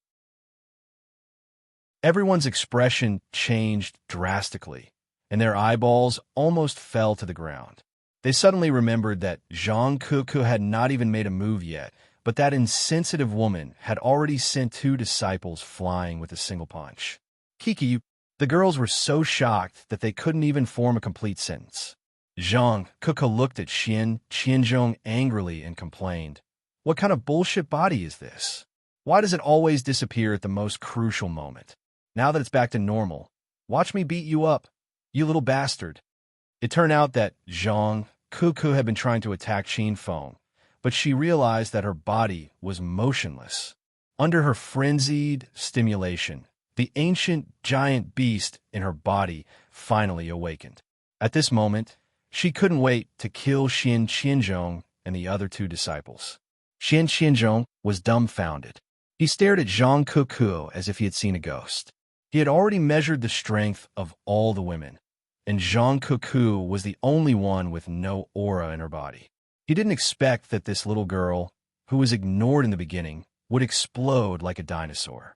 S1: Everyone's expression changed drastically, and their eyeballs almost fell to the ground. They suddenly remembered that Zhang Kuku had not even made a move yet, but that insensitive woman had already sent 2 disciples flying with a single punch. Kiki, the girls were so shocked that they couldn't even form a complete sentence. Zhang Kuku looked at Xian Qianzhong angrily and complained, What kind of bullshit body is this? Why does it always disappear at the most crucial moment? Now that it's back to normal, watch me beat you up, you little bastard. It turned out that Zhang Kuku had been trying to attack Qin Feng, but she realized that her body was motionless. Under her frenzied stimulation, the ancient giant beast in her body finally awakened. At this moment, she couldn't wait to kill Xian Qianzhong and the other 2 disciples. Xian Qianzhong was dumbfounded. He stared at Zhang Kuku as if he had seen a ghost. He had already measured the strength of all the women, and Zhang Kuku was the only one with no aura in her body. He didn't expect that this little girl, who was ignored in the beginning, would explode like a dinosaur.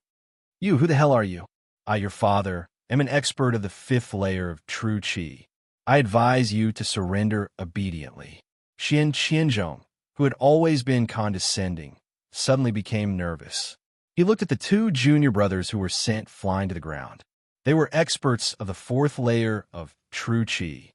S1: You, who the hell are you? I, your father, am an expert of the 5th layer of true qi. I advise you to surrender obediently. Xian Qianzhong, who had always been condescending, suddenly became nervous. He looked at the 2 junior brothers who were sent flying to the ground. They were experts of the 4th layer of true qi.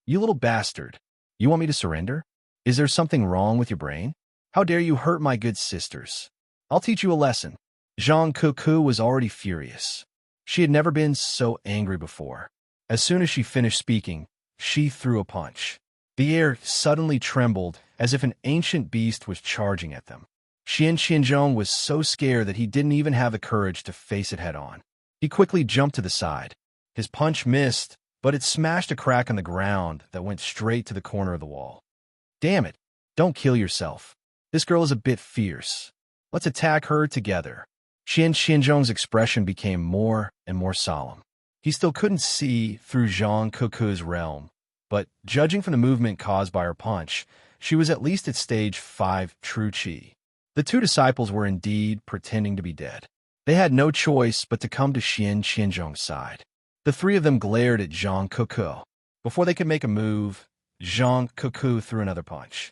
S1: You little bastard, you want me to surrender? Is there something wrong with your brain? How dare you hurt my good sisters? I'll teach you a lesson. Zhang Kuku was already furious. She had never been so angry before. As soon as she finished speaking, she threw a punch. The air suddenly trembled as if an ancient beast was charging at them. Xian Qianzhong was so scared that he didn't even have the courage to face it head-on. He quickly jumped to the side. His punch missed, but it smashed a crack on the ground that went straight to the corner of the wall. Damn it! Don't kill yourself. This girl is a bit fierce. Let's attack her together. Xian Qianzhong's expression became more and more solemn. He still couldn't see through Zhang Keku's realm, but judging from the movement caused by her punch, she was at least at stage 5 true qi. The two disciples were indeed pretending to be dead. They had no choice but to come to Xian Qianzhong's side. The three of them glared at Zhang Keku. Before they could make a move, Zhang Keku threw another punch.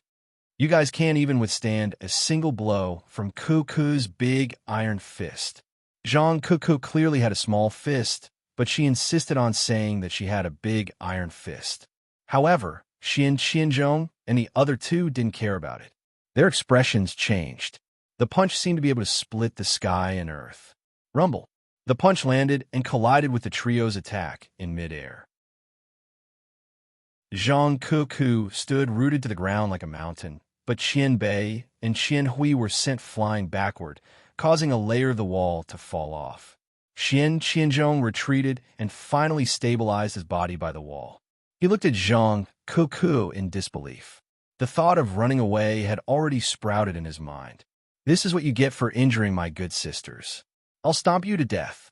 S1: You guys can't even withstand a single blow from Keku's big iron fist. Zhang Keku clearly had a small fist, but she insisted on saying that she had a big iron fist. However, Xian Qianzhong and the other two didn't care about it. Their expressions changed. The punch seemed to be able to split the sky and earth. Rumble. The punch landed and collided with the trio's attack in midair. Zhang Keku stood rooted to the ground like a mountain, but Qian Bei and Qian Hui were sent flying backward, causing a layer of the wall to fall off. Xian Qianzhong retreated and finally stabilized his body by the wall. He looked at Zhang Keku in disbelief. The thought of running away had already sprouted in his mind. This is what you get for injuring my good sisters. I'll stomp you to death.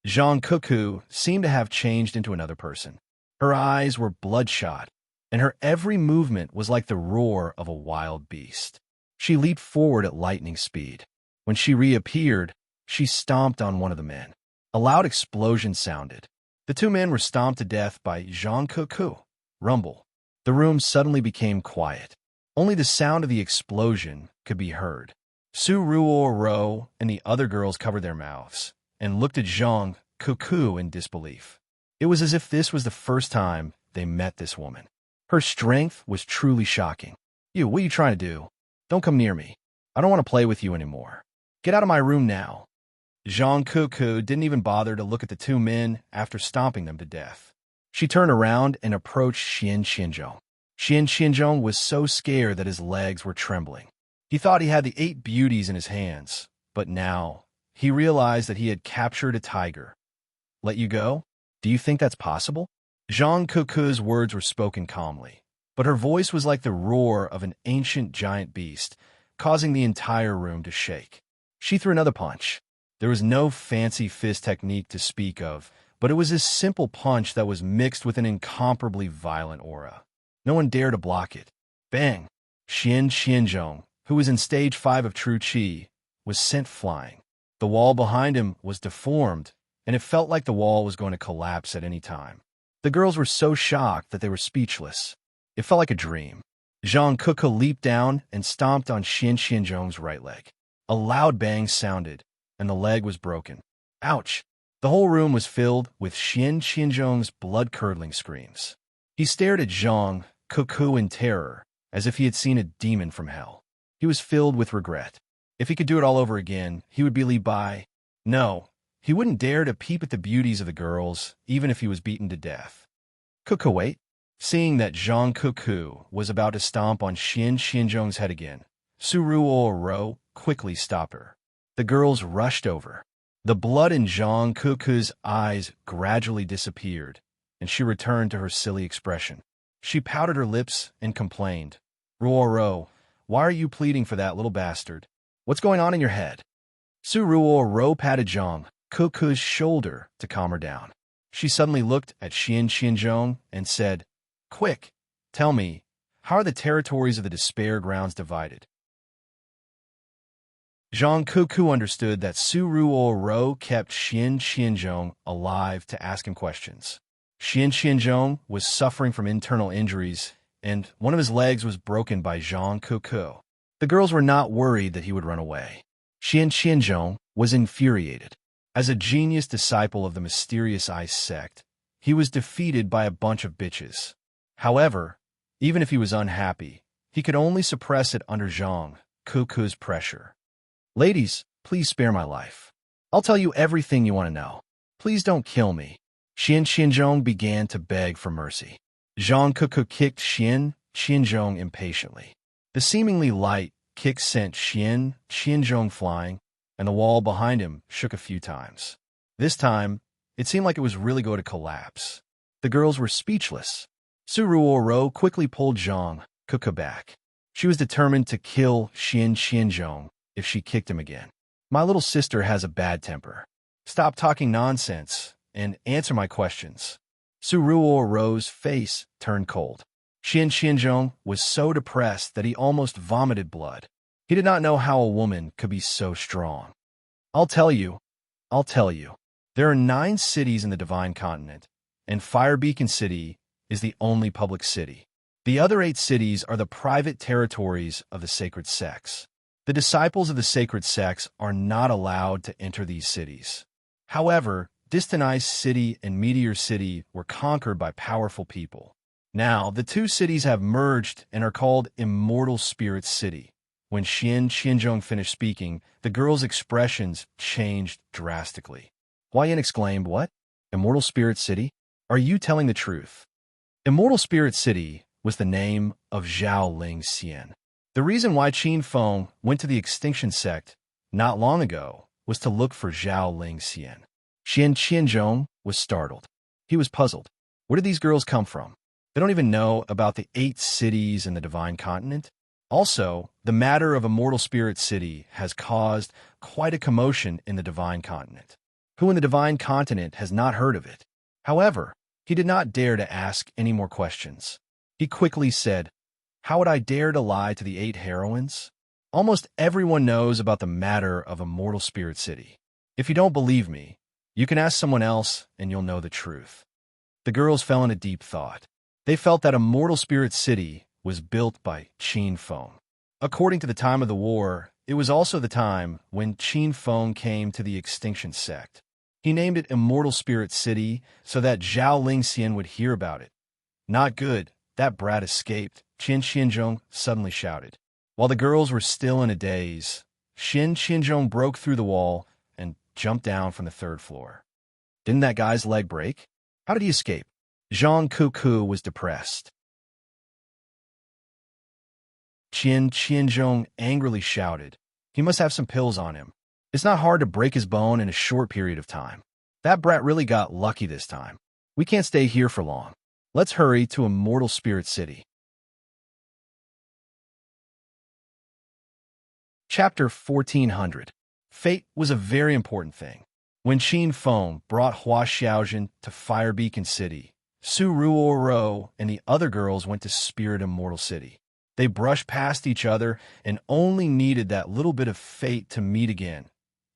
S1: Zhang Keku seemed to have changed into another person. Her eyes were bloodshot, and her every movement was like the roar of a wild beast. She leaped forward at lightning speed. When she reappeared, she stomped on one of the men. A loud explosion sounded. The two men were stomped to death by Zhang Keku. Rumble. The room suddenly became quiet. Only the sound of the explosion could be heard. Su Ruo and the other girls covered their mouths and looked at Zhang Keku in disbelief. It was as if this was the first time they met this woman. Her strength was truly shocking. What are you trying to do? Don't come near me. I don't want to play with you anymore. Get out of my room now. Zhang Keku didn't even bother to look at the two men after stomping them to death. She turned around and approached Xian Qianzhong. Xian Qianzhong was so scared that his legs were trembling. He thought he had the 8 beauties in his hands, but now he realized that he had captured a tiger. Let you go? Do you think that's possible? Zhang Keku's words were spoken calmly, but her voice was like the roar of an ancient giant beast, causing the entire room to shake. She threw another punch. There was no fancy fist technique to speak of, but it was this simple punch that was mixed with an incomparably violent aura. No one dared to block it. Bang! Xian Qianzhong, who was in stage 5 of true qi, was sent flying. The wall behind him was deformed, and it felt like the wall was going to collapse at any time. The girls were so shocked that they were speechless. It felt like a dream. Zhang Keku leaped down and stomped on Xian Qianzhong's right leg. A loud bang sounded, and the leg was broken. Ouch! The whole room was filled with Xian Qianzhong's blood-curdling screams. He stared at Zhang Keku in terror, as if he had seen a demon from hell. He was filled with regret. If he could do it all over again, he would be Li Bai. No, he wouldn't dare to peep at the beauties of the girls, even if he was beaten to death. Keku, wait. Seeing that Zhang Keku was about to stomp on Xian Qianzhong's head again, Su Ruo quickly stopped her. The girls rushed over. The blood in Zhang Keku's eyes gradually disappeared, and she returned to her silly expression. She pouted her lips and complained, Ruo, why are you pleading for that little bastard? What's going on in your head? Su Ruo patted Zhang Keku's shoulder to calm her down. She suddenly looked at Xian Qianzhong and said, Quick, tell me, how are the territories of the Despair Grounds divided? Zhang Keku understood that Su Ruo kept Xian Qianzhong alive to ask him questions. Xian Qianzhong was suffering from internal injuries, and one of his legs was broken by Zhang Keku. The girls were not worried that he would run away. Xian Qianzhong was infuriated. As a genius disciple of the mysterious ice sect, he was defeated by a bunch of bitches. However, even if he was unhappy, he could only suppress it under Zhang Keku's pressure. Ladies, please spare my life. I'll tell you everything you want to know. Please don't kill me. Xian Qianzhong began to beg for mercy. Zhang Keku kicked Xian Qianzhong impatiently. The seemingly light kick sent Qianzhong flying, and the wall behind him shook a few times. This time, it seemed like it was really going to collapse. The girls were speechless. Su Ruoro quickly pulled Zhang Kuka back. She was determined to kill Qianzhong if she kicked him again. My little sister has a bad temper. Stop talking nonsense and answer my questions. Su Ruoro's face turned cold. Qianzhong was so depressed that he almost vomited blood. He did not know how a woman could be so strong. I'll tell you. There are 9 cities in the Divine Continent, and Fire Beacon City is the only public city. The other 8 cities are the private territories of the sacred sects. The disciples of the sacred sects are not allowed to enter these cities. However, Distant City and Meteor City were conquered by powerful people. Now, the 2 cities have merged and are called Immortal Spirit City. When Qianzhong finished speaking, the girl's expressions changed drastically. Hua Yin exclaimed, "What? Immortal Spirit City? Are you telling the truth?" Immortal Spirit City was the name of Zhao Ling Xian. The reason why Qin Feng went to the extinction sect not long ago was to look for Zhao Ling Xian. Qianzhong was startled. He was puzzled. Where did these girls come from? They don't even know about the 8 cities in the Divine Continent. Also, the matter of Immortal Spirit City has caused quite a commotion in the Divine Continent. Who in the Divine Continent has not heard of it? However, he did not dare to ask any more questions. He quickly said, "How would I dare to lie to the 8 heroines? Almost everyone knows about the matter of Immortal Spirit City. If you don't believe me, you can ask someone else and you'll know the truth." The girls fell into deep thought. They felt that Immortal Spirit City was built by Qin Feng. According to the time of the war, it was also the time when Qin Feng came to the extinction sect. He named it Immortal Spirit City so that Zhao Ling Xian would hear about it. "Not good. That brat escaped," Qianzhong suddenly shouted. While the girls were still in a daze, Qianzhong broke through the wall and jumped down from the 3rd floor. Didn't that guy's leg break? How did he escape? Zhang Kuku was depressed. Qianzhong angrily shouted, "He must have some pills on him. It's not hard to break his bone in a short period of time. That brat really got lucky this time. We can't stay here for long. Let's hurry to Immortal Spirit City." Chapter 1400. Fate was a very important thing. When Qin Feng brought Hua Xiaojun to Fire Beacon City, Su Ruoro and the other girls went to Spirit Immortal City. They brushed past each other and only needed that little bit of fate to meet again.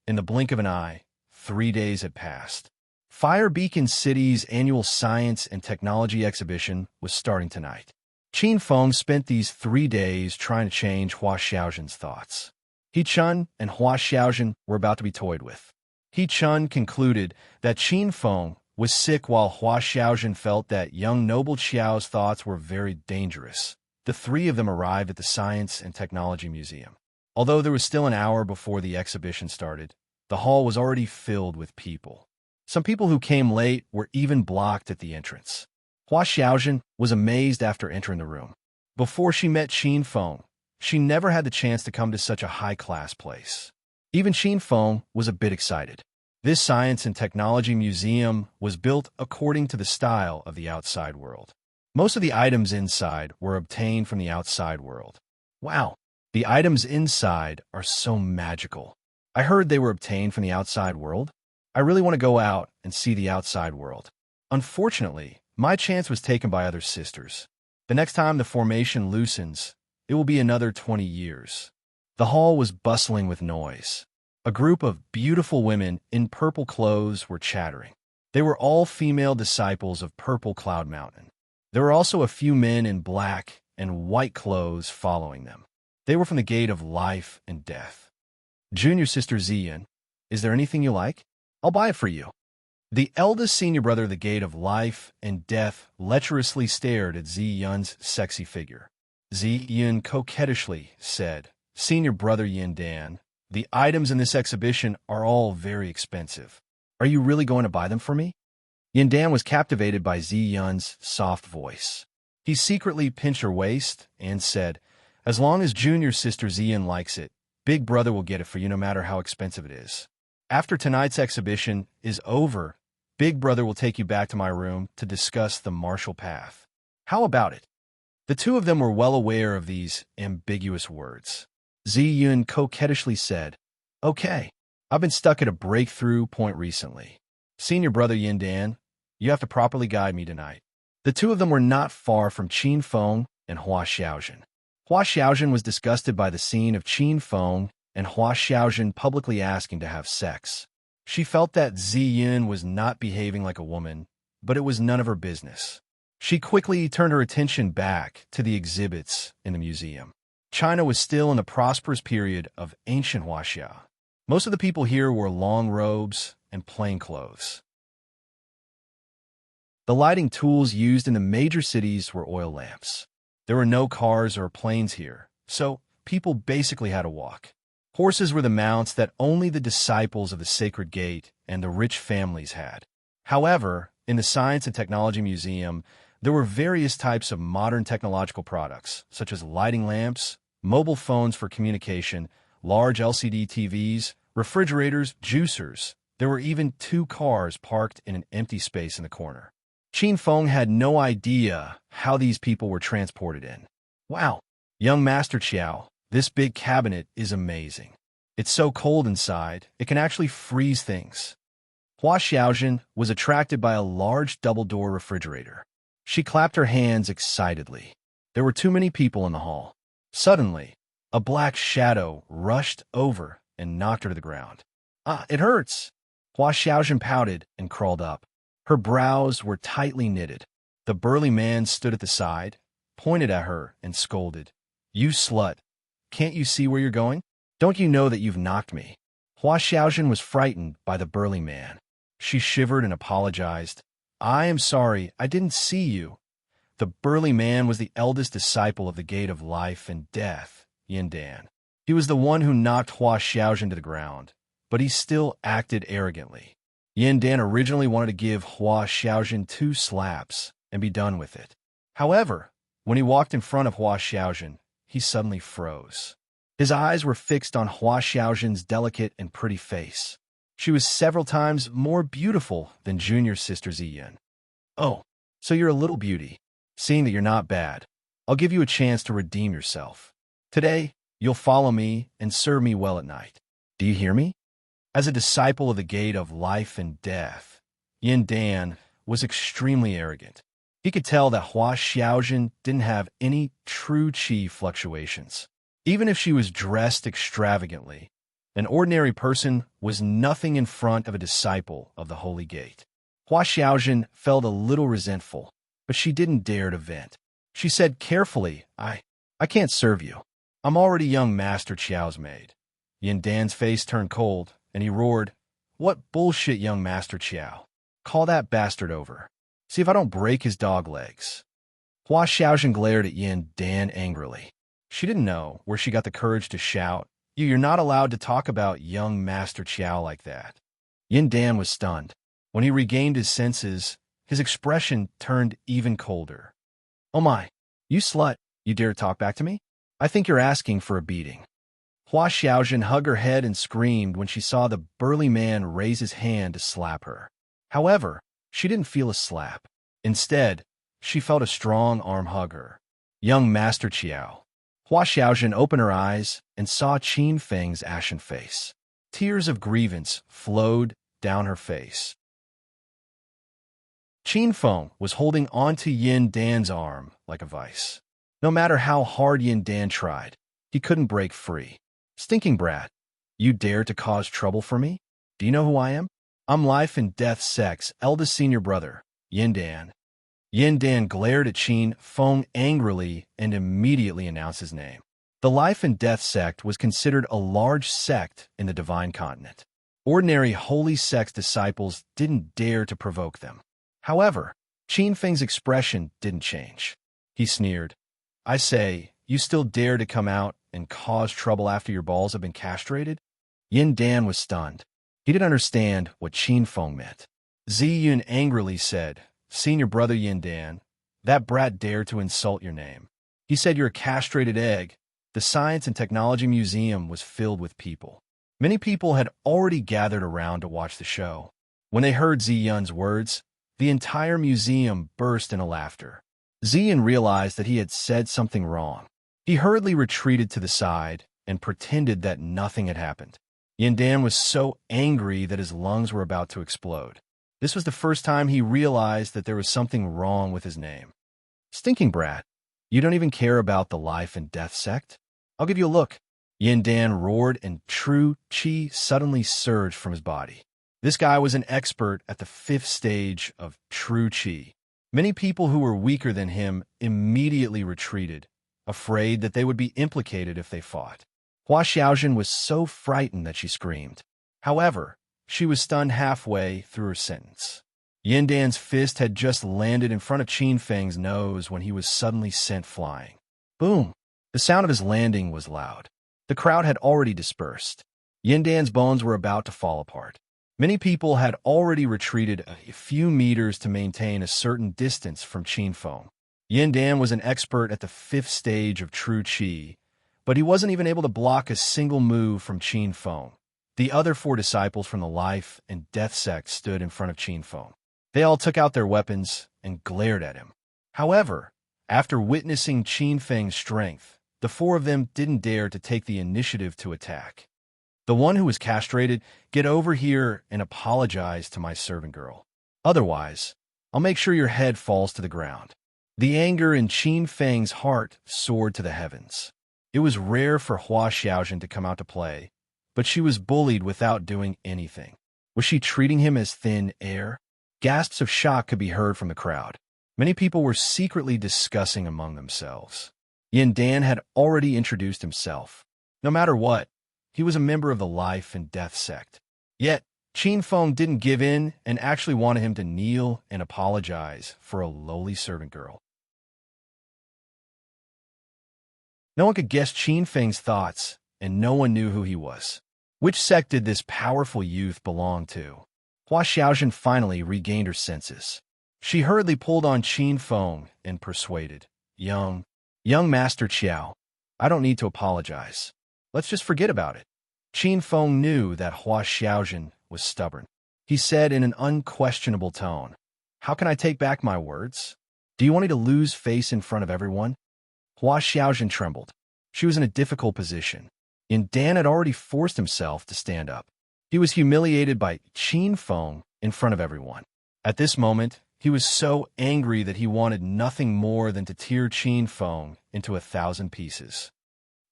S1: In the blink of an eye, 3 days had passed. Fire Beacon City's annual science and technology exhibition was starting tonight. Qin Feng spent these 3 days trying to change Hua Xiaojun's thoughts. He Chun and Hua Xiaojun were about to be toyed with. He Chun concluded that Qin Feng was sick while Hua Xiaojun felt that young noble Qiao's thoughts were very dangerous. The 3 of them arrived at the Science and Technology Museum. Although there was still an hour before the exhibition started, the hall was already filled with people. Some people who came late were even blocked at the entrance. Hua Xiaojun was amazed after entering the room. Before she met Qin Feng, she never had the chance to come to such a high-class place. Even Qin Feng was a bit excited. This Science and Technology Museum was built according to the style of the outside world. Most of the items inside were obtained from the outside world. Wow, the items inside are so magical. I heard they were obtained from the outside world. I really want to go out and see the outside world. Unfortunately, my chance was taken by other sisters. The next time the formation loosens, it will be another 20 years. The hall was bustling with noise. A group of beautiful women in purple clothes were chattering. They were all female disciples of Purple Cloud Mountain. There were also a few men in black and white clothes following them. They were from the Gate of Life and Death. "Junior sister Ziyan, is there anything you like? I'll buy it for you." The eldest senior brother of the Gate of Life and Death lecherously stared at Ziyun's sexy figure. Ziyun coquettishly said, "Senior brother Yin Dan, the items in this exhibition are all very expensive. Are you really going to buy them for me?" Yin Dan was captivated by Ziyun's soft voice. He secretly pinched her waist and said, As long as junior sister Zian likes it, Big Brother will get it for you no matter how expensive it is. After tonight's exhibition is over, Big Brother will take you back to my room to discuss the martial path. How about it? The two of them were well aware of these ambiguous words. Ziyun coquettishly said, "Okay, I've been stuck at a breakthrough point recently. Senior brother Yin Dan, you have to properly guide me tonight." The two of them were not far from Qin Feng and Hua Xiaojun. Hua Xiaojun was disgusted by the scene of Qin Feng and Hua Xiaojun publicly asking to have sex. She felt that Ziyun was not behaving like a woman, but it was none of her business. She quickly turned her attention back to the exhibits in the museum. China was still in the prosperous period of ancient Huaxia. Most of the people here wore long robes and plain clothes. The lighting tools used in the major cities were oil lamps. There were no cars or planes here, so people basically had to walk. Horses were the mounts that only the disciples of the Sacred Gate and the rich families had. However, in the Science and Technology Museum, there were various types of modern technological products, such as lighting lamps, mobile phones for communication, large LCD TVs, refrigerators, juicers. There were even 2 cars parked in an empty space in the corner. Qin Feng had no idea how these people were transported in. "Wow, young Master Qiao, this big cabinet is amazing. It's so cold inside, it can actually freeze things." Hua Xiaojun was attracted by a large double-door refrigerator. She clapped her hands excitedly. There were too many people in the hall. Suddenly, a black shadow rushed over and knocked her to the ground. "Ah, it hurts!" Hua Xiaojun pouted and crawled up. Her brows were tightly knitted. The burly man stood at the side, pointed at her, and scolded. "You slut! Can't you see where you're going? Don't you know that you've knocked me?" Hua Xiaojun was frightened by the burly man. She shivered and apologized. "I am sorry, I didn't see you." The burly man was the eldest disciple of the Gate of Life and Death, Yin Dan. He was the one who knocked Hua Xiaojun to the ground, but he still acted arrogantly. Yin Dan originally wanted to give Hua Xiaojun 2 slaps and be done with it. However, when he walked in front of Hua Xiaojun, he suddenly froze. His eyes were fixed on Hua Xiaojun's delicate and pretty face. She was several times more beautiful than junior sister Ziyan. "Oh, so you're a little beauty. Seeing that you're not bad, I'll give you a chance to redeem yourself. Today, you'll follow me and serve me well at night. Do you hear me?" As a disciple of the Gate of Life and Death, Yin Dan was extremely arrogant. He could tell that Hua Xiaojun didn't have any true qi fluctuations. Even if she was dressed extravagantly, an ordinary person was nothing in front of a disciple of the Holy Gate. Hua Xiaojun felt a little resentful, but she didn't dare to vent. She said carefully, I can't serve you. I'm already young Master Qiao's maid." Yin Dan's face turned cold, and he roared, "What bullshit, young Master Qiao. Call that bastard over. See if I don't break his dog legs." Hua Xiaojun glared at Yin Dan angrily. She didn't know where she got the courage to shout, You're not allowed to talk about young Master Qiao like that." Yin Dan was stunned. When he regained his senses, his expression turned even colder. "Oh my, you slut, you dare talk back to me? I think you're asking for a beating." Hua Xiaojun hugged her head and screamed when she saw the burly man raise his hand to slap her. However, she didn't feel a slap. Instead, she felt a strong arm hug her. "Young Master Qiao." Hua Xiaojun opened her eyes and saw Qin Feng's ashen face. Tears of grievance flowed down her face. Qin Feng was holding onto Yin Dan's arm like a vice. No matter how hard Yin Dan tried, he couldn't break free. "Stinking brat, you dare to cause trouble for me? Do you know who I am? I'm Life and Death Sect's eldest senior brother, Yin Dan." Yin Dan glared at Qin Feng angrily and immediately announced his name. The Life and Death Sect was considered a large sect in the Divine Continent. Ordinary holy sect's disciples didn't dare to provoke them. However, Qin Feng's expression didn't change. He sneered, "I say, you still dare to come out and cause trouble after your balls have been castrated?" Yin Dan was stunned. He didn't understand what Qin Feng meant. Ziyun angrily said, "Senior brother Yin Dan, that brat dared to insult your name. He said you're a castrated egg, the Science and Technology Museum was filled with people. Many people had already gathered around to watch the show. When they heard Ziyun's words, the entire museum burst into laughter. Ziyun realized that he had said something wrong. He hurriedly retreated to the side and pretended that nothing had happened. Yandan was so angry that his lungs were about to explode. This was the first time he realized that there was something wrong with his name. Stinking brat, you don't even care about the life and death sect? I'll give you a look. Yandan roared and true chi suddenly surged from his body. This guy was an expert at the 5th stage of true chi. Many people who were weaker than him immediately retreated, afraid that they would be implicated if they fought. Hua Xiaojun was so frightened that she screamed. However, she was stunned halfway through her sentence. Yandan's fist had just landed in front of Qin Feng's nose when he was suddenly sent flying. Boom! The sound of his landing was loud. The crowd had already dispersed. Yandan's bones were about to fall apart. Many people had already retreated a few meters to maintain a certain distance from Qin Feng. Yandan was an expert at the 5th stage of true chi, but he wasn't even able to block a single move from Qin Feng. The other 4 disciples from the life and death sect stood in front of Qin Feng. They all took out their weapons and glared at him. However, after witnessing Qin Feng's strength, the 4 of them didn't dare to take the initiative to attack. The one who was castrated, get over here and apologize to my servant girl. Otherwise, I'll make sure your head falls to the ground. The anger in Qin Feng's heart soared to the heavens. It was rare for Hua Xiaojun to come out to play, but she was bullied without doing anything. Was she treating him as thin air? Gasps of shock could be heard from the crowd. Many people were secretly discussing among themselves. Yandan had already introduced himself. No matter what, he was a member of the life and death sect. Yet, Qin Feng didn't give in and actually wanted him to kneel and apologize for a lowly servant girl. No one could guess Qin Feng's thoughts, and no one knew who he was. Which sect did this powerful youth belong to? Hua Xiaojun finally regained her senses. She hurriedly pulled on Qin Feng and persuaded, Young Master Qiao, I don't need to apologize. Let's just forget about it. Qin Feng knew that Hua Xiaojun was stubborn. He said in an unquestionable tone, How can I take back my words? Do you want me to lose face in front of everyone? Hua Xiaojun trembled. She was in a difficult position. Yandan had already forced himself to stand up. He was humiliated by Qin Feng in front of everyone. At this moment, he was so angry that he wanted nothing more than to tear Qin Feng into 1,000 pieces.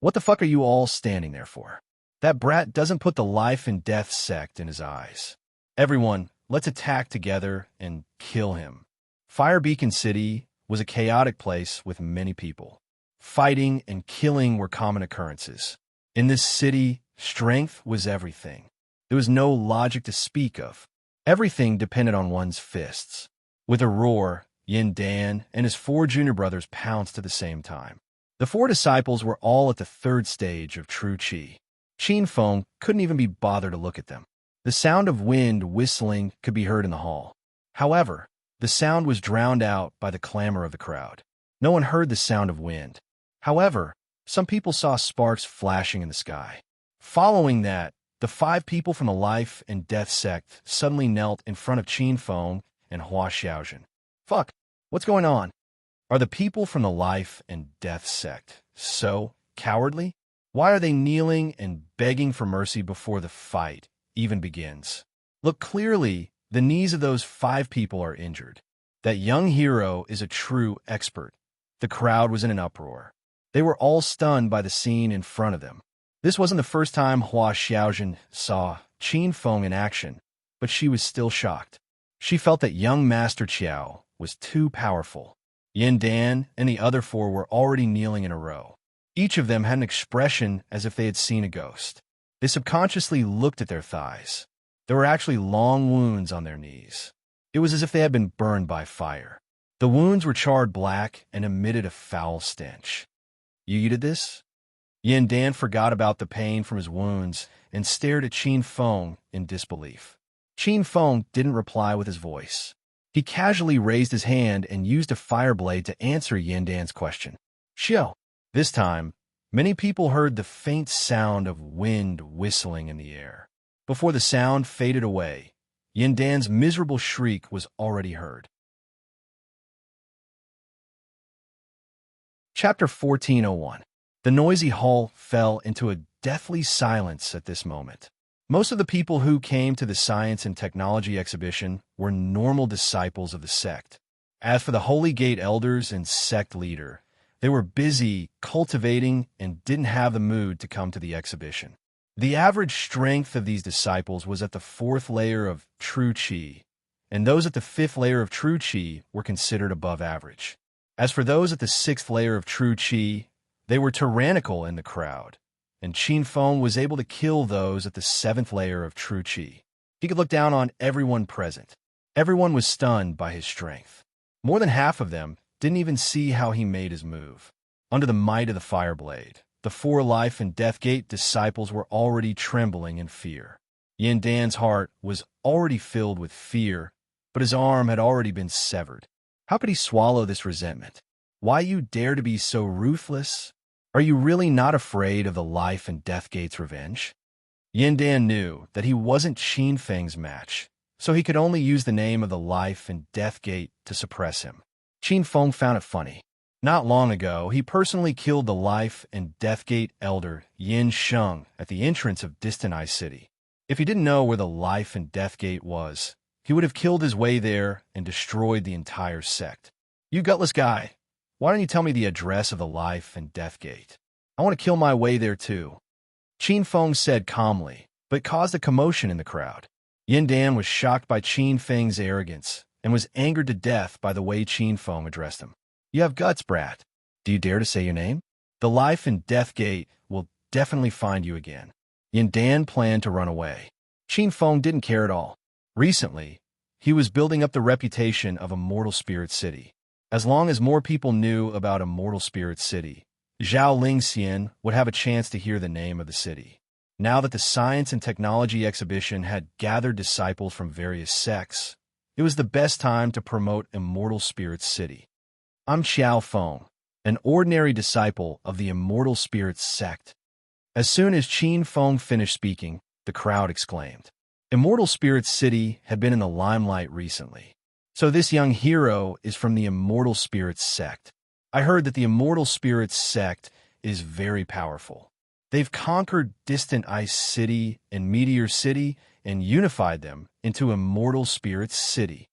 S1: What the fuck are you all standing there for? That brat doesn't put the life and death sect in his eyes. Everyone, let's attack together and kill him. Fire Beacon City was a chaotic place with many people. Fighting and killing were common occurrences. In this city, strength was everything. There was no logic to speak of. Everything depended on one's fists. With a roar, Yandan and his 4 junior brothers pounced at the same time. The 4 disciples were all at the 3rd stage of true chi. Qin Feng couldn't even be bothered to look at them. The sound of wind whistling could be heard in the hall. However, the sound was drowned out by the clamor of the crowd. No one heard the sound of wind. However, some people saw sparks flashing in the sky. Following that, the 5 people from the life and death sect suddenly knelt in front of Qin Feng and Hua Xiaojun. Fuck, what's going on? Are the people from the life and death sect so cowardly? Why are they kneeling and begging for mercy before the fight even begins? Look clearly, the knees of those 5 people are injured. That young hero is a true expert. The crowd was in an uproar. They were all stunned by the scene in front of them. This wasn't the first time Hua Xiaojun saw Qin Feng in action, but she was still shocked. She felt that young Master Qiao was too powerful. Yandan and the other 4 were already kneeling in a row. Each of them had an expression as if they had seen a ghost. They subconsciously looked at their thighs. There were actually long wounds on their knees. It was as if they had been burned by fire. The wounds were charred black and emitted a foul stench. You did this? Yandan forgot about the pain from his wounds and stared at Qin Feng in disbelief. Qin Feng didn't reply with his voice. He casually raised his hand and used a fire blade to answer Yandan's question. Xiao. This time, Many people heard the faint sound of wind whistling in the air. Before the sound faded away, Yin Dan's miserable shriek was already heard. Chapter 1401. The noisy hall fell into a deathly silence at this moment. Most of the people who came to the Science and Technology exhibition were normal disciples of the sect. As for the Holy Gate elders and sect leader, they were busy cultivating and didn't have the mood to come to the exhibition. The average strength of these disciples was at the 4th layer of true Qi, and those at the 5th layer of true Qi were considered above average. As for those at the 6th layer of true Qi, they were tyrannical in the crowd, and Qin Feng was able to kill those at the 7th layer of true Qi. He could look down on everyone present. Everyone was stunned by his strength. More than half of them didn't even see how he made his move. Under the might of the fire blade, the 4 life and death gate disciples were already trembling in fear. Yin Dan's heart was already filled with fear, but his arm had already been severed. How could he swallow this resentment? Why you dare to be so ruthless? Are you really not afraid of the life and death gate's revenge? Yin Dan knew that he wasn't Qin Feng's match, so he could only use the name of the life and death gate to suppress him. Qin Feng found it funny. Not long ago, he personally killed the life and death gate elder Yin Sheng at the entrance of Distant Eye City. If he didn't know where the life and death gate was, he would have killed his way there and destroyed the entire sect. You gutless guy, why don't you tell me the address of the life and death gate? I want to kill my way there too. Qin Feng said calmly, but caused a commotion in the crowd. Yin Dan was shocked by Qin Feng's arrogance and was angered to death by the way Qin Feng addressed him. You have guts, brat. Do you dare to say your name? The life and death gate will definitely find you again. Yin Dan planned to run away. Qin Feng didn't care at all. Recently, he was building up the reputation of Immortal Spirit City. As long as more people knew about Immortal Spirit City, Zhao Lingxian would have a chance to hear the name of the city. Now that the Science and Technology exhibition had gathered disciples from various sects, it was the best time to promote Immortal Spirit City. I'm Xiao Feng, an ordinary disciple of the Immortal Spirits sect. As soon as Qin Feng finished speaking, the crowd exclaimed. Immortal Spirits City had been in the limelight recently. So this young hero is from the Immortal Spirits sect. I heard that the Immortal Spirits sect is very powerful. They've conquered Distant Ice City and Meteor City and unified them into Immortal Spirits City.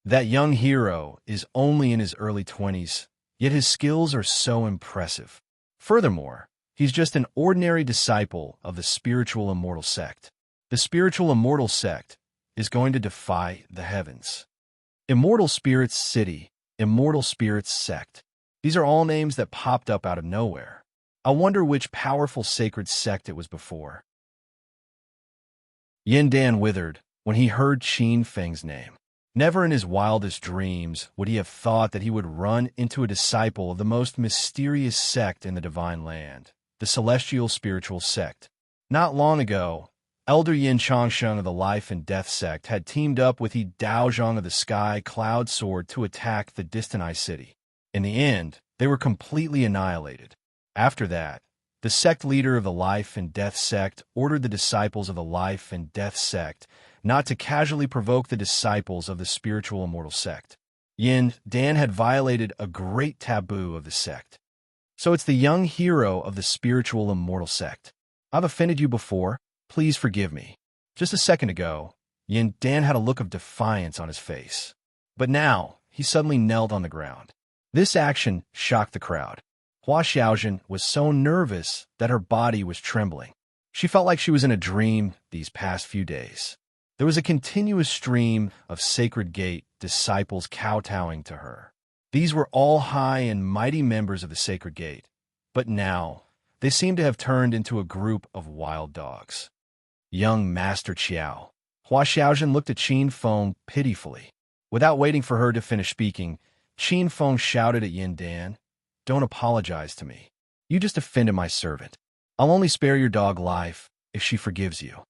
S1: That young hero is only in his early 20s, yet his skills are so impressive. Furthermore, he's just an ordinary disciple of the Spiritual Immortal sect. The Spiritual Immortal sect is going to defy the heavens. Immortal Spirits City, Immortal Spirits Sect. These are all names that popped up out of nowhere. I wonder which powerful sacred sect it was before. Yin Dan withered when he heard Qin Feng's name. Never in his wildest dreams would he have thought that he would run into a disciple of the most mysterious sect in the Divine Land, the Celestial Spiritual Sect. Not long ago, Elder Yin Changsheng of the Life and Death sect had teamed up with He Daozhong of the Sky Cloud Sword to attack the Distant Eye City. In the end, they were completely annihilated. After that, the sect leader of the Life and Death sect ordered the disciples of the Life and Death sect not to casually provoke the disciples of the Spiritual Immortal sect. Yin Dan had violated a great taboo of the sect. So it's the young hero of the Spiritual Immortal sect. I've offended you before. Please forgive me. Just a second ago, Yin Dan had a look of defiance on his face. But now, he suddenly knelt on the ground. This action shocked the crowd. Hua Xiaozhen was so nervous that her body was trembling. She felt like she was in a dream these past few days. There was a continuous stream of Sacred Gate disciples kowtowing to her. These were all high and mighty members of the Sacred Gate, but now they seemed to have turned into a group of wild dogs. Young Master Qiao. Hua Xiaozhen looked at Qin Feng pitifully. Without waiting for her to finish speaking, Qin Feng shouted at Yin Dan, "Don't apologize to me. You just offended my servant. I'll only spare your dog life if she forgives you."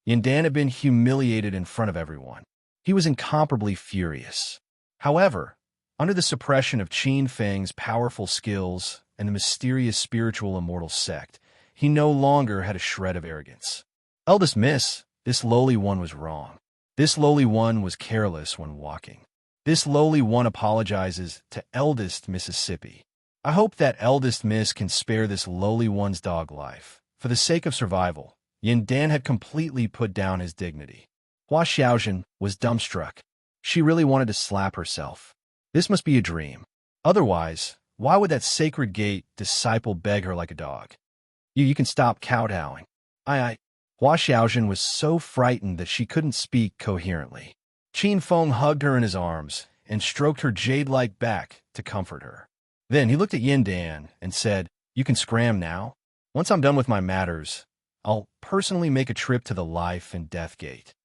S1: Yin Dan had been humiliated in front of everyone. He was incomparably furious. However, under the suppression of Qin Feng's powerful skills and the mysterious spiritual immortal sect, he no longer had a shred of arrogance. Eldest Miss, this lowly one was wrong. This lowly one was careless when walking. This lowly one apologizes to Eldest Mississippi. I hope that Eldest Miss can spare this lowly one's dog life. For the sake of survival, Yin Dan had completely put down his dignity. Hua Xiaojun was dumbstruck. She really wanted to slap herself. This must be a dream. Otherwise, why would that sacred gate disciple beg her like a dog? You can stop kowtowing. Hua Xiaojun was so frightened that she couldn't speak coherently. Qin Feng hugged her in his arms and stroked her jade-like back to comfort her. Then he looked at Yin Dan and said, "You can scram now. Once I'm done with my matters, I'll personally make a trip to the life and death gate."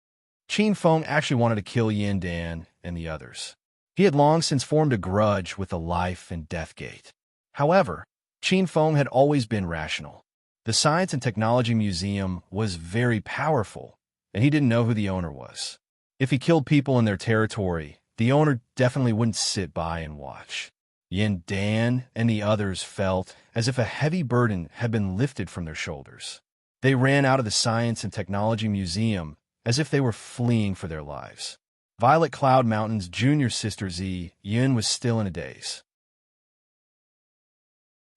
S1: Qin Feng actually wanted to kill Yin Dan and the others. He had long since formed a grudge with the life and death gate. However, Qin Feng had always been rational. The Science and Technology Museum was very powerful, and he didn't know who the owner was. If he killed people in their territory, the owner definitely wouldn't sit by and watch. Yin Dan and the others felt as if a heavy burden had been lifted from their shoulders. They ran out of the Science and Technology Museum as if they were fleeing for their lives. Violet Cloud Mountain's junior sister Zi Yin was still in a daze.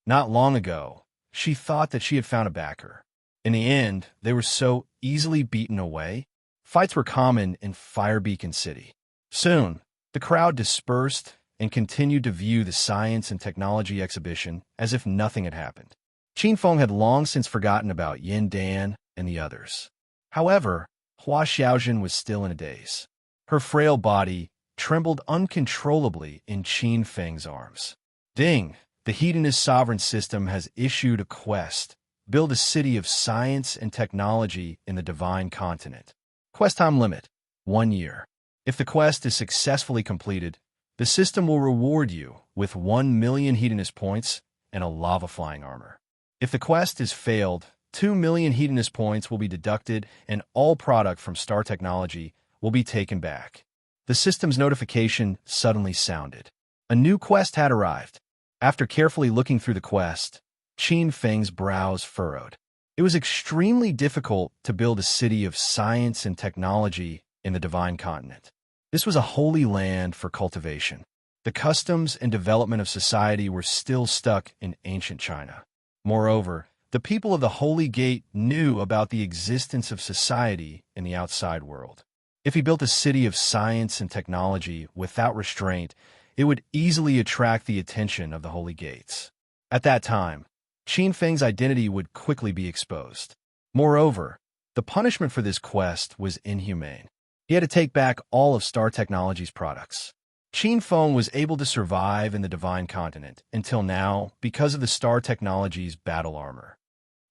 S1: Not long ago, she thought that she had found a backer. In the end, they were so easily beaten away. Fights were common in Firebeacon City. Soon, the crowd dispersed and continued to view the Science and Technology exhibition as if nothing had happened. Qin Feng had long since forgotten about Yin Dan and the others. However, Hua Xiaojun was still in a daze. Her frail body trembled uncontrollably in Qin Feng's arms. Ding! The Hedonist sovereign system has issued a quest. Build a city of science and technology in the divine continent. Quest time limit, 1 year. If the quest is successfully completed, the system will reward you with 1 million Hedonist points and a lava-flying armor. If the quest is failed, 2 million Hedonist points will be deducted and all product from Star Technology will be taken back. The system's notification suddenly sounded. A new quest had arrived. After carefully looking through the quest, Qin Feng's brows furrowed. It was extremely difficult to build a city of science and technology in the divine continent. This was a holy land for cultivation. The customs and development of society were still stuck in ancient China. Moreover, the people of the Holy Gate knew about the existence of society in the outside world. If he built a city of science and technology without restraint, it would easily attract the attention of the Holy Gates. At that time, Qin Feng's identity would quickly be exposed. Moreover, the punishment for this quest was inhumane. He had to take back all of Star Technology's products. Qin Feng was able to survive in the Divine Continent until now because of the Star Technology's battle armor.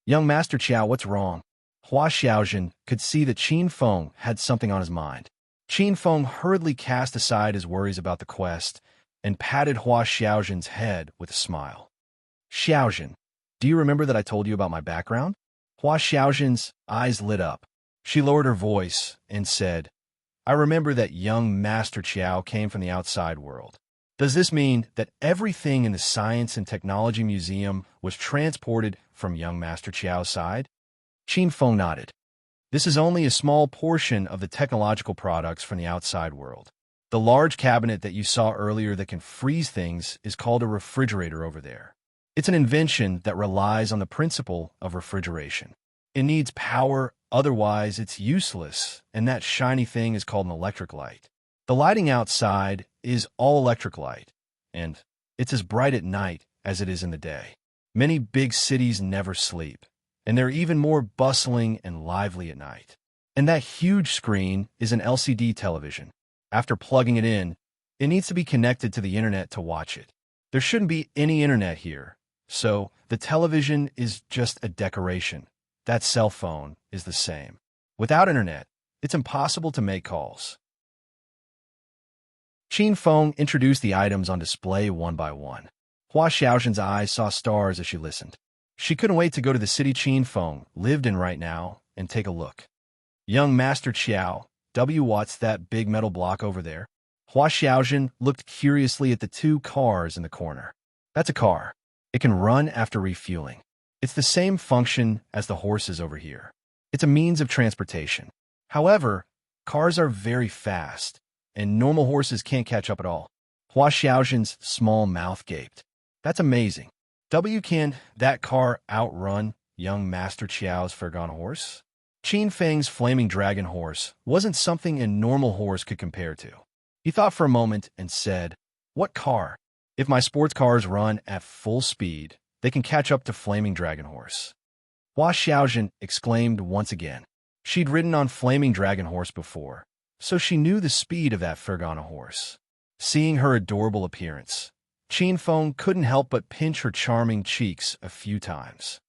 S1: Young Master Qiao, what's wrong? Hua Xiaojun could see that Qin Feng had something on his mind. Qin Feng hurriedly cast aside his worries about the quest and patted Hua Xiaojun's head with a smile. Xiaojun, do you remember that I told you about my background? Hua Xiaojun's eyes lit up. She lowered her voice and said, I remember that young Master Qiao came from the outside world. Does this mean that everything in the Science and Technology Museum was transported from young Master Qiao's side? Qin Feng nodded. This is only a small portion of the technological products from the outside world. The large cabinet that you saw earlier that can freeze things is called a refrigerator over there. It's an invention that relies on the principle of refrigeration. It needs power, otherwise it's useless, and that shiny thing is called an electric light. The lighting outside is all electric light, and it's as bright at night as it is in the day. Many big cities never sleep, and they're even more bustling and lively at night. And that huge screen is an LCD television. After plugging it in, it needs to be connected to the internet to watch it. There shouldn't be any internet here, so the television is just a decoration. That cell phone is the same. Without internet, it's impossible to make calls. Qin Feng introduced the items on display one by one. Hua Xiaojun's eyes saw stars as she listened. She couldn't wait to go to the city Qin Feng lived in right now and take a look. Young Master Qiao, what's that big metal block over there? Hua Xiaojun looked curiously at the two cars in the corner. That's a car. It can run after refueling. It's the same function as the horses over here. It's a means of transportation. However, cars are very fast, and normal horses can't catch up at all. Hua Xiaojin's small mouth gaped. That's amazing. Can that car outrun young Master Qiao's Fergon horse? Qin Feng's flaming dragon horse wasn't something a normal horse could compare to. He thought for a moment and said, "What car? If my sports cars run at full speed, they can catch up to Flaming Dragon Horse." Hua Xiaojin exclaimed once again. She'd ridden on Flaming Dragon Horse before, so she knew the speed of that Fergana horse. Seeing her adorable appearance, Qin Feng couldn't help but pinch her charming cheeks a few times.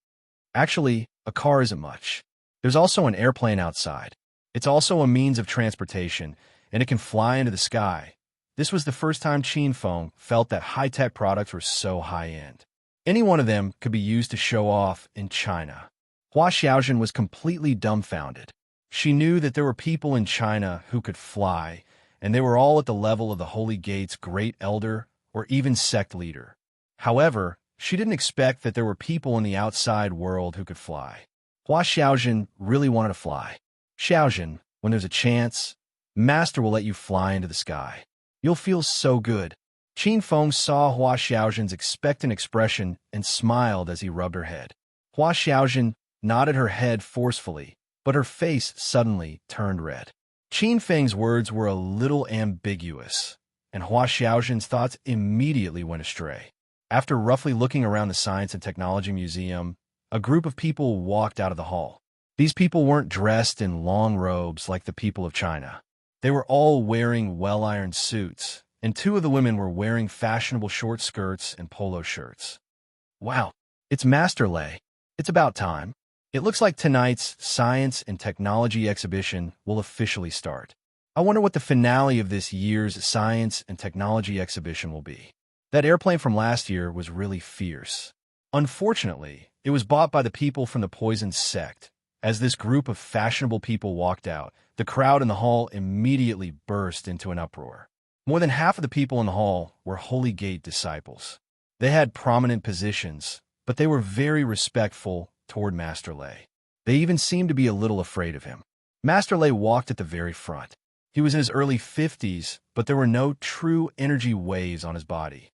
S1: Actually, a car isn't much. There's also an airplane outside. It's also a means of transportation, and it can fly into the sky. This was the first time Qin Feng felt that high-tech products were so high-end. Any one of them could be used to show off in China. Hua Xiaojin was completely dumbfounded. She knew that there were people in China who could fly, and they were all at the level of the Holy Gate's great elder or even sect leader. However, she didn't expect that there were people in the outside world who could fly. Hua Xiaojin really wanted to fly. "Xiaojin, when there's a chance, Master will let you fly into the sky. You'll feel so good." Qin Feng saw Hua Xiaojin's expectant expression and smiled as he rubbed her head. Hua Xiaojin nodded her head forcefully, but her face suddenly turned red. Qin Feng's words were a little ambiguous, and Hua Xiaojin's thoughts immediately went astray. After roughly looking around the Science and Technology Museum, a group of people walked out of the hall. These people weren't dressed in long robes like the people of China. They were all wearing well-ironed suits, and two of the women were wearing fashionable short skirts and polo shirts. "Wow, it's Master Lei. It's about time." It looks like tonight's Science and Technology exhibition will officially start. I wonder what the finale of this year's Science and Technology exhibition will be. That airplane from last year was really fierce. Unfortunately, it was bought by the people from the Poison sect. As this group of fashionable people walked out, the crowd in the hall immediately burst into an uproar. More than half of the people in the hall were Holy Gate disciples. They had prominent positions, but they were very respectful toward Master Lei. They even seemed to be a little afraid of him. Master Lei walked at the very front. He was in his early 50s, but there were no true energy waves on his body.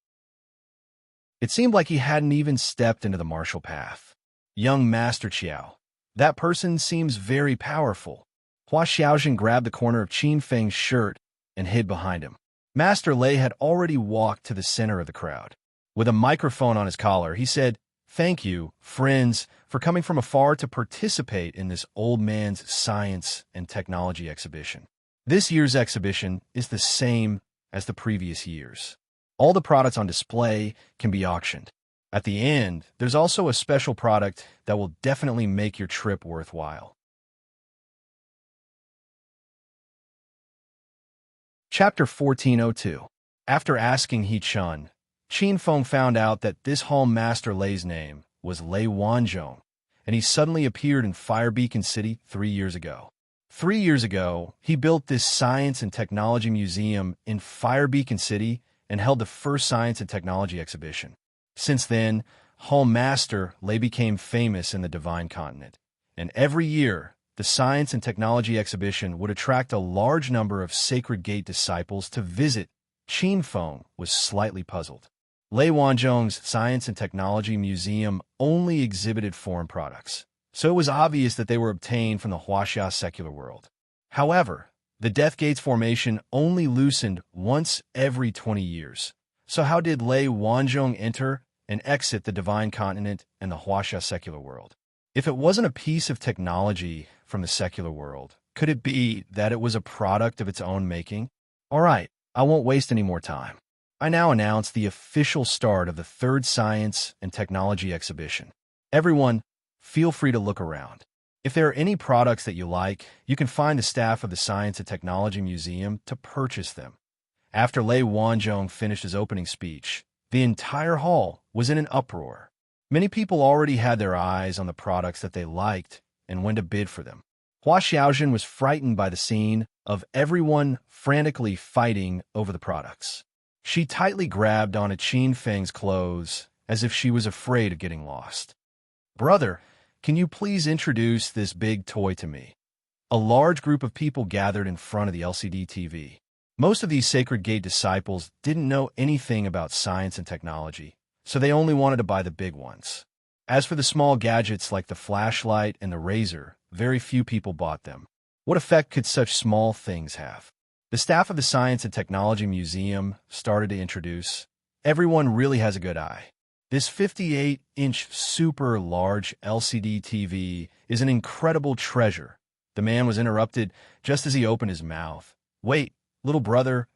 S1: It seemed like he hadn't even stepped into the martial path. "Young Master Qiao, that person seems very powerful." Hua Xiaojin grabbed the corner of Qin Feng's shirt and hid behind him. Master Lei had already walked to the center of the crowd. With a microphone on his collar, he said, "Thank you, friends, for coming from afar to participate in this old man's Science and Technology exhibition. This year's exhibition is the same as the previous years. All the products on display can be auctioned. At the end, there's also a special product that will definitely make your trip worthwhile." Chapter 1402. After asking He Chun, Qin Feng found out that this hall Master Lei's name was Lei Wanzhong, and he suddenly appeared in Fire Beacon City 3 years ago. 3 years ago, he built this Science and Technology Museum in Fire Beacon City and held the first Science and Technology exhibition. Since then, Hall Master Lei became famous in the Divine Continent, and every year, the Science and Technology exhibition would attract a large number of Sacred Gate disciples to visit. Qin Feng was slightly puzzled. Lei Wanzhong's Science and Technology Museum only exhibited foreign products, so it was obvious that they were obtained from the Huaxia secular world. However, the Death Gate's formation only loosened once every 20 years. So how did Lei Wanzhong enter and exit the Divine Continent and the Huaxia secular world? If it wasn't a piece of technology from the secular world, could it be that it was a product of its own making? All right, I won't waste any more time. I now announce the official start of the third Science and Technology exhibition. Everyone, feel free to look around. If there are any products that you like, you can find the staff of the Science and Technology Museum to purchase them. After Lei Wanzhong finished his opening speech, the entire hall was in an uproar. Many people already had their eyes on the products that they liked and went to bid for them. Hua Xiaojin was frightened by the scene of everyone frantically fighting over the products. She tightly grabbed onto Qin Feng's clothes as if she was afraid of getting lost. "Brother, can you please introduce this big toy to me?" A large group of people gathered in front of the LCD TV. Most of these Sacred Gate disciples didn't know anything about science and technology, so they only wanted to buy the big ones. As for the small gadgets like the flashlight and the razor, very few people bought them. What effect could such small things have? The staff of the Science and Technology Museum started to introduce, "Everyone really has a good eye. This 58-inch super large LCD TV is an incredible treasure." The man was interrupted just as he opened his mouth. "Wait, little brother,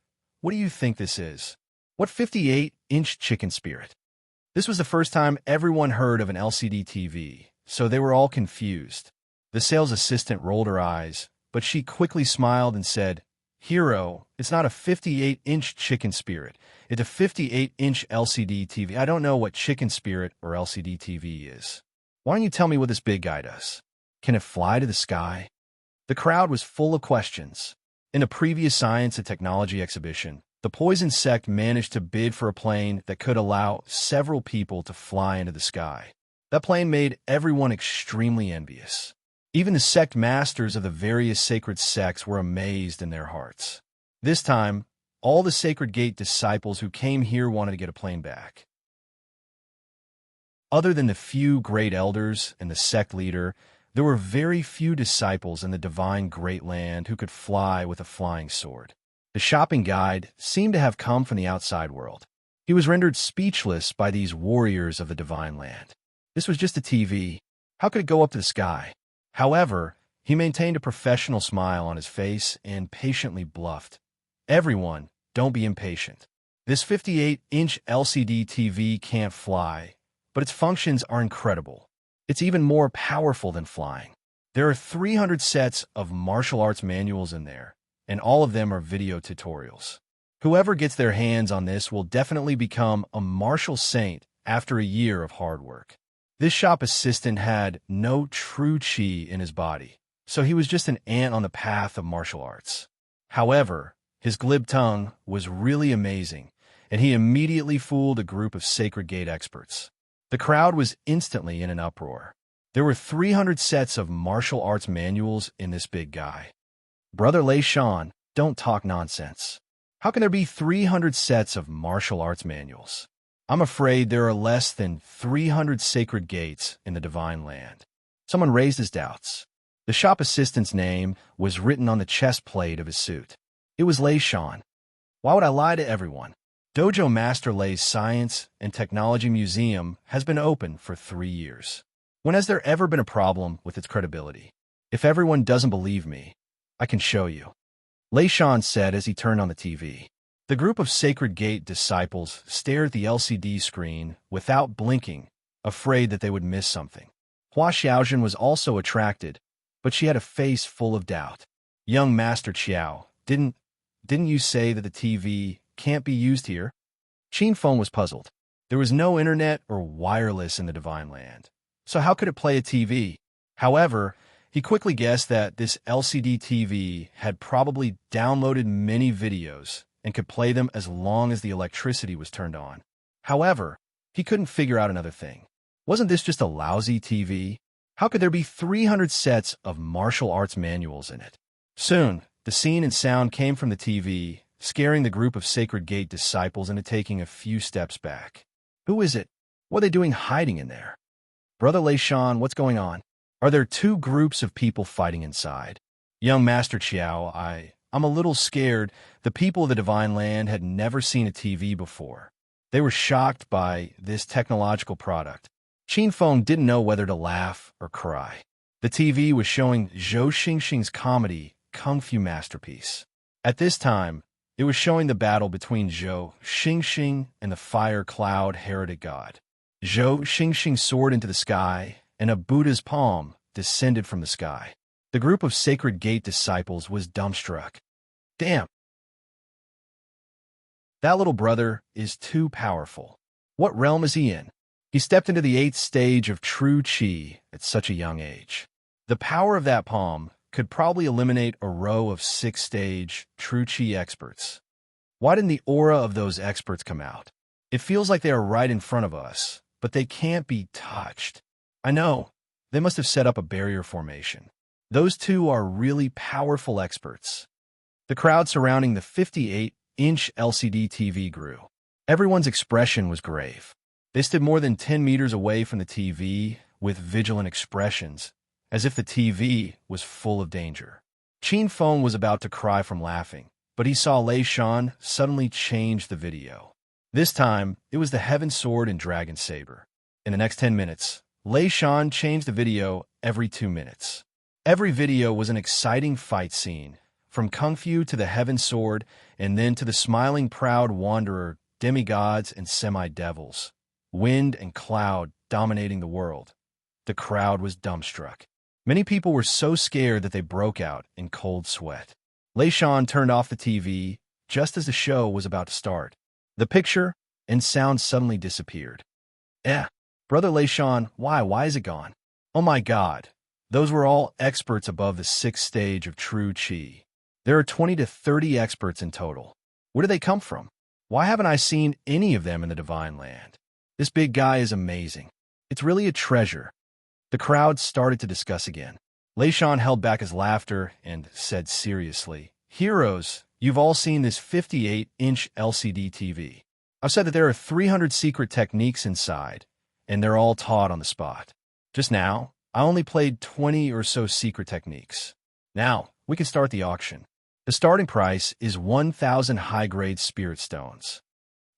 S1: what do you think this is? What 58-inch chicken spirit?" This was the first time everyone heard of an LCD TV, so they were all confused. The sales assistant rolled her eyes, but she quickly smiled and said, "Hero, it's not a 58-inch chicken spirit. It's a 58-inch LCD TV. I don't know what chicken spirit or LCD TV is. Why don't you tell me what this big guy does? Can it fly to the sky?" The crowd was full of questions. In a previous science and technology exhibition, the poison sect managed to bid for a plane that could allow several people to fly into the sky. That plane made everyone extremely envious. Even the sect masters of the various sacred sects were amazed in their hearts. This time, all the Sacred Gate disciples who came here wanted to get a plane back. Other than the few great elders and the sect leader, there were very few disciples in the divine great land who could fly with a flying sword. The shopping guide seemed to have come from the outside world. He was rendered speechless by these warriors of the divine land. This was just a TV. How could it go up to the sky? However, he maintained a professional smile on his face and patiently bluffed. "Everyone, don't be impatient. This 58-inch LCD TV can't fly, but its functions are incredible. It's even more powerful than flying. There are 300 sets of martial arts manuals in there, and all of them are video tutorials. Whoever gets their hands on this will definitely become a martial saint after a year of hard work." This shop assistant had no true chi in his body, so he was just an ant on the path of martial arts. However, his glib tongue was really amazing, and he immediately fooled a group of Sacred Gate experts. The crowd was instantly in an uproar. There were 300 sets of martial arts manuals in this big guy. "Brother Lei Shan, don't talk nonsense. How can there be 300 sets of martial arts manuals? I'm afraid there are less than 300 Sacred Gates in the divine land." Someone raised his doubts. The shop assistant's name was written on the chest plate of his suit. It was Lei Shan. Why would I lie to everyone? Dojo Master Lei's Science and Technology Museum has been open for 3 years. When has there ever been a problem with its credibility? If everyone doesn't believe me, I can show you. Lei Shan said as he turned on the TV. The group of Sacred Gate disciples stared at the LCD screen without blinking, afraid that they would miss something. Hua Xiaojun was also attracted, but she had a face full of doubt. "Young Master Qiao, didn't you say that the TV can't be used here?" Qin Feng was puzzled. There was no internet or wireless in the divine land, so how could it play a TV? However, he quickly guessed that this LCD TV had probably downloaded many videos and could play them as long as the electricity was turned on. However, he couldn't figure out another thing. Wasn't this just a lousy TV? How could there be 300 sets of martial arts manuals in it? Soon, the scene and sound came from the TV, scaring the group of Sacred Gate disciples into taking a few steps back. "Who is it? What are they doing hiding in there? Brother Lei Shan, what's going on? Are there 2 groups of people fighting inside?" "Young Master Qiao, I'm a little scared. The people of the divine land had never seen a TV before. They were shocked by this technological product." Qin Feng didn't know whether to laugh or cry. The TV was showing Zhou Xingxing's comedy Kung Fu masterpiece. At this time, it was showing the battle between Zhou Xingxing and the fire cloud heretic god. Zhou Xingxing soared into the sky, and a Buddha's palm descended from the sky. The group of Sacred Gate disciples was dumbstruck. "Damn! That little brother is too powerful. What realm is he in? He stepped into the 8th stage of true Qi at such a young age. The power of that palm could probably eliminate a row of 6th-stage true Qi experts. Why didn't the aura of those experts come out? It feels like they are right in front of us, but they can't be touched. I know. They must have set up a barrier formation. Those two are really powerful experts. The crowd surrounding the 58-inch LCD TV grew. Everyone's expression was grave. They stood more than 10 meters away from the TV with vigilant expressions, as if the TV was full of danger. Qin Feng was about to cry from laughing, but he saw Lei Shan suddenly change the video. This time, it was the Heaven Sword and Dragon Saber. In the next 10 minutes, Lei Shan changed the video every 2 minutes. Every video was an exciting fight scene, from Kung Fu to the Heaven Sword, and then to the smiling proud wanderer, demigods and semi-devils, wind and cloud dominating the world. The crowd was dumbstruck. Many people were so scared that they broke out in cold sweat. Lei Shan turned off the TV just as the show was about to start. The picture and sound suddenly disappeared. Brother Lei Shan, why is it gone? Oh my God, those were all experts above the 6th stage of true Qi. There are 20 to 30 experts in total. Where do they come from? Why haven't I seen any of them in the Divine Land? This big guy is amazing. It's really a treasure. The crowd started to discuss again. Lei Shan held back his laughter and said seriously, "Heroes, you've all seen this 58-inch LCD TV. I've said that there are 300 secret techniques inside, and they're all taught on the spot. Just now, I only played 20 or so secret techniques. Now, we can start the auction. The starting price is 1,000 high-grade spirit stones."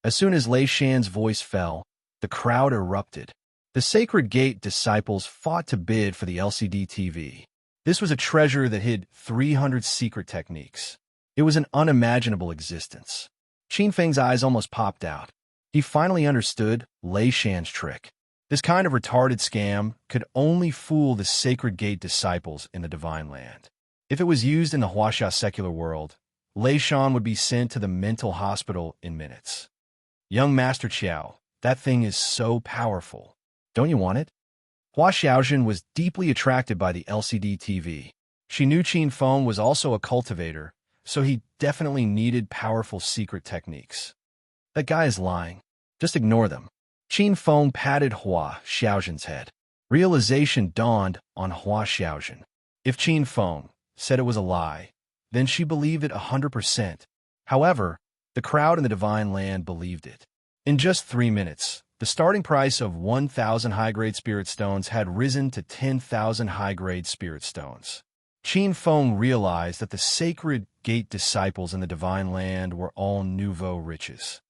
S1: As soon as Lei Shan's voice fell, the crowd erupted. The Sacred Gate disciples fought to bid for the LCD TV. This was a treasure that hid 300 secret techniques. It was an unimaginable existence. Qin Feng's eyes almost popped out. He finally understood Lei Shan's trick. This kind of retarded scam could only fool the Sacred Gate disciples in the Divine Land. If it was used in the Huaxia secular world, Lei Shan would be sent to the mental hospital in minutes. "Young Master Qiao, that thing is so powerful. Don't you want it?" Hua Xiaojun was deeply attracted by the LCD TV. She knew Qin Feng was also a cultivator, so he definitely needed powerful secret techniques. "That guy is lying. Just ignore them." Qin Feng patted Hua Xiaojun's head. Realization dawned on Hua Xiaojun. If Qin Feng said it was a lie, then she believed it 100%. However, the crowd in the Divine Land believed it. In just 3 minutes, the starting price of 1,000 high-grade spirit stones had risen to 10,000 high-grade spirit stones. Qin Feng realized that the Sacred Gate disciples in the Divine Land were all nouveau riches.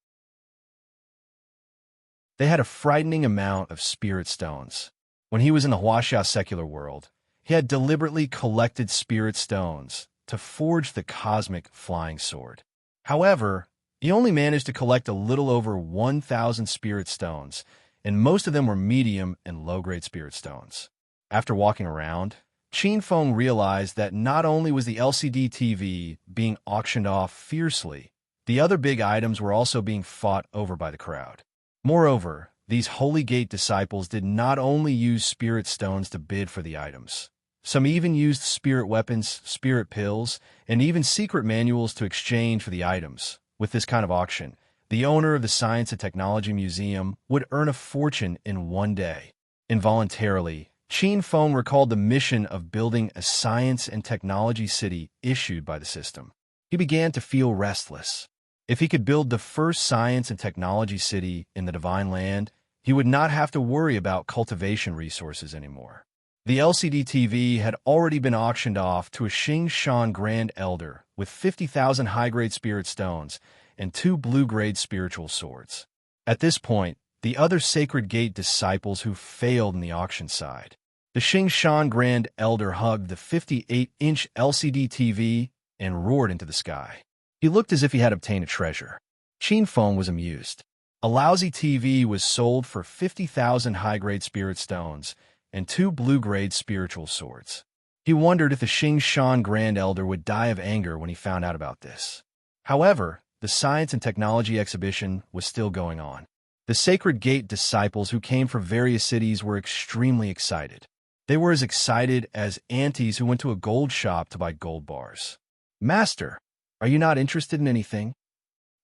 S1: They had a frightening amount of spirit stones. When he was in the Huaxia secular world, he had deliberately collected spirit stones to forge the cosmic flying sword. However, he only managed to collect a little over 1,000 spirit stones, and most of them were medium and low-grade spirit stones. After walking around, Qin Feng realized that not only was the LCD TV being auctioned off fiercely, the other big items were also being fought over by the crowd. Moreover, these Holy Gate disciples did not only use spirit stones to bid for the items. Some even used spirit weapons, spirit pills, and even secret manuals to exchange for the items. With this kind of auction, the owner of the Science and Technology Museum would earn a fortune in one day. Involuntarily, Qin Feng recalled the mission of building a science and technology city issued by the system. He began to feel restless. If he could build the first science and technology city in the Divine Land, he would not have to worry about cultivation resources anymore. The LCD TV had already been auctioned off to a Xing Shan Grand Elder with 50,000 high-grade spirit stones and 2 blue-grade spiritual swords. At this point, the other Sacred Gate disciples who failed in the auction side. The Xing Shan Grand Elder hugged the 58-inch LCD TV and roared into the sky. He looked as if he had obtained a treasure. Qin Feng was amused. A lousy TV was sold for 50,000 high-grade spirit stones and 2 blue-grade spiritual swords. He wondered if the Xing Shan Grand Elder would die of anger when he found out about this. However, the Science and Technology exhibition was still going on. The Sacred Gate disciples who came from various cities were extremely excited. They were as excited as aunties who went to a gold shop to buy gold bars. "Master, are you not interested in anything?"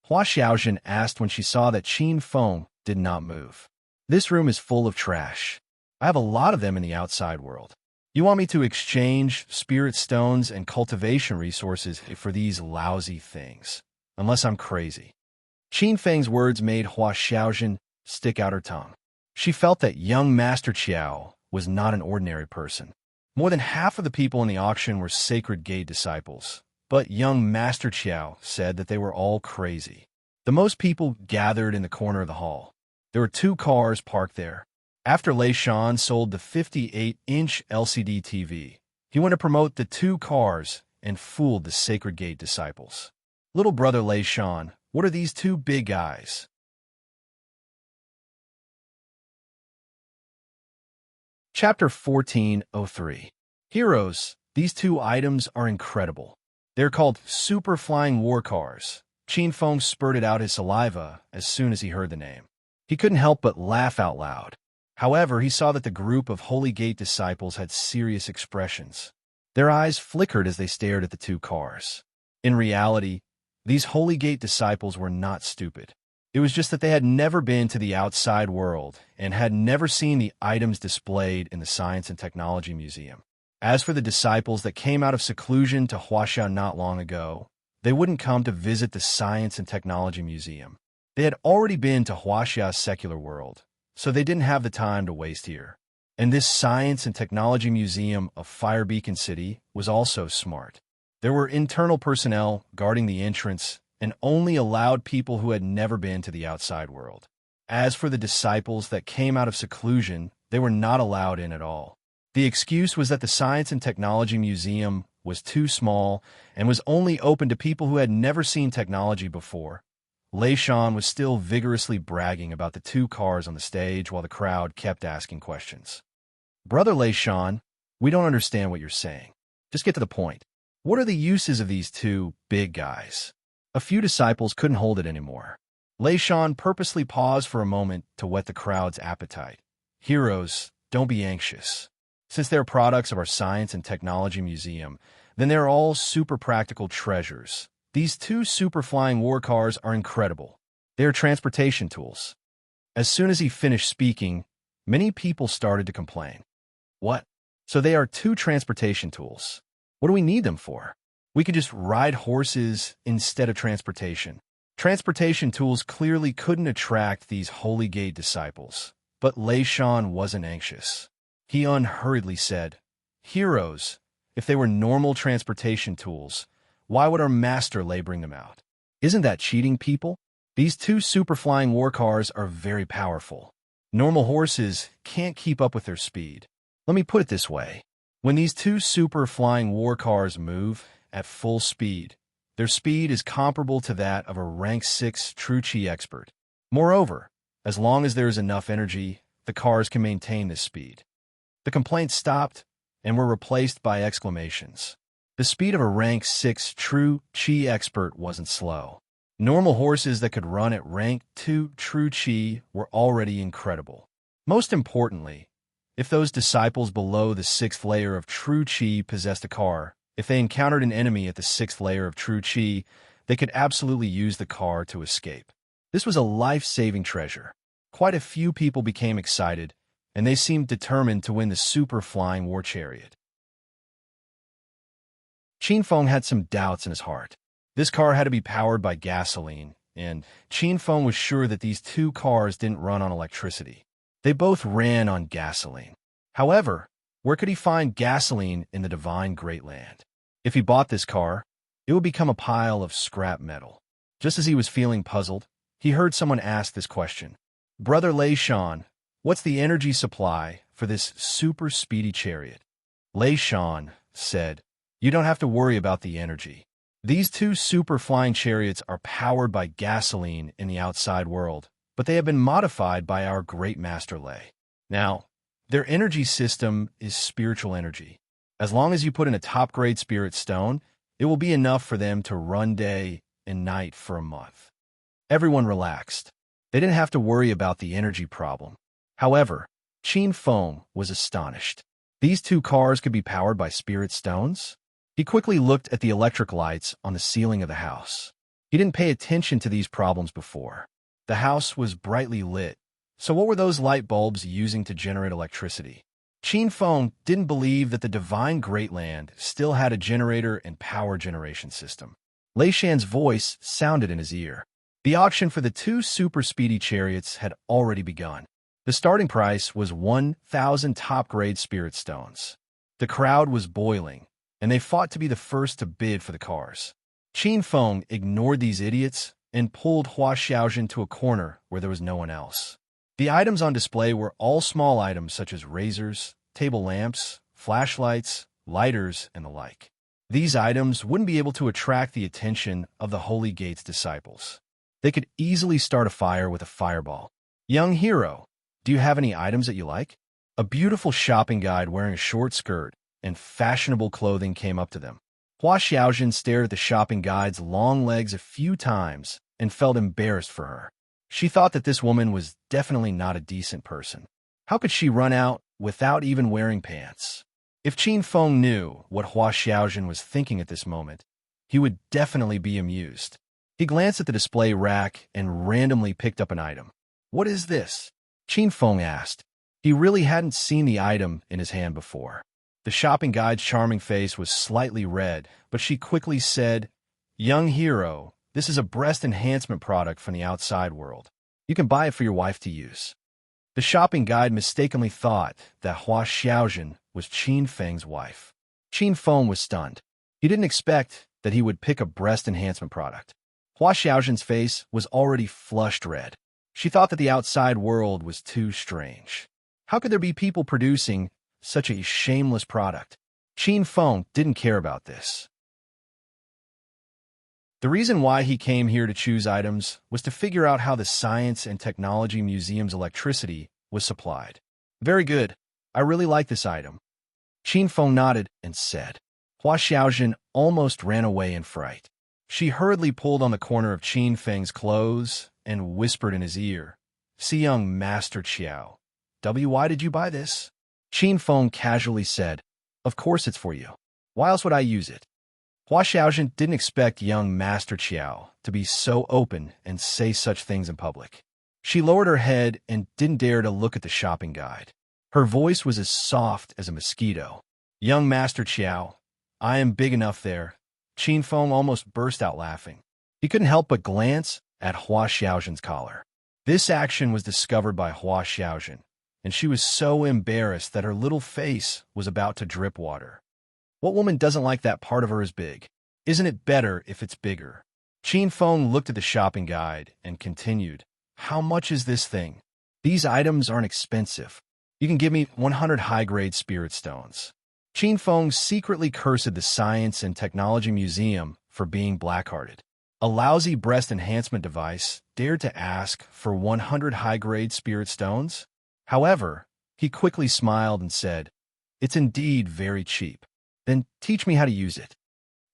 S1: Hua Xiaojun asked when she saw that Qin Feng did not move. This room is full of trash. I have a lot of them in the outside world. You want me to exchange spirit stones and cultivation resources for these lousy things? Unless I'm crazy. Qin Feng's words made Hua Xiaojin stick out her tongue. She felt that young Master Qiao was not an ordinary person. More than half of the people in the auction were Sacred Gate disciples, but young Master Qiao said that they were all crazy. The most people gathered in the corner of the hall. There were 2 cars parked there. After Lei Shan sold the 58-inch LCD TV, he went to promote the 2 cars and fooled the Sacred Gate disciples. Little brother Lei Shan, what are these 2 big guys? Chapter 1403. Heroes, these 2 items are incredible. They're called super flying war cars. Qin Feng spurted out his saliva as soon as he heard the name. He couldn't help but laugh out loud. However, he saw that the group of Holy Gate disciples had serious expressions. Their eyes flickered as they stared at the 2 cars. In reality, these Holy Gate disciples were not stupid. It was just that they had never been to the outside world and had never seen the items displayed in the Science and Technology Museum. As for the disciples that came out of seclusion to Huaxia not long ago, they wouldn't come to visit the Science and Technology Museum. They had already been to Huaxia's secular world, so they didn't have the time to waste here. And this Science and Technology Museum of Fire Beacon City was also smart. There were internal personnel guarding the entrance and only allowed people who had never been to the outside world. As for the disciples that came out of seclusion, they were not allowed in at all. The excuse was that the Science and Technology Museum was too small and was only open to people who had never seen technology before. Lei Shan was still vigorously bragging about the 2 cars on the stage while the crowd kept asking questions. Brother Lei Shan, we don't understand what you're saying. Just get to the point. What are the uses of these 2 big guys? A few disciples couldn't hold it anymore. Lei Shan purposely paused for a moment to whet the crowd's appetite. Heroes, don't be anxious. Since they're products of our Science and Technology Museum, then they're all super practical treasures. These 2 super flying war cars are incredible. They are transportation tools. As soon as he finished speaking, many people started to complain. What? So they are 2 transportation tools. What do we need them for? We could just ride horses instead of transportation. Transportation tools clearly couldn't attract these Holy Gate disciples, but Lei Shan wasn't anxious. He unhurriedly said, Heroes, if they were normal transportation tools, why would our master Lei bring them out? Isn't that cheating people? These 2 super flying war cars are very powerful. Normal horses can't keep up with their speed. Let me put it this way. When these 2 super flying war cars move at full speed, their speed is comparable to that of a rank 6 true Qi expert. Moreover, as long as there is enough energy, the cars can maintain this speed. The complaints stopped and were replaced by exclamations. The speed of a rank 6 true Qi expert wasn't slow. Normal horses that could run at rank 2 true Qi were already incredible. Most importantly, if those disciples below the 6th layer of true Qi possessed a car, if they encountered an enemy at the 6th layer of true Qi, they could absolutely use the car to escape. This was a life-saving treasure. Quite a few people became excited, and they seemed determined to win the super flying war chariot. Qin Feng had some doubts in his heart. This car had to be powered by gasoline, and Qin Feng was sure that these 2 cars didn't run on electricity. They both ran on gasoline. However, where could he find gasoline in the divine Great Land? If he bought this car, it would become a pile of scrap metal. Just as he was feeling puzzled, he heard someone ask this question. Brother Lei Shan, what's the energy supply for this super speedy chariot? Lei Shan said, You don't have to worry about the energy. These 2 super flying chariots are powered by gasoline in the outside world, but they have been modified by our great master Lei. Now, their energy system is spiritual energy. As long as you put in a top-grade spirit stone, it will be enough for them to run day and night for a month. Everyone relaxed. They didn't have to worry about the energy problem. However, Qin Feng was astonished. These 2 cars could be powered by spirit stones? He quickly looked at the electric lights on the ceiling of the house. He didn't pay attention to these problems before. The house was brightly lit, So what were those light bulbs using to generate electricity? Qin Feng didn't believe that the divine Great Land still had a generator and power generation system. Lei Shan's voice sounded in his ear. The auction for the two super-speedy chariots had already begun. The starting price was 1,000 top-grade spirit stones. The crowd was boiling, and they fought to be the first to bid for the cars. Qin Feng ignored these idiots and pulled Hua Xiaojin to a corner where there was no one else. The items on display were all small items such as razors, table lamps, flashlights, lighters, and the like. These items wouldn't be able to attract the attention of the Holy Gate's disciples. They could easily start a fire with a fireball. Young hero, do you have any items that you like? A beautiful shopping guide wearing a short skirt and fashionable clothing came up to them. Hua Xiaojin stared at the shopping guide's long legs a few times and felt embarrassed for her. She thought that this woman was definitely not a decent person. How could she run out without even wearing pants? If Qin Feng knew what Hua Xiaojin was thinking at this moment, he would definitely be amused. He glanced at the display rack and randomly picked up an item. What is this? Qin Feng asked. He really hadn't seen the item in his hand before. The shopping guide's charming face was slightly red, but she quickly said, Young hero, this is a breast enhancement product from the outside world. You can buy it for your wife to use. The shopping guide mistakenly thought that Hua Xiaojin was Qin Feng's wife. Qin Feng was stunned. He didn't expect that he would pick a breast enhancement product. Hua Xiaojin's face was already flushed red. She thought that the outside world was too strange. How could there be people producing such a shameless product? Qin Feng didn't care about this. The reason why he came here to choose items was to figure out how the Science and Technology Museum's electricity was supplied. Very good. I really like this item. Qin Feng nodded and said. Hua Xiaojin almost ran away in fright. She hurriedly pulled on the corner of Qin Feng's clothes and whispered in his ear, See young Master Qiao. Why did you buy this? Qin Feng casually said, Of course it's for you. Why else would I use it? Hua Xiaojin didn't expect young Master Qiao to be so open and say such things in public. She lowered her head and didn't dare to look at the shopping guide. Her voice was as soft as a mosquito. Young Master Qiao, I am big enough there. Qin Feng almost burst out laughing. He couldn't help but glance at Hua Xiaojin's collar. This action was discovered by Hua Xiaojin, and she was so embarrassed that her little face was about to drip water. What woman doesn't like that part of her is big? Isn't it better if it's bigger? Qin Feng looked at the shopping guide and continued, How much is this thing? These items aren't expensive. You can give me 100 high-grade spirit stones. Qin Feng secretly cursed the Science and Technology Museum for being black-hearted. A lousy breast enhancement device dared to ask for 100 high-grade spirit stones? However, he quickly smiled and said, It's indeed very cheap. Then teach me how to use it.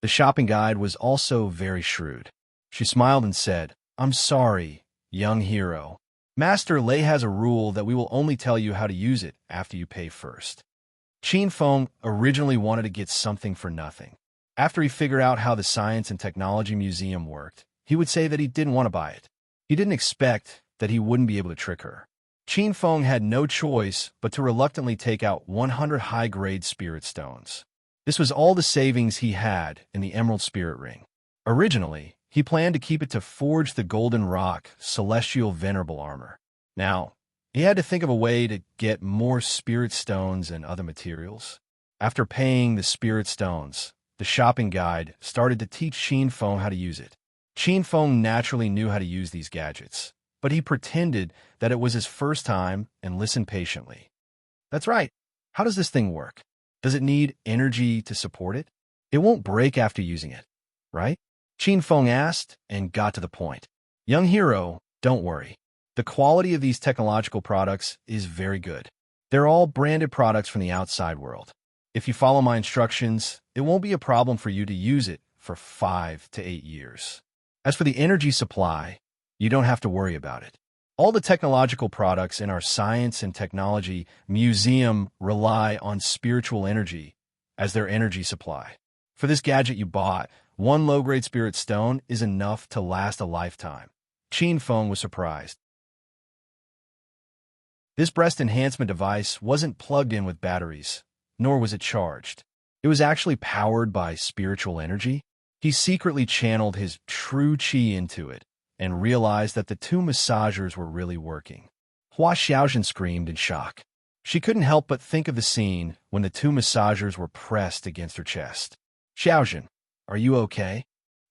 S1: The shopping guide was also very shrewd. She smiled and said, I'm sorry, young hero. Master Lei has a rule that we will only tell you how to use it after you pay first. Qin Feng originally wanted to get something for nothing. After he figured out how the Science and Technology Museum worked, he would say that he didn't want to buy it. He didn't expect that he wouldn't be able to trick her. Qin Feng had no choice but to reluctantly take out 100 high-grade spirit stones. This was all the savings he had in the Emerald Spirit Ring. Originally, he planned to keep it to forge the Golden Rock Celestial Venerable Armor. Now, he had to think of a way to get more spirit stones and other materials. After paying the spirit stones, the shopping guide started to teach Qin Feng how to use it. Qin Feng naturally knew how to use these gadgets, but he pretended that it was his first time and listened patiently. That's right. How does this thing work? Does it need energy to support it? It won't break after using it, right? Qin Feng asked and got to the point. Young hero, don't worry. The quality of these technological products is very good. They're all branded products from the outside world. If you follow my instructions, it won't be a problem for you to use it for 5 to 8 years. As for the energy supply, you don't have to worry about it. All the technological products in our Science and Technology Museum rely on spiritual energy as their energy supply. For this gadget you bought, 1 low-grade spirit stone is enough to last a lifetime. Qin Feng was surprised. This breast enhancement device wasn't plugged in with batteries, nor was it charged. It was actually powered by spiritual energy. He secretly channeled his true qi into it and realized that the two massagers were really working. Hua Xiaojun screamed in shock. She couldn't help but think of the scene when the two massagers were pressed against her chest. Xiaojun, are you okay?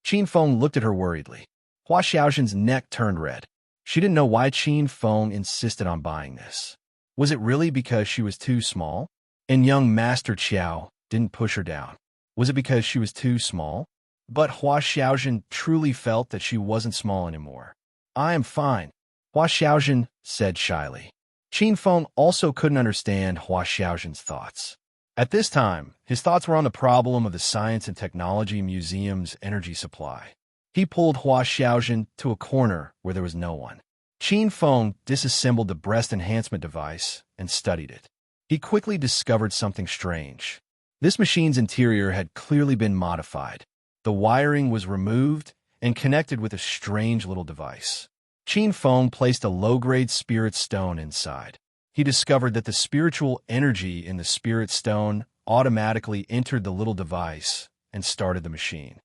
S1: Qin Feng looked at her worriedly. Hua Xiaojun's neck turned red. She didn't know why Qin Feng insisted on buying this. Was it really because she was too small? And young Master Qiao didn't push her down. Was it because she was too small? But Hua Xiaojun truly felt that she wasn't small anymore. I am fine, Hua Xiaojun said shyly. Qin Feng also couldn't understand Hua Xiaojun's thoughts. At this time, his thoughts were on the problem of the Science and Technology Museum's energy supply. He pulled Hua Xiaojun to a corner where there was no one. Qin Feng disassembled the breast enhancement device and studied it. He quickly discovered something strange. This machine's interior had clearly been modified. The wiring was removed and connected with a strange little device. Qin Feng placed a low-grade spirit stone inside. He discovered that the spiritual energy in the spirit stone automatically entered the little device and started the machine.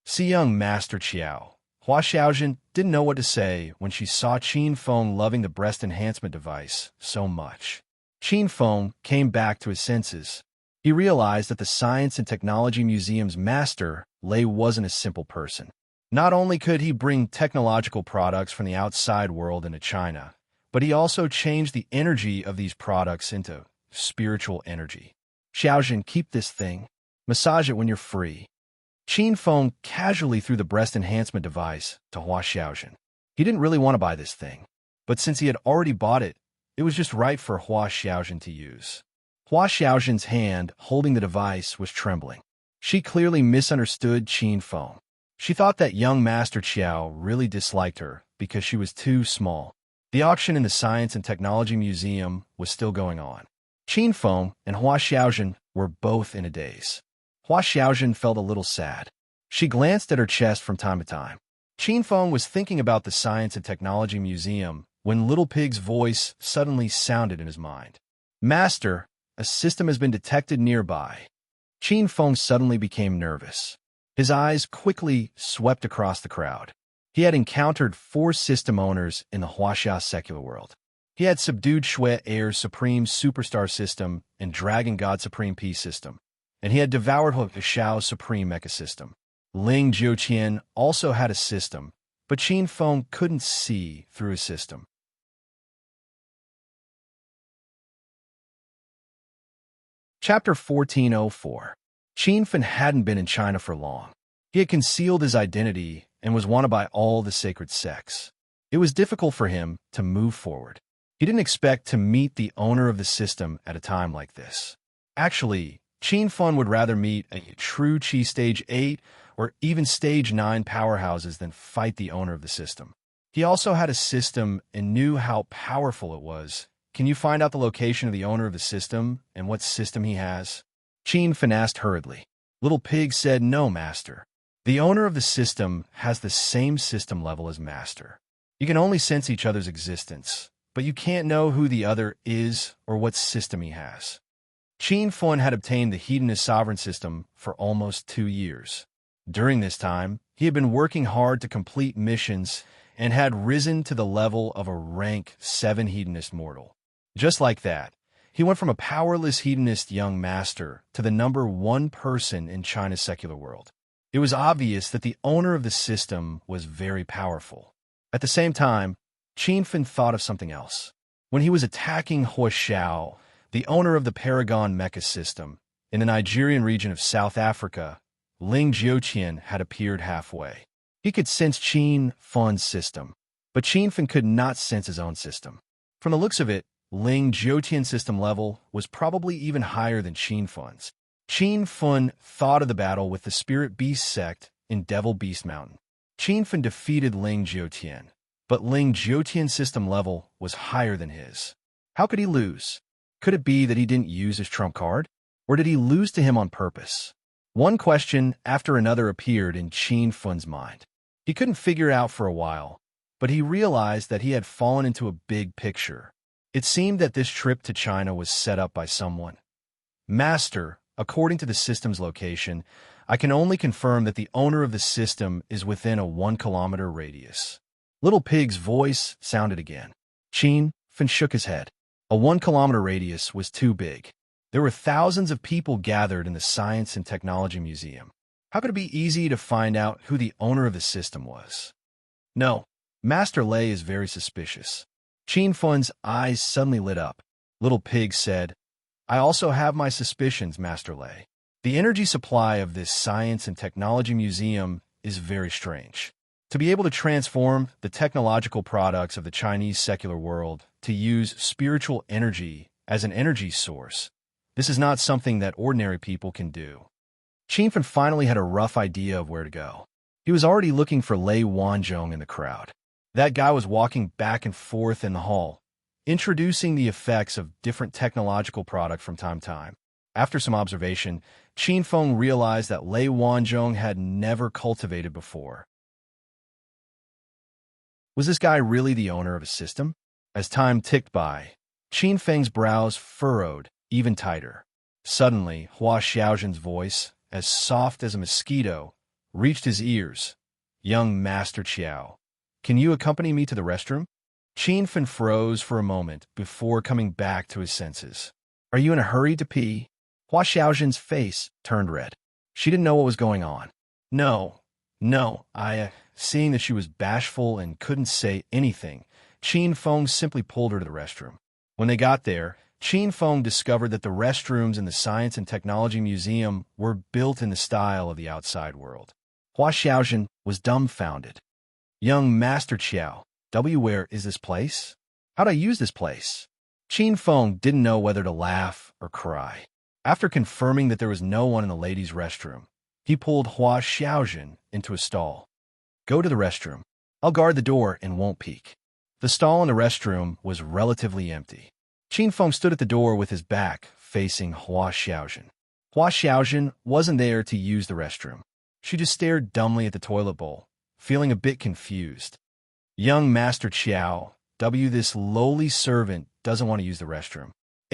S1: See young Master Qiao. Hua Xiaojun didn't know what to say when she saw Qin Feng loving the breast enhancement device so much. Qin Feng came back to his senses. He realized that the Science and Technology Museum's master, Lei, wasn't a simple person. Not only could he bring technological products from the outside world into China, but he also changed the energy of these products into spiritual energy. Xiaojun, keep this thing. Massage it when you're free. Qin Feng casually threw the breast enhancement device to Hua Xiaojun. He didn't really want to buy this thing, but since he had already bought it, it was just right for Hua Xiaojun to use. Hua Xiaojun's hand holding the device was trembling. She clearly misunderstood Qin Feng. She thought that young Master Qiao really disliked her because she was too small. The auction in the Science and Technology Museum was still going on. Qin Feng and Hua Xiaojun were both in a daze. Hua Xiaojun felt a little sad. She glanced at her chest from time to time. Qin Feng was thinking about the Science and Technology Museum when Little Pig's voice suddenly sounded in his mind. Master, a system has been detected nearby. Qin Feng suddenly became nervous. His eyes quickly swept across the crowd. He had encountered 4 system owners in the Huaxia secular world. He had subdued Shui Air's Supreme Superstar System and Dragon God Supreme Peace System, and he had devoured Xiao's Supreme Mecha System. Ling Jiuqian also had a system, but Qin Feng couldn't see through his system. Chapter 1404. Qin Feng hadn't been in China for long. He had concealed his identity and was wanted by all the sacred sects. It was difficult for him to move forward. He didn't expect to meet the owner of the system at a time like this. Actually, Qin Feng would rather meet a true Qi Stage 8 or even Stage 9 powerhouses than fight the owner of the system. He also had a system and knew how powerful it was. Can you find out the location of the owner of the system and what system he has? Qin Feng asked hurriedly. Little Pig said, no, Master. The owner of the system has the same system level as Master. You can only sense each other's existence, but you can't know who the other is or what system he has. Qin Feng had obtained the Hedonist sovereign system for almost 2 years. During this time, he had been working hard to complete missions and had risen to the level of a rank 7 hedonist mortal. Just like that, he went from a powerless hedonist young master to the number 1 person in China's secular world. It was obvious that the owner of the system was very powerful. At the same time, Qin Feng thought of something else. When he was attacking Huaxiao, the owner of the Paragon Mecha system, in the Nigerian region of South Africa, Ling Jiuqian had appeared halfway. He could sense Qin Feng's system, but Qin Feng could not sense his own system. From the looks of it, Ling Jiuqian's system level was probably even higher than Qin Feng's. Qin Feng thought of the battle with the Spirit Beast sect in Devil Beast Mountain. Qin Feng defeated Ling Jiuqian, but Ling Jiuqian's system level was higher than his. How could he lose? Could it be that he didn't use his trump card? Or did he lose to him on purpose? One question after another appeared in Qin Feng's mind. He couldn't figure out for a while, but he realized that he had fallen into a big picture. It seemed that this trip to China was set up by someone. Master, according to the system's location, I can only confirm that the owner of the system is within a 1-kilometer radius. Little Pig's voice sounded again. Qin Fen shook his head. A 1-kilometer radius was too big. There were thousands of people gathered in the Science and Technology Museum. How could it be easy to find out who the owner of the system was? No, Master Lei is very suspicious. Qin Fen's eyes suddenly lit up. Little Pig said, I also have my suspicions, Master Lei. The energy supply of this Science and Technology Museum is very strange. To be able to transform the technological products of the Chinese secular world to use spiritual energy as an energy source, this is not something that ordinary people can do. Qin Fen finally had a rough idea of where to go. He was already looking for Lei Wanzhong in the crowd. That guy was walking back and forth in the hall, introducing the effects of different technological products from time to time. After some observation, Qin Feng realized that Lei Wanzhong had never cultivated before. Was this guy really the owner of a system? As time ticked by, Qin Feng's brows furrowed even tighter. Suddenly, Hua Xiaozhen's voice, as soft as a mosquito, reached his ears. Young Master Qiao, can you accompany me to the restroom? Qin Fen froze for a moment before coming back to his senses. Are you in a hurry to pee? Hua Xiaozhen's face turned red. She didn't know what was going on. No, seeing that she was bashful and couldn't say anything, Qin Feng simply pulled her to the restroom. When they got there, Qin Feng discovered that the restrooms in the Science and Technology Museum were built in the style of the outside world. Hua Xiaozhen was dumbfounded. Young Master Qiao, where is this place? How'd I use this place? Qin Feng didn't know whether to laugh or cry. After confirming that there was no one in the ladies' restroom, he pulled Hua Xiaozhen into a stall. Go to the restroom. I'll guard the door and won't peek. The stall in the restroom was relatively empty. Qin Feng stood at the door with his back facing Hua Xiaozhen. Hua Xiaozhen wasn't there to use the restroom. She just stared dumbly at the toilet bowl, feeling a bit confused. Young Master Qiao, this lowly servant doesn't want to use the restroom.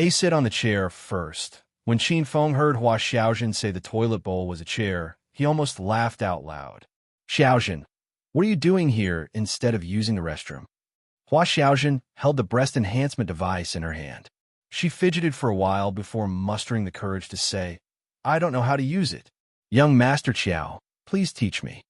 S1: Sit on the chair first. When Qin Feng heard Hua Xiaozhen say the toilet bowl was a chair, he almost laughed out loud. Xiaozhen, what are you doing here instead of using the restroom? Hua Xiaozhen held the breast enhancement device in her hand. She fidgeted for a while before mustering the courage to say, I don't know how to use it. Young Master Qiao, please teach me.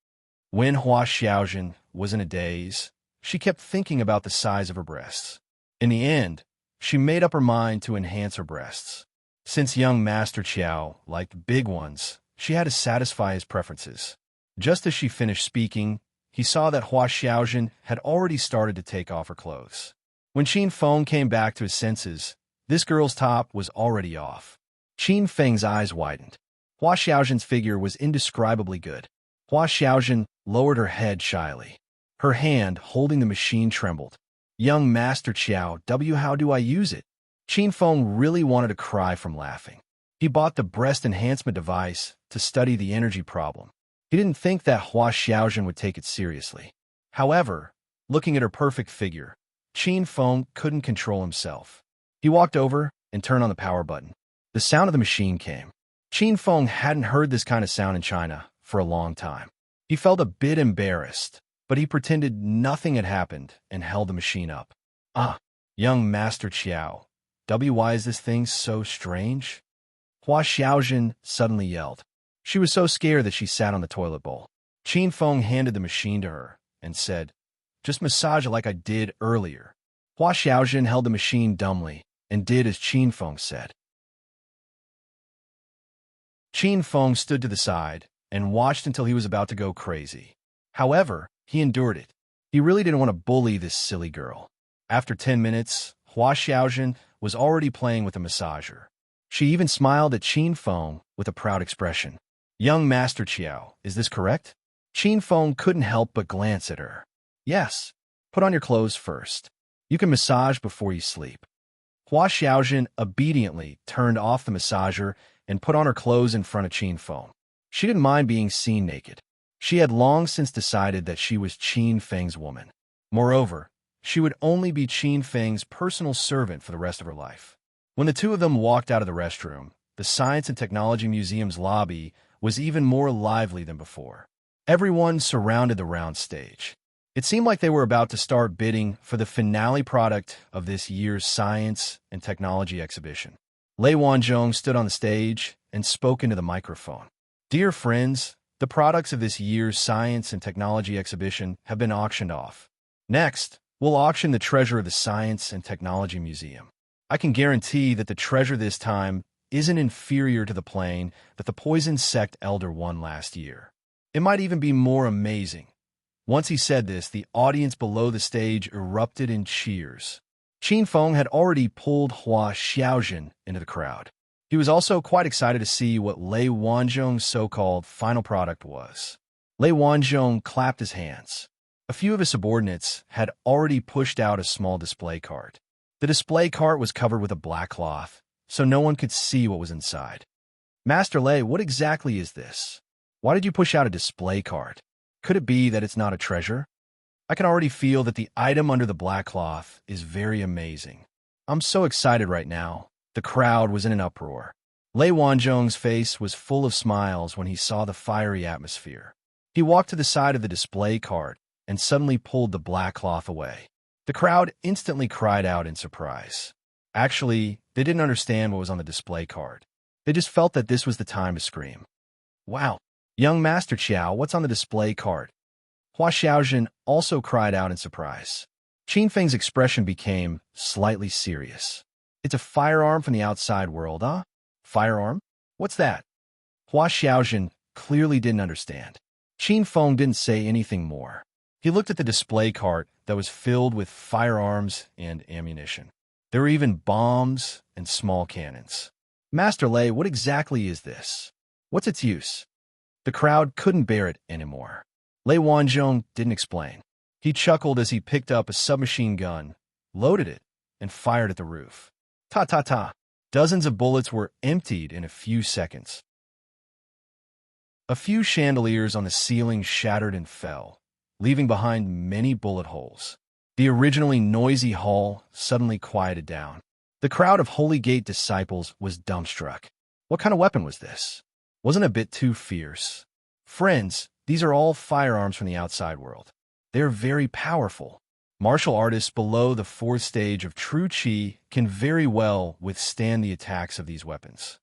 S1: When Hua Xiaozhen was in a daze, she kept thinking about the size of her breasts. In the end, she made up her mind to enhance her breasts. Since young Master Qiao liked big ones, she had to satisfy his preferences. Just as she finished speaking, he saw that Hua Xiaozhen had already started to take off her clothes. When Qin Feng came back to his senses, this girl's top was already off. Qin Feng's eyes widened. Hua Xiaozhen's figure was indescribably good. Hua Xiaozhen lowered her head shyly. Her hand holding the machine trembled. Young Master Qiao, how do I use it? Qin Feng really wanted to cry from laughing. He bought the breast enhancement device to study the energy problem. He didn't think that Hua Xiaozhen would take it seriously. However, looking at her perfect figure, Qin Feng couldn't control himself. He walked over and turned on the power button. The sound of the machine came. Qin Feng hadn't heard this kind of sound in China for a long time. He felt a bit embarrassed, but he pretended nothing had happened and held the machine up. Young Master Qiao, why is this thing so strange? Hua Xiaozhen suddenly yelled. She was so scared that she sat on the toilet bowl. Qin Feng handed the machine to her and said, just massage it like I did earlier. Hua Xiaozhen held the machine dumbly and did as Qin Feng said. Qin Feng stood to the side and watched until he was about to go crazy. However, he endured it. He really didn't want to bully this silly girl. After 10 minutes, Hua Xiaozhen was already playing with a massager. She even smiled at Qin Feng with a proud expression. Young Master Qiao, is this correct? Qin Feng couldn't help but glance at her. Yes. Put on your clothes first. You can massage before you sleep. Hua Xiaozhen obediently turned off the massager and put on her clothes in front of Qin Feng. She didn't mind being seen naked. She had long since decided that she was Qin Feng's woman. Moreover, she would only be Qin Feng's personal servant for the rest of her life. When the two of them walked out of the restroom, the Science and Technology Museum's lobby was even more lively than before. Everyone surrounded the round stage. It seemed like they were about to start bidding for the finale product of this year's Science and Technology exhibition. Lei Wanzhong stood on the stage and spoke into the microphone. "Dear friends, the products of this year's Science and Technology exhibition have been auctioned off. Next, we'll auction the treasure of the Science and Technology Museum. I can guarantee that the treasure this time isn't inferior to the plane that the Poison Sect Elder won last year. It might even be more amazing." Once he said this, the audience below the stage erupted in cheers. Qin Feng had already pulled Hua Xiaojun into the crowd. He was also quite excited to see what Lei Wanzhong's so-called final product was. Lei Wanzhong clapped his hands. A few of his subordinates had already pushed out a small display cart. The display cart was covered with a black cloth, so no one could see what was inside. "Master Lei, what exactly is this? Why did you push out a display cart? Could it be that it's not a treasure? I can already feel that the item under the black cloth is very amazing. I'm so excited right now." The crowd was in an uproar. Lei Wanzhong's face was full of smiles when he saw the fiery atmosphere. He walked to the side of the display cart and suddenly pulled the black cloth away. The crowd instantly cried out in surprise. Actually, they didn't understand what was on the display cart. They just felt that this was the time to scream. "Wow! Young Master Qiao, what's on the display cart?" Hua Xiaojun also cried out in surprise. Qin Feng's expression became slightly serious. "It's a firearm from the outside world, huh? Firearm? What's that?" Hua Xiaojun clearly didn't understand. Qin Feng didn't say anything more. He looked at the display cart that was filled with firearms and ammunition. There were even bombs and small cannons. "Master Lei, what exactly is this? What's its use?" The crowd couldn't bear it anymore. Lei Wanzhong didn't explain. He chuckled as he picked up a submachine gun, loaded it, and fired at the roof. Ta-ta-ta! Dozens of bullets were emptied in a few seconds. A few chandeliers on the ceiling shattered and fell, leaving behind many bullet holes. The originally noisy hall suddenly quieted down. The crowd of Holy Gate disciples was dumbstruck. What kind of weapon was this? Wasn't it a bit too fierce? "Friends, these are all firearms from the outside world. They are very powerful. Martial artists below the fourth stage of true Qi can very well withstand the attacks of these weapons."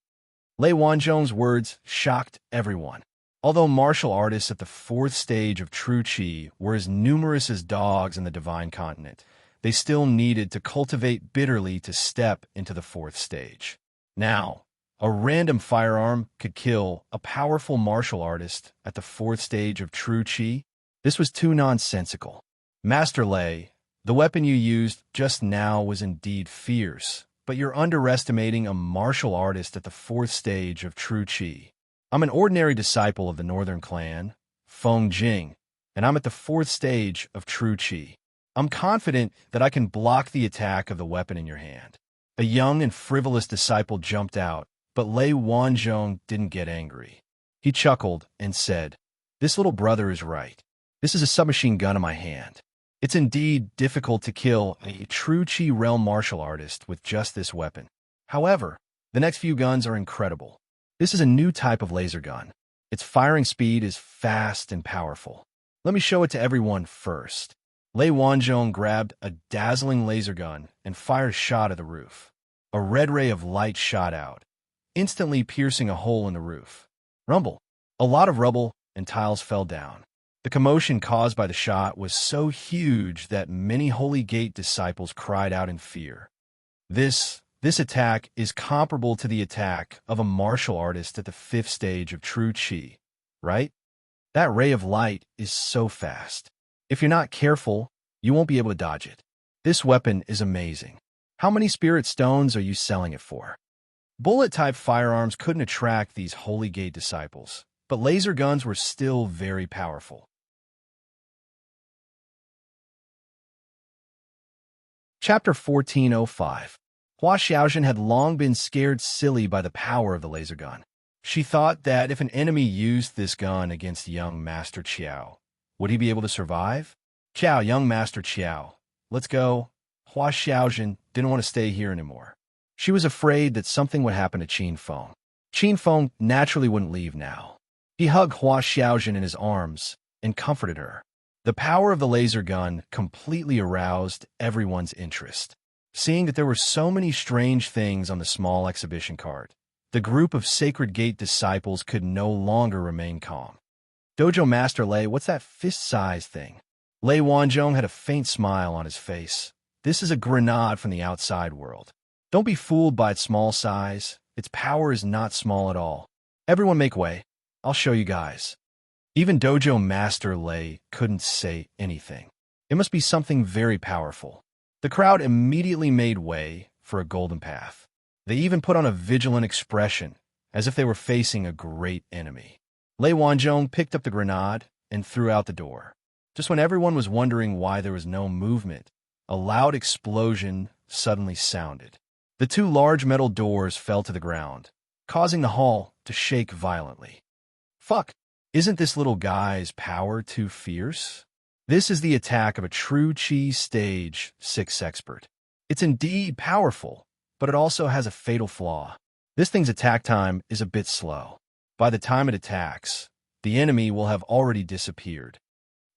S1: Lei Wanzhong's words shocked everyone. Although martial artists at the fourth stage of true Qi were as numerous as dogs in the Divine Continent, they still needed to cultivate bitterly to step into the fourth stage. Now, a random firearm could kill a powerful martial artist at the fourth stage of true Qi? This was too nonsensical. "Master Lei, the weapon you used just now was indeed fierce, but you're underestimating a martial artist at the fourth stage of true Qi. I'm an ordinary disciple of the Northern Clan, Feng Jing, and I'm at the fourth stage of true Qi. I'm confident that I can block the attack of the weapon in your hand." A young and frivolous disciple jumped out, but Lei Wanzhong didn't get angry. He chuckled and said, "This little brother is right. This is a submachine gun in my hand. It's indeed difficult to kill a true Qi realm martial artist with just this weapon. However, the next few guns are incredible. This is a new type of laser gun. Its firing speed is fast and powerful. Let me show it to everyone first." Lei Wanzhong grabbed a dazzling laser gun and fired a shot at the roof. A red ray of light shot out, instantly piercing a hole in the roof. Rumble. A lot of rubble and tiles fell down. The commotion caused by the shot was so huge that many Holy Gate disciples cried out in fear. This attack is comparable to the attack of a martial artist at the fifth stage of true Qi, right? That ray of light is so fast. If you're not careful, you won't be able to dodge it. This weapon is amazing. How many spirit stones are you selling it for? Bullet-type firearms couldn't attract these Holy Gate disciples, but laser guns were still very powerful. Chapter 1405. Hua Xiaojun had long been scared silly by the power of the laser gun. She thought that if an enemy used this gun against young Master Qiao, would he be able to survive? "Qiao, young Master Qiao, let's go. Hua Xiaojun didn't want to stay here anymore. She was afraid that something would happen to Qin Feng. Qin Feng naturally wouldn't leave now. He hugged Hua Xiaojun in his arms and comforted her. The power of the laser gun completely aroused everyone's interest. Seeing that there were so many strange things on the small exhibition card, the group of Sacred Gate disciples could no longer remain calm. Dojo Master Lei, what's that fist-sized thing? Lei Wanzhong had a faint smile on his face. This is a grenade from the outside world. Don't be fooled by its small size. Its power is not small at all. Everyone make way. I'll show you guys. Even Dojo Master Lei couldn't say anything. It must be something very powerful. The crowd immediately made way for a golden path. They even put on a vigilant expression, as if they were facing a great enemy. Lei Wanzhong picked up the grenade and threw out the door. Just when everyone was wondering why there was no movement, a loud explosion suddenly sounded. The two large metal doors fell to the ground, causing the hall to shake violently. Fuck! Isn't this little guy's power too fierce? This is the attack of a true Qi Stage 6 expert. It's indeed powerful, but it also has a fatal flaw. This thing's attack time is a bit slow. By the time it attacks, the enemy will have already disappeared.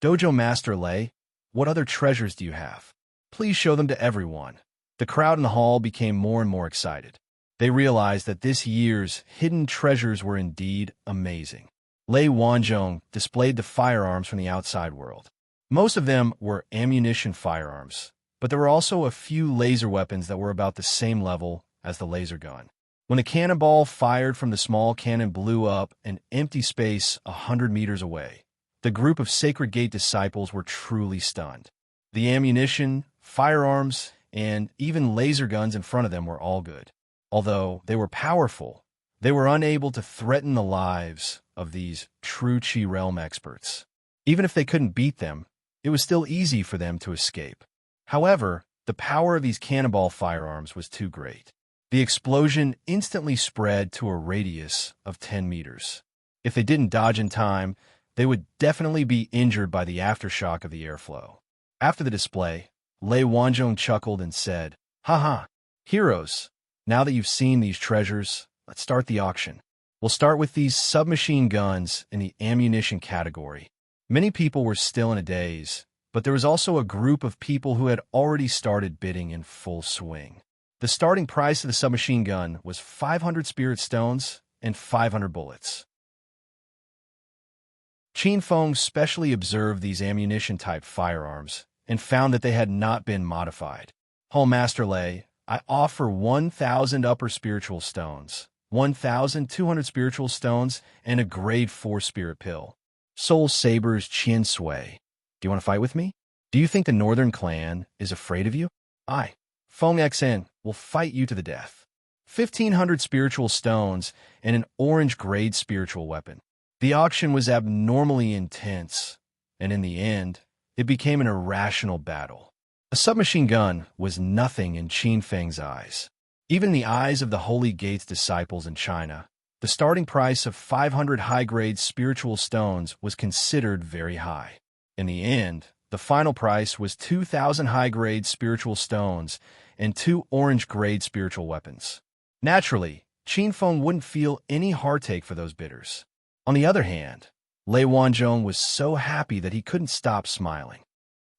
S1: Dojo Master Lei, what other treasures do you have? Please show them to everyone. The crowd in the hall became more and more excited. They realized that this year's hidden treasures were indeed amazing. Lei Wanzhong displayed the firearms from the outside world. Most of them were ammunition firearms, but there were also a few laser weapons that were about the same level as the laser gun. When a cannonball fired from the small cannon blew up an empty space 100 meters away, the group of Sacred Gate disciples were truly stunned. The ammunition, firearms, and even laser guns in front of them were all good. Although they were powerful, they were unable to threaten the lives of these true Qi realm experts. Even if they couldn't beat them, it was still easy for them to escape. However, the power of these cannonball firearms was too great. The explosion instantly spread to a radius of 10 meters. If they didn't dodge in time, they would definitely be injured by the aftershock of the airflow. After the display, Lei Wanzhong chuckled and said, "Haha, heroes, now that you've seen these treasures, let's start the auction. We'll start with these submachine guns in the ammunition category." Many people were still in a daze, but there was also a group of people who had already started bidding in full swing. The starting price of the submachine gun was 500 spirit stones and 500 bullets. Qin Feng specially observed these ammunition-type firearms and found that they had not been modified. Hall Master Lei, I offer 1,000 upper spiritual stones, 1,200 spiritual stones, and a grade 4 spirit pill. Soul Saber's Qian Sui. Do you want to fight with me? Do you think the Northern Clan is afraid of you? I, Feng XN, will fight you to the death. 1,500 spiritual stones and an orange grade spiritual weapon. The auction was abnormally intense, and in the end, it became an irrational battle. A submachine gun was nothing in Qin Feng's eyes. Even in the eyes of the Holy Gate's disciples in China, the starting price of 500 high-grade spiritual stones was considered very high. In the end, the final price was 2,000 high-grade spiritual stones and 2 orange-grade spiritual weapons. Naturally, Qin Feng wouldn't feel any heartache for those bidders. On the other hand, Lei Wanzhong was so happy that he couldn't stop smiling.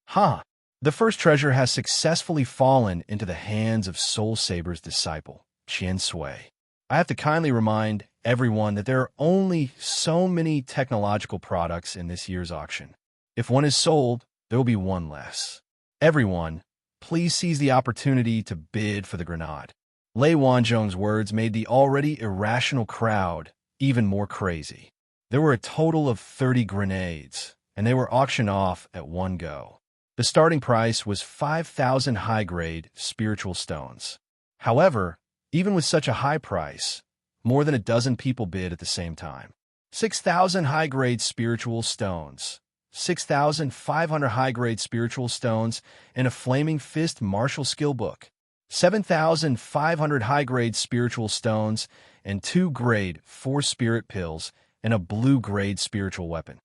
S1: Ha! The first treasure has successfully fallen into the hands of Soul Saber's disciple, Qian Sui. I have to kindly remind everyone that there are only so many technological products in this year's auction. If one is sold, there will be one less. Everyone, please seize the opportunity to bid for the grenade. Lei Wanzhong's words made the already irrational crowd even more crazy. There were a total of 30 grenades, and they were auctioned off at one go. The starting price was 5,000 high-grade spiritual stones. However, even with such a high price, more than a dozen people bid at the same time. 6,000 high-grade spiritual stones, 6,500 high-grade spiritual stones, and a Flaming Fist martial skill book. 7,500 high-grade spiritual stones, and 2 grade 4 spirit pills, and a blue grade spiritual weapon.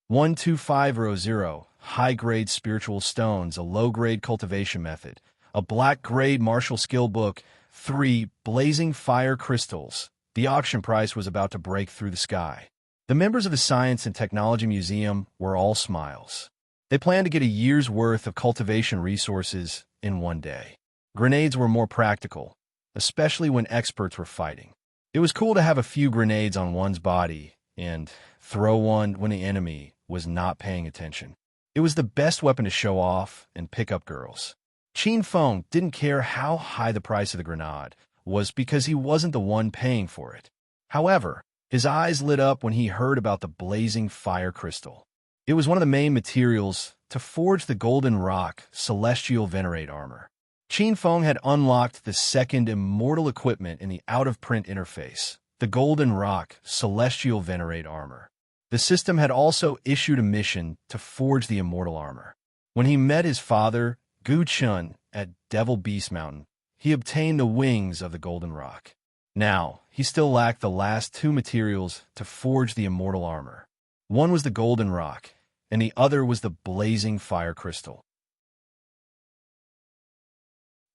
S1: 12500, high-grade spiritual stones, a low-grade cultivation method, a black-grade martial skill book, 3 blazing fire crystals. The auction price was about to break through the sky. The members of the Science and Technology Museum were all smiles. They planned to get a year's worth of cultivation resources in one day. Grenades were more practical, especially when experts were fighting. It was cool to have a few grenades on one's body and throw one when the enemy was not paying attention. It was the best weapon to show off and pick up girls. Qin Feng didn't care how high the price of the grenade was because he wasn't the one paying for it. However, his eyes lit up when he heard about the blazing fire crystal. It was one of the main materials to forge the Golden Rock Celestial Venerate armor. Qin Feng had unlocked the second immortal equipment in the out-of-print interface, the Golden Rock Celestial Venerate armor. The system had also issued a mission to forge the immortal armor. When he met his father, Gu Chun, at Devil Beast Mountain, he obtained the wings of the Golden Rock. Now, he still lacked the last 2 materials to forge the immortal armor. One was the Golden Rock, and the other was the blazing fire crystal.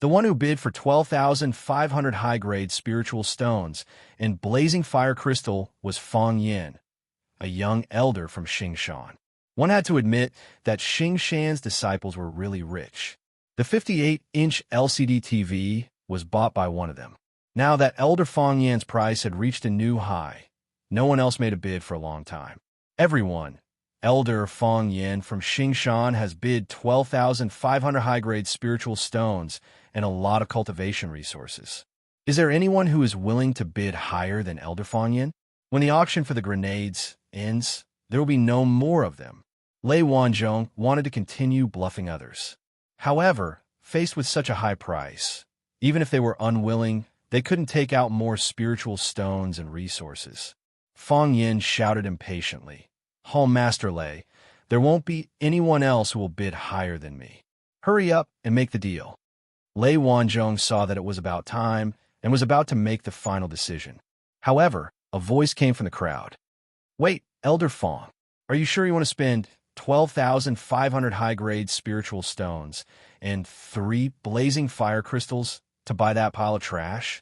S1: The one who bid for 12,500 high-grade spiritual stones and blazing fire crystal was Fang Yin, a young elder from Xingshan. One had to admit that Xingshan's disciples were really rich. The 58-inch LCD TV was bought by one of them. Now that Elder Fang Yan's price had reached a new high, no one else made a bid for a long time. Everyone, Elder Fang Yan from Xingshan has bid 12,500 high-grade spiritual stones and a lot of cultivation resources. Is there anyone who is willing to bid higher than Elder Fang Yan? When the auction for the grenades ends, there will be no more of them. Lei Wanzhong wanted to continue bluffing others. However, faced with such a high price, even if they were unwilling, they couldn't take out more spiritual stones and resources. Fang Yin shouted impatiently, "Hall Master Lei, there won't be anyone else who will bid higher than me. Hurry up and make the deal." Lei Wanzhong saw that it was about time and was about to make the final decision. However, a voice came from the crowd. "Wait, Elder Fang, are you sure you want to spend 12,500 high-grade spiritual stones and 3 blazing fire crystals to buy that pile of trash?"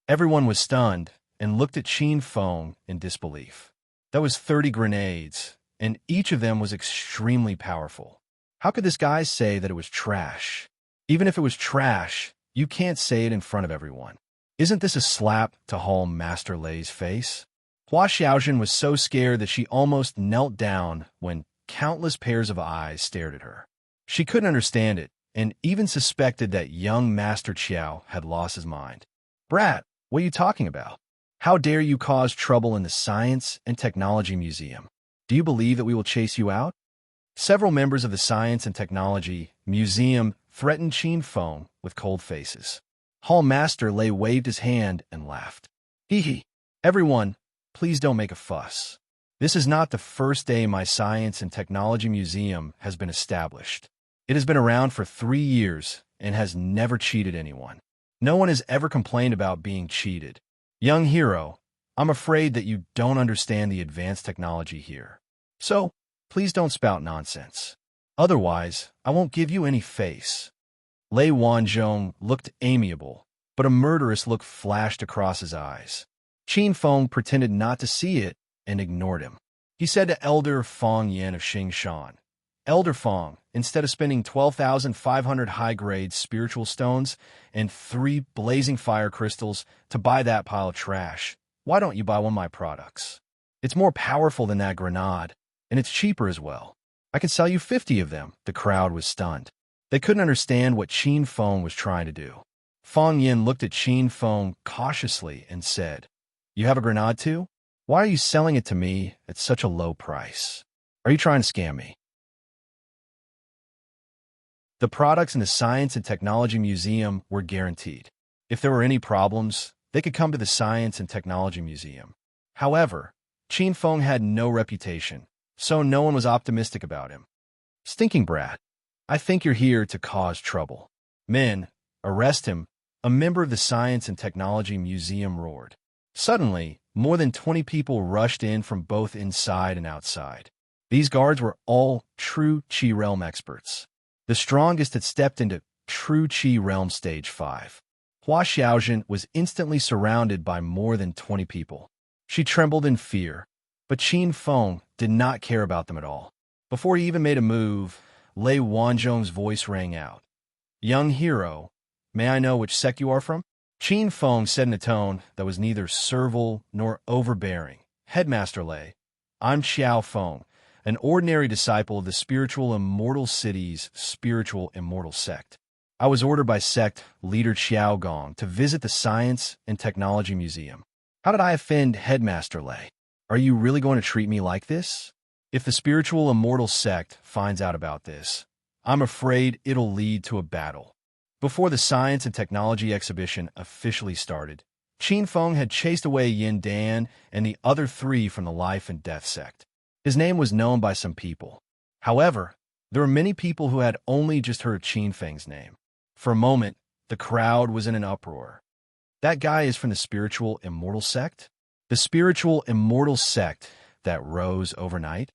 S1: Everyone was stunned and looked at Qin Feng in disbelief. That was 30 grenades, and each of them was extremely powerful. How could this guy say that it was trash? Even if it was trash, you can't say it in front of everyone. Isn't this a slap to Hall Master Lei's face? Hua Xiaojun was so scared that she almost knelt down when countless pairs of eyes stared at her. She couldn't understand it, and even suspected that young Master Qiao had lost his mind. "Brat, what are you talking about? How dare you cause trouble in the Science and Technology Museum? Do you believe that we will chase you out?" Several members of the Science and Technology Museum threatened Qin Feng with cold faces. Hall Master Lei waved his hand and laughed. "Hee hee. Everyone, please don't make a fuss. This is not the first day my Science and Technology Museum has been established. It has been around for 3 years and has never cheated anyone. No one has ever complained about being cheated. Young hero, I'm afraid that you don't understand the advanced technology here. So, please don't spout nonsense. Otherwise, I won't give you any face." Lei Wanzhong looked amiable, but a murderous look flashed across his eyes. Qin Feng pretended not to see it and ignored him. He said to Elder Fang Yan of Xingshan, "Elder Fang, instead of spending 12,500 high-grade spiritual stones and 3 blazing fire crystals to buy that pile of trash, why don't you buy one of my products? It's more powerful than that grenade, and it's cheaper as well. I can sell you 50 of them." The crowd was stunned. They couldn't understand what Qin Feng was trying to do. Fang Yin looked at Qin Feng cautiously and said, "You have a grenade too? Why are you selling it to me at such a low price? Are you trying to scam me?" The products in the Science and Technology Museum were guaranteed. If there were any problems, they could come to the Science and Technology Museum. However, Qin Feng had no reputation, so no one was optimistic about him. "Stinking brat, I think you're here to cause trouble. Men, arrest him," a member of the Science and Technology Museum roared. Suddenly, more than 20 people rushed in from both inside and outside. These guards were all true Qi realm experts. The strongest had stepped into true Qi realm stage 5. Hua Xiaojun was instantly surrounded by more than 20 people. She trembled in fear, but Qin Feng did not care about them at all. Before he even made a move, Lei Wanzhong's voice rang out. "Young hero, may I know which sect you are from?" Qin Feng said in a tone that was neither servile nor overbearing. "Headmaster Lei, I'm Xiao Feng, an ordinary disciple of the spiritual immortal city's spiritual immortal sect. I was ordered by sect leader Xiao Gong to visit the Science and Technology Museum." "How did I offend Headmaster Lei? Are you really going to treat me like this? If the spiritual immortal sect finds out about this, I'm afraid it'll lead to a battle." Before the Science and Technology exhibition officially started, Qin Feng had chased away Yin Dan and the other 3 from the Life and Death sect. His name was known by some people. However, there were many people who had only just heard Qin Feng's name. For a moment, the crowd was in an uproar. That guy is from the spiritual immortal sect? The spiritual immortal sect that rose overnight?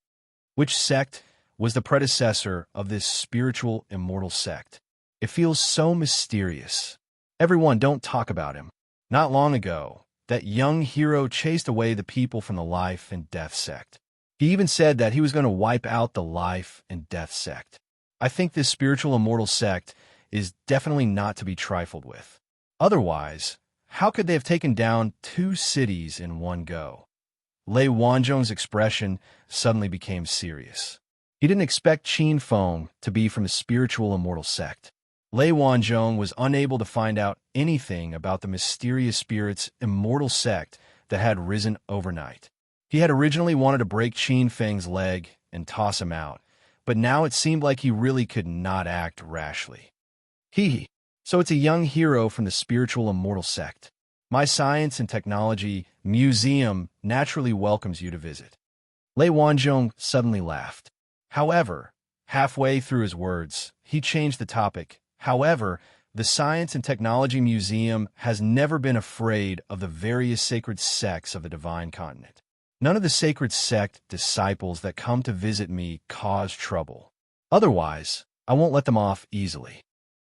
S1: Which sect was the predecessor of this spiritual immortal sect? It feels so mysterious. Everyone, don't talk about him. Not long ago, that young hero chased away the people from the Life and Death sect. He even said that he was going to wipe out the Life and Death sect. I think this spiritual immortal sect is definitely not to be trifled with. Otherwise, how could they have taken down 2 cities in one go? Lei Wanzhong's expression suddenly became serious. He didn't expect Qin Feng to be from the spiritual immortal sect. Lei Wanzhong was unable to find out anything about the mysterious spirit's immortal sect that had risen overnight. He had originally wanted to break Qin Feng's leg and toss him out, but now it seemed like he really could not act rashly. So it's a young hero from the spiritual immortal sect. My Science and Technology Museum naturally welcomes you to visit." Lei Wanzhong suddenly laughed. However, halfway through his words, he changed the topic. "However, the Science and Technology Museum has never been afraid of the various sacred sects of the Divine Continent. None of the sacred sect disciples that come to visit me cause trouble. Otherwise, I won't let them off easily."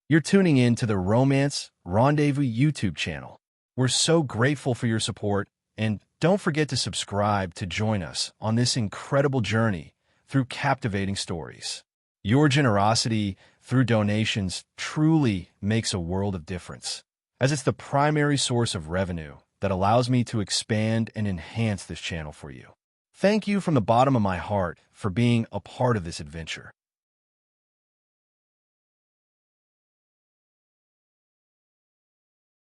S1: You're tuning in to the Romance Rendezvous YouTube channel. We're so grateful for your support, and don't forget to subscribe to join us on this incredible journey through captivating stories. Your generosity through donations truly makes a world of difference, as it's the primary source of revenue that allows me to expand and enhance this channel for you. Thank you from the bottom of my heart for being a part of this adventure.